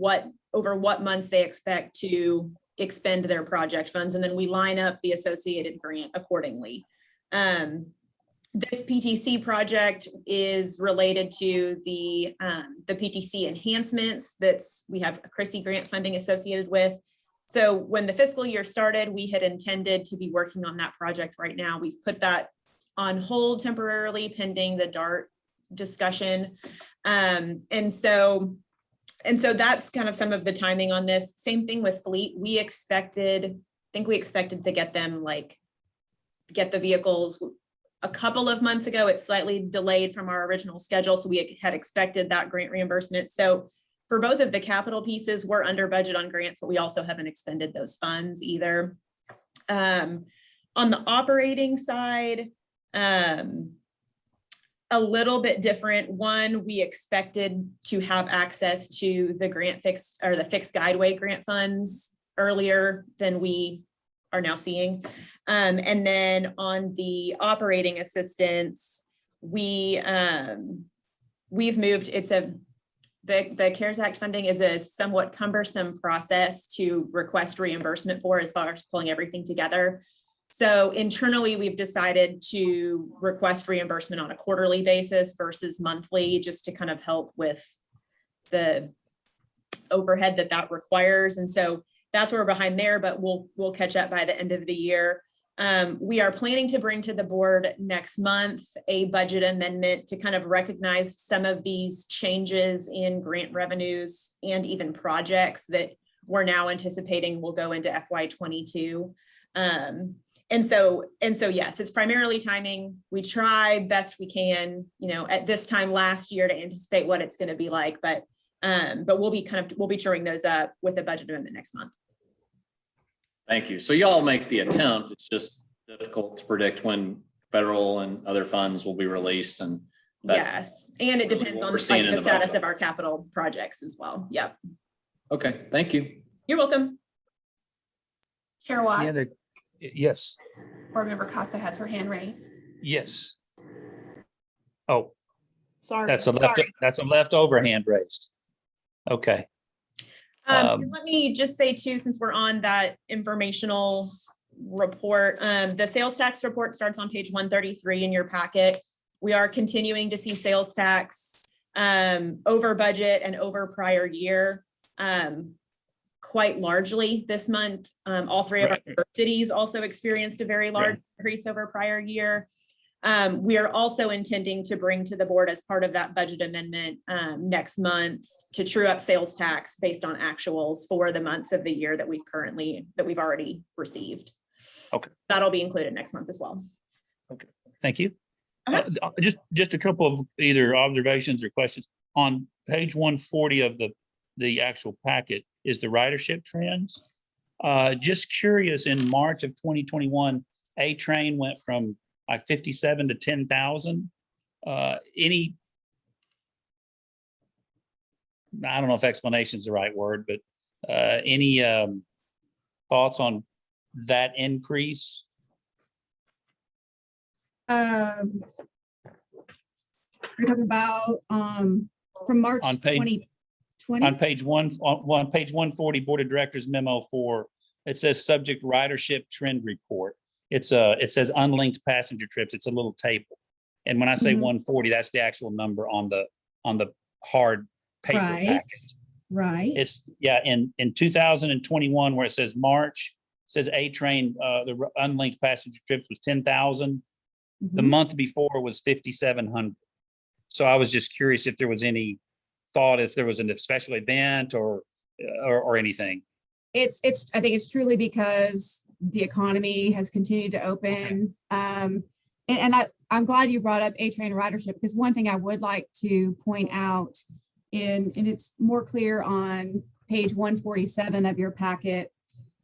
over what months they expect to expend their project funds, and then we line up the associated grant accordingly. This PTC project is related to the PTC enhancements we have a Chrissy grant funding associated with. So when the fiscal year started, we had intended to be working on that project. Right now, we've put that on hold temporarily pending the DART discussion. And so that's kind of some of the timing on this. Same thing with fleet. I think we expected to get the vehicles a couple of months ago. It's slightly delayed from our original schedule. So we had expected that grant reimbursement. So for both of the capital pieces, we're under budget on grants, but we also haven't expended those funds either. On the operating side, a little bit different. One, we expected to have access to the fixed guideway grant funds earlier than we are now seeing. And then on the operating assistance, we've moved, the CARES Act funding is a somewhat cumbersome process to request reimbursement for as far as pulling everything together. So internally, we've decided to request reimbursement on a quarterly basis versus monthly, just to kind of help with the overhead that requires. And so that's where we're behind there, but we'll catch up by the end of the year. We are planning to bring to the board next month a budget amendment to kind of recognize some of these changes in grant revenues and even projects that we're now anticipating will go into FY22. And so yes, it's primarily timing. We try best we can, at this time last year to anticipate what it's going to be like, but we'll be shoring those up with a budget amendment next month. Thank you. So y'all make the attempt. It's just difficult to predict when federal and other funds will be released. And yes, and it really depends what on we're seeing in the the status budget. of our capital projects as well. Yep. Okay, thank you. You're welcome. Chair Watt, Yes, Board Member Costa has her hand raised. yes. Oh, Sorry. that's a leftover hand raised. Okay. And let me just say too, since we're on that informational report, the sales tax report starts on page 133 in your packet. We are continuing to see sales tax over budget and over prior year quite largely this month. All three of our cities also experienced a very large increase over prior year. We are also intending to bring to the board as part of that budget amendment next month to true up sales tax based on actuals for the months of the year that we've already received. Okay. That'll be included next month as well. Okay, thank you. Just a couple of either observations or questions. On page 140 of the actual packet is the ridership trends. Just curious, in March of 2021, A train went from like 57 to 10,000. Any, I don't know if explanation is the right word, but any thoughts on that increase? We're talking about from March On page- 2020. On page 140 Board of Directors memo 4, it says subject ridership trend report. It says unlinked passenger trips. It's a little table. And when I say 140, that's the actual number on the hard paper packet. Right. It's in 2021 where it says March, it says A train, the unlinked passenger trips was 10,000. The month before was 5,700. So I was just curious if there was any thought, if there was a special event or anything. I think it's truly because the economy has continued to open. And I'm glad you brought up A-Train ridership, because one thing I would like to point out and it's more clear on page 147 of your packet,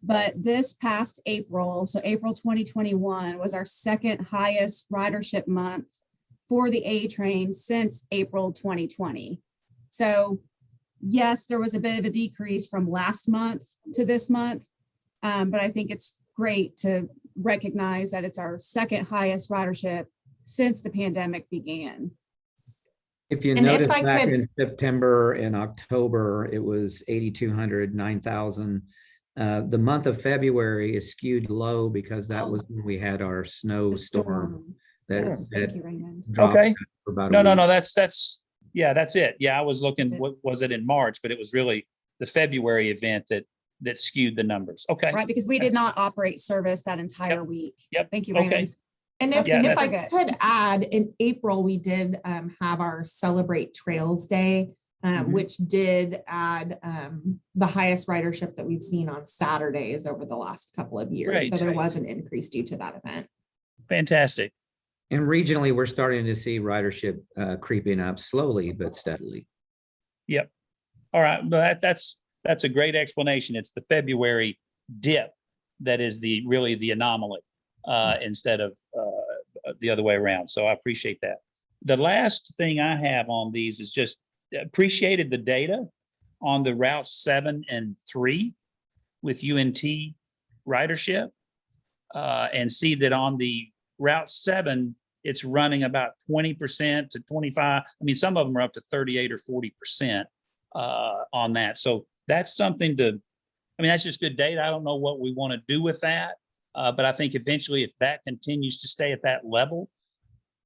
but this past April, so April 2021 was our second highest ridership month for the A-Train since April 2020. So yes, there was a bit of a decrease from last month to this month, but I think it's great to recognize that it's our second highest ridership since the pandemic began. If you notice back in September and October, it was 8,200, 9,000. The month of February is skewed low because that was when we had our snowstorm. Yes, thank you, Raymond. Okay. For about No, that's it. Yeah, I was looking, what was it in March, but it was really the February event that skewed the numbers. Okay. Right, because we did not operate service that entire week. Yep. Thank you, Raymond. Okay. And if I could add, in April, we did have our Celebrate Trails Day, which did add the highest ridership that we've seen on Saturdays over the last couple of years. Great. So there was an increase due to that event. Fantastic. And regionally, we're starting to see ridership creeping up slowly but steadily. Yep. All right, but that's a great explanation. It's the February dip that is really the anomaly instead of the other way around. So I appreciate that. The last thing I have on these is just appreciated the data on the Route 7 and 3 with UNT ridership, and see that on the Route 7, it's running about 20% to 25. I mean, some of them are up to 38 or 40% on that. So that's something to, I mean, that's just good data. I don't know what we want to do with that. But I think eventually if that continues to stay at that level,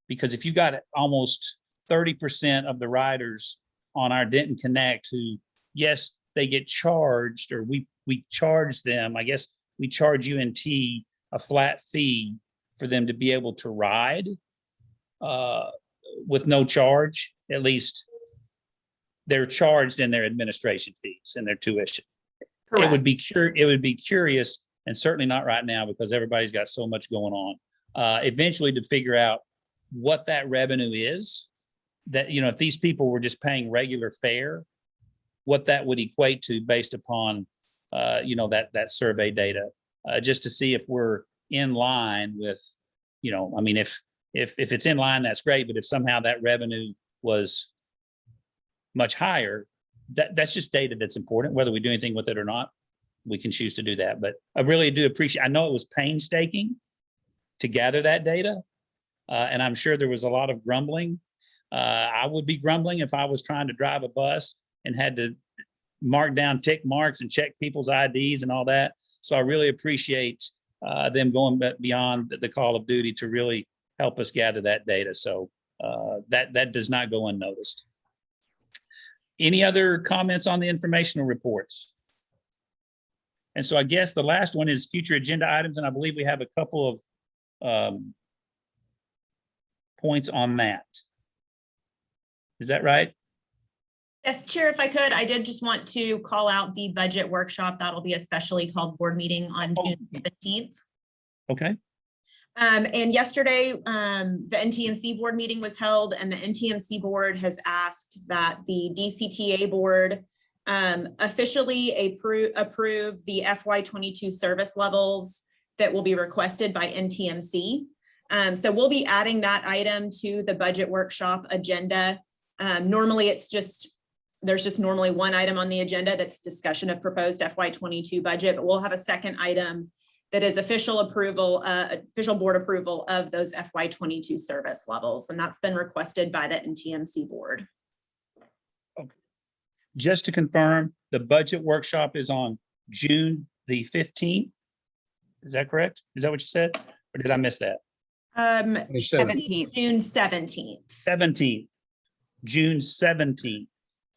because if you got almost 30% of the riders on our Denton Connect who, yes, they get charged, or we charge them, I guess we charge UNT a flat fee for them to be able to ride with no charge. At least they're charged in their administration fees and their tuition. It would be curious, and certainly not right now because everybody's got so much going on. Eventually to figure out what that revenue is, that, you know, if these people were just paying regular fare, what that would equate to based upon, you know, that survey data, just to see if we're in line with, you know, I mean, if it's in line, that's great. But if somehow that revenue was much higher, that's just data that's important. Whether we do anything with it or not, we can choose to do that. But I really do appreciate, I know it was painstaking to gather that data. And I'm sure there was a lot of grumbling. I would be grumbling if I was trying to drive a bus and had to mark down tick marks and check people's IDs and all that. So I really appreciate them going beyond the call of duty to really help us gather that data. So that does not go unnoticed. Any other comments on the informational reports? And so I guess the last one is future agenda items, and I believe we have a couple of points on that. Is that right? Yes, Chair, if I could, I did just want to call out the budget workshop. That'll be a specially called board meeting on June 17th. Okay. And yesterday, the NTMC board meeting was held, and the NTMC board has asked that the DCTA board officially approve the FY22 service levels that will be requested by NTMC. So we'll be adding that item to the budget workshop agenda. Normally there's just normally one item on the agenda that's discussion of proposed FY22 budget, but we'll have a second item that is official board approval of those FY22 service levels. And that's been requested by the NTMC board. Okay. Just to confirm, the budget workshop is on June the 15th. Is that correct? Is that what you said? Or did I miss that? 17th. June 17th. 17th. June 17th.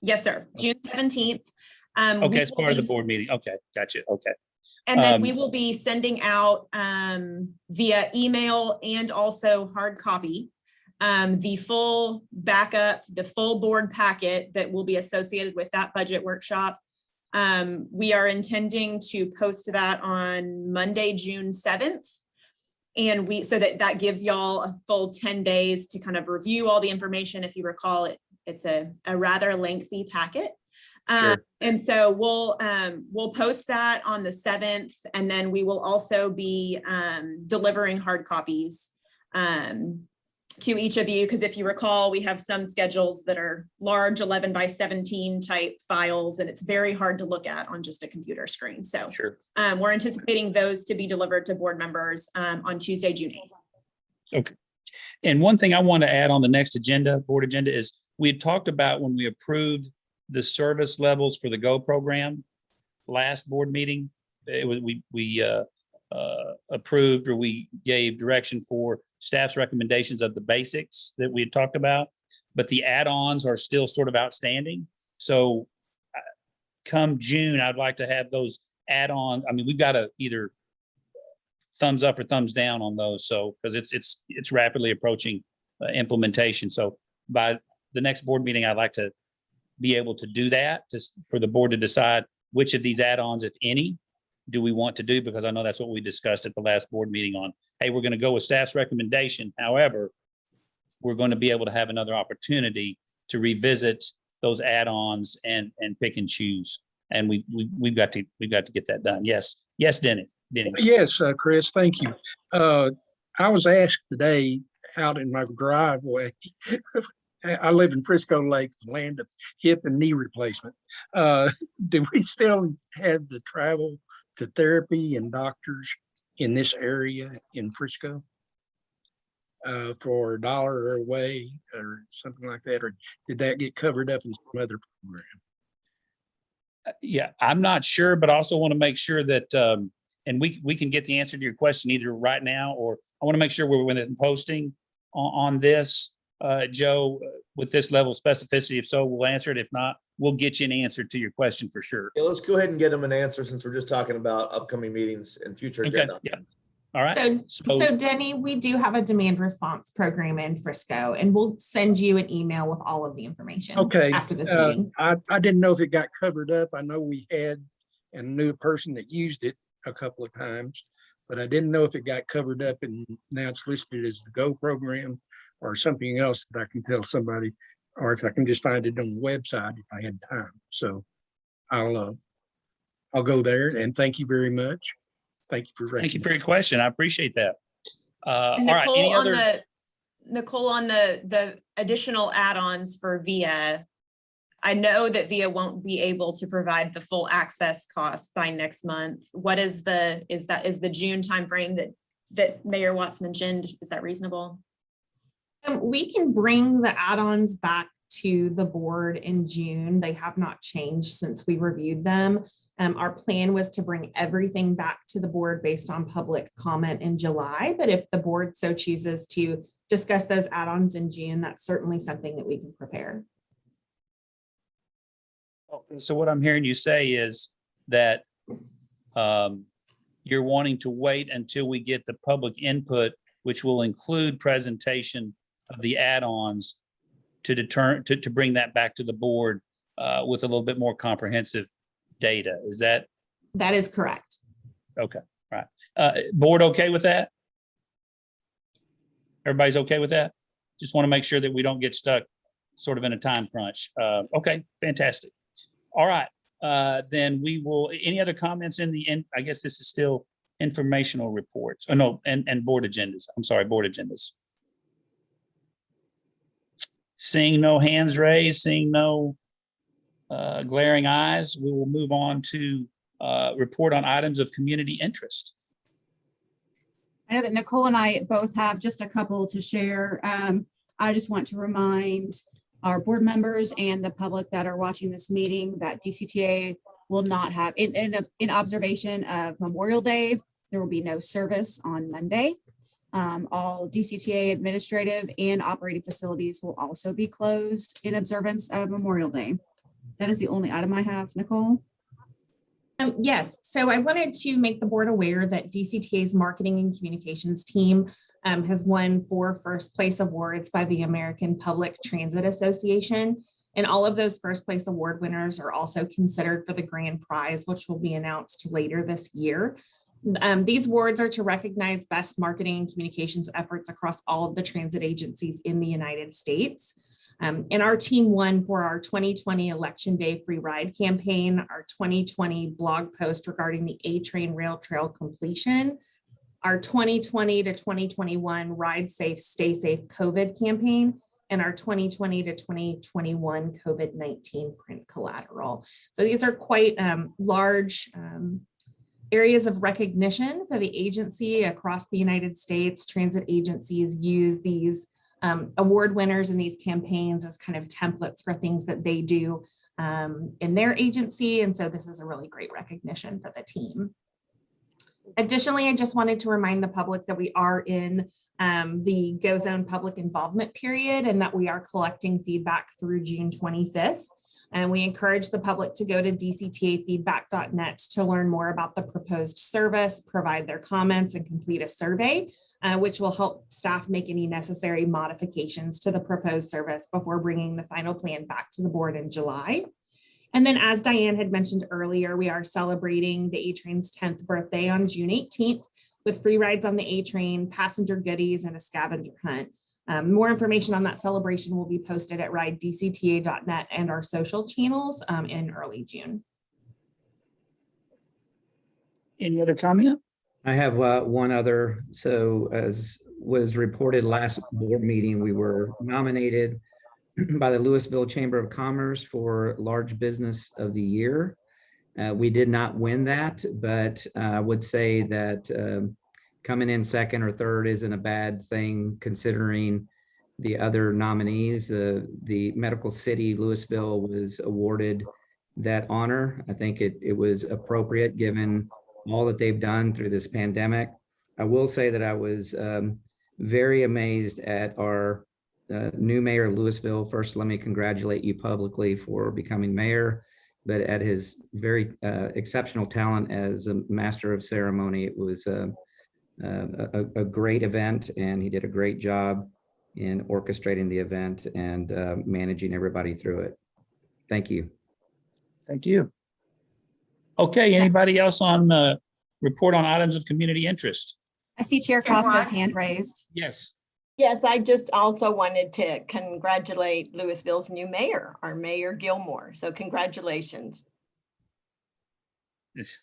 Yes, sir. June 17th. Okay, it's part of the board meeting. Okay, gotcha. Okay. And then we will be sending out via email and also hard copy the full backup, the full board packet that will be associated with that budget workshop. We are intending to post that on Monday, June 7th. And so that gives y'all a full 10 days to kind of review all the information. If you recall, it's a rather lengthy packet. Sure. And so we'll post that on the 7th, and then we will also be delivering hard copies to each of you, because if you recall, we have some schedules that are large 11 by 17 type files, and it's very hard to look at on just a computer screen. So sure. We're anticipating those to be delivered to board members on Tuesday, June 8th. Okay. And one thing I want to add on the next board agenda is we had talked about when we approved the service levels for the GO program last board meeting. It was, we approved, or we gave direction for staff's recommendations of the basics that we had talked about, but the add-ons are still sort of outstanding. So come June, I'd like to have those add-ons. I mean, we've got to either thumbs up or thumbs down on those. So, because it's rapidly approaching implementation. So by the next board meeting, I'd like to be able to do that, just for the board to decide which of these add-ons, if any, do we want to do, because I know that's what we discussed at the last board meeting on, hey, we're going to go with staff's recommendation. However, we're going to be able to have another opportunity to revisit those add-ons and pick and choose. And we've got to get that done. Yes, Dennis. Yes, Chris, thank you. I was asked today out in my driveway. I live in Frisco Lake, the land of hip and knee replacement. Do we still have the travel to therapy and doctors in this area in Frisco for $1 away or something like that? Or did that get covered up in some other program? Yeah, I'm not sure, but I also want to make sure that, and we can get the answer to your question either right now, or I want to make sure we're within posting on this, Joe, with this level of specificity. If so, we'll answer it. If not, we'll get you an answer to your question for sure. Yeah, let's go ahead and get them an answer since we're just talking about upcoming meetings and future agenda. Yeah. All right. So Denny, we do have a demand response program in Frisco, and we'll send you an email with all of the information after this meeting. I didn't know if it got covered up. I know we had and knew a person that used it a couple of times, but I didn't know if it got covered up and now it's listed as the GO program or something else that I can tell somebody, or if I can just find it on the website if I had time. So I'll go there, and thank you very much. Thank you for your question. I appreciate that. All right. Nicole, Any other? Nicole, on the additional add-ons for VIA, I know that VIA won't be able to provide the full access cost by next month. What is the June timeframe that Mayor Watts mentioned? Is that reasonable? We can bring the add-ons back to the board in June. They have not changed since we reviewed them. Our plan was to bring everything back to the board based on public comment in July, but if the board so chooses to discuss those add-ons in June, that's certainly something that we can prepare. So what I'm hearing you say is that you're wanting to wait until we get the public input, which will include presentation of the add-ons to bring that back to the board with a little bit more comprehensive data. Is that? That is correct. Okay, right. Board okay with that? Everybody's okay with that? Just want to make sure that we don't get stuck sort of in a time crunch. Okay, fantastic. All right, then we will, any other comments in the end? I guess this is still informational reports. Oh, no, and board agendas. I'm sorry, board agendas. Seeing no hands raised, seeing no glaring eyes, we will move on to report on items of community interest. I know that Nicole and I both have just a couple to share. I just want to remind our board members and the public that are watching this meeting that DCTA will not have, in observation of Memorial Day, there will be no service on Monday. All DCTA administrative and operating facilities will also be closed in observance of Memorial Day. That is the only item I have, Nicole. Yes, so I wanted to make the board aware that DCTA's marketing and communications team has won 4 first place awards by the American Public Transit Association. And all of those first place award winners are also considered for the grand prize, which will be announced later this year. These awards are to recognize best marketing and communications efforts across all of the transit agencies in the United States. And our team won for our 2020 Election Day Free Ride campaign, our 2020 blog post regarding the A-Train Rail Trail completion, our 2020 to 2021 Ride Safe, Stay Safe COVID campaign, and our 2020 to 2021 COVID-19 print collateral. So these are quite large areas of recognition for the agency across the United States. Transit agencies use these award winners in these campaigns as kind of templates for things that they do in their agency. And so this is a really great recognition for the team. Additionally, I just wanted to remind the public that we are in the Go Zone public involvement period and that we are collecting feedback through June 25th. And we encourage the public to go to dctafeedback.net to learn more about the proposed service, provide their comments, and complete a survey, which will help staff make any necessary modifications to the proposed service before bringing the final plan back to the board in July. And then, as Diane had mentioned earlier, we are celebrating the A-Train's 10th birthday on June 18th with free rides on the A-Train, passenger goodies, and a scavenger hunt. More information on that celebration will be posted at ridedcta.net and our social channels in early June. Any other comment? I have one other. So as was reported last board meeting, we were nominated by the Louisville Chamber of Commerce for Large Business of the Year. We did not win that, but I would say that coming in second or third isn't a bad thing considering the other nominees. The Medical City Louisville was awarded that honor. I think it was appropriate given all that they've done through this pandemic. I will say that I was very amazed at our new mayor of Louisville. First, let me congratulate you publicly for becoming mayor, but at his very exceptional talent as a master of ceremony. It was a great event, and he did a great job in orchestrating the event and managing everybody through it. Thank you. Thank you. Okay, anybody else on report on items of community interest? I see Chair Costa's hand raised. Yes. Yes, I just also wanted to congratulate Louisville's new mayor, our Mayor Gilmore. So congratulations. Yes.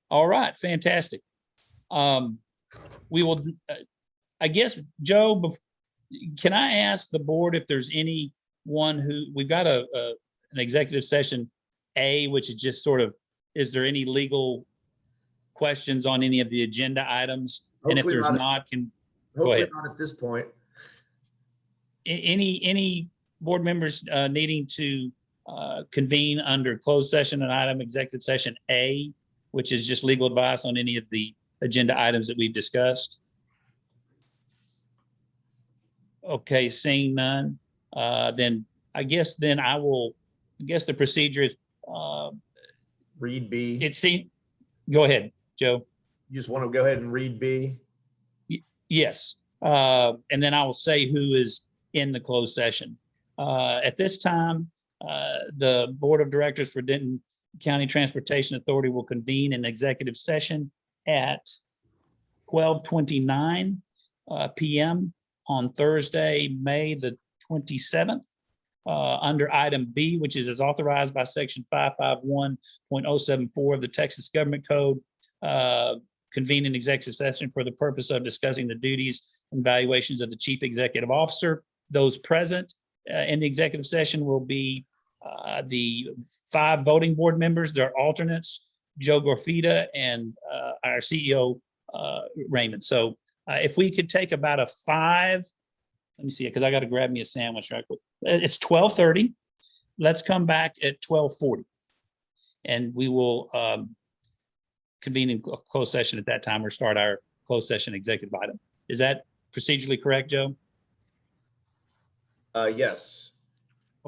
All right, fantastic. We will, I guess, Joe, can I ask the board if there's anyone who, we've got an executive session A, which is just sort of, is there any legal questions on any of the agenda items? And if Hopefully there's not. not, can, go Hopefully ahead. not at this point. Any board members needing to convene under closed session and item executive session A, which is just legal advice on any of the agenda items that we've discussed? Okay, seeing none, then I guess the procedure is Read B. Go ahead, Joe. You just want to go ahead and read B? Yes, and then I will say who is in the closed session. At this time, the Board of Directors for Denton County Transportation Authority will convene an executive session at 12:29 p.m. on Thursday, May the 27th, under item B, which is as authorized by section 551.074 of the Texas Government Code, convene an executive session for the purpose of discussing the duties and valuations of the chief executive officer. Those present in the executive session will be the 5 voting board members, their alternates, Joe Gorfita and our CEO, Raymond. So if we could take about a 5, let me see it, because I got to grab me a sandwich right quick. It's 12:30. Let's come back at 12:40. And we will convene in closed session at that time or start our closed session executive item. Is that procedurally correct, Joe? Yes.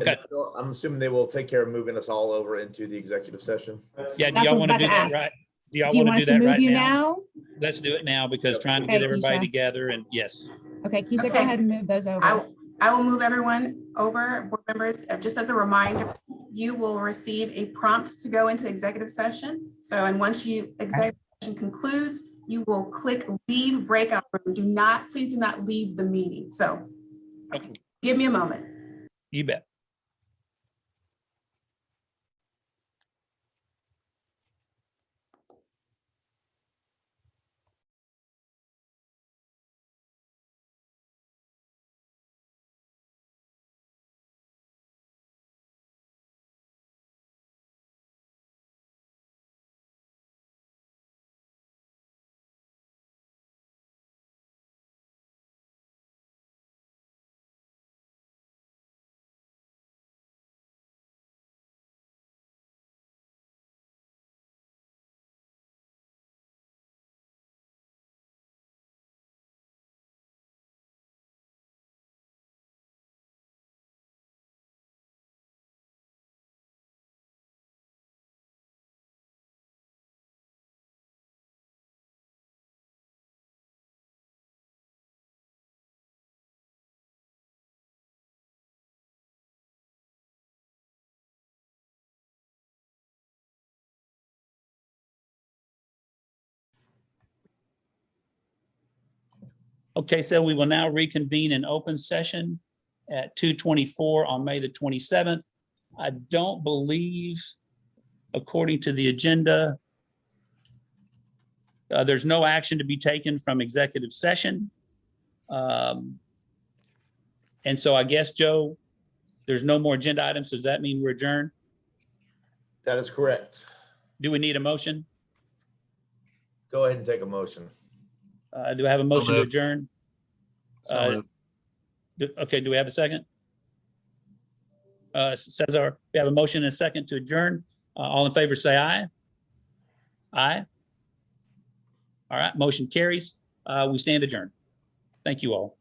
Okay. I'm assuming they will take care of moving us all over into the executive session. Yeah, do y'all want to do that right? Do y'all want to do that right now? Let's do it now because trying to get everybody together and yes. Okay, Keisha, go ahead and move those over. I will move everyone over, board members. Just as a reminder, you will receive a prompt to go into executive session. So, and once executive session concludes, you will click leave breakout room. Please do not leave the meeting. So give me a moment. You bet. Okay, so we will now reconvene in open session at 2:24 on May the 27th. I don't believe, according to the agenda, there's no action to be taken from executive session. And so I guess, Joe, there's no more agenda items. Does that mean we're adjourned? That is correct. Do we need a motion? Go ahead and take a motion. Do I have a motion to moved. adjourn? So moved. Okay, do we have a second? Cesar, we have a motion and a second to adjourn. All in favor, say aye. Aye. All right, motion carries. We stand adjourned. Thank you all.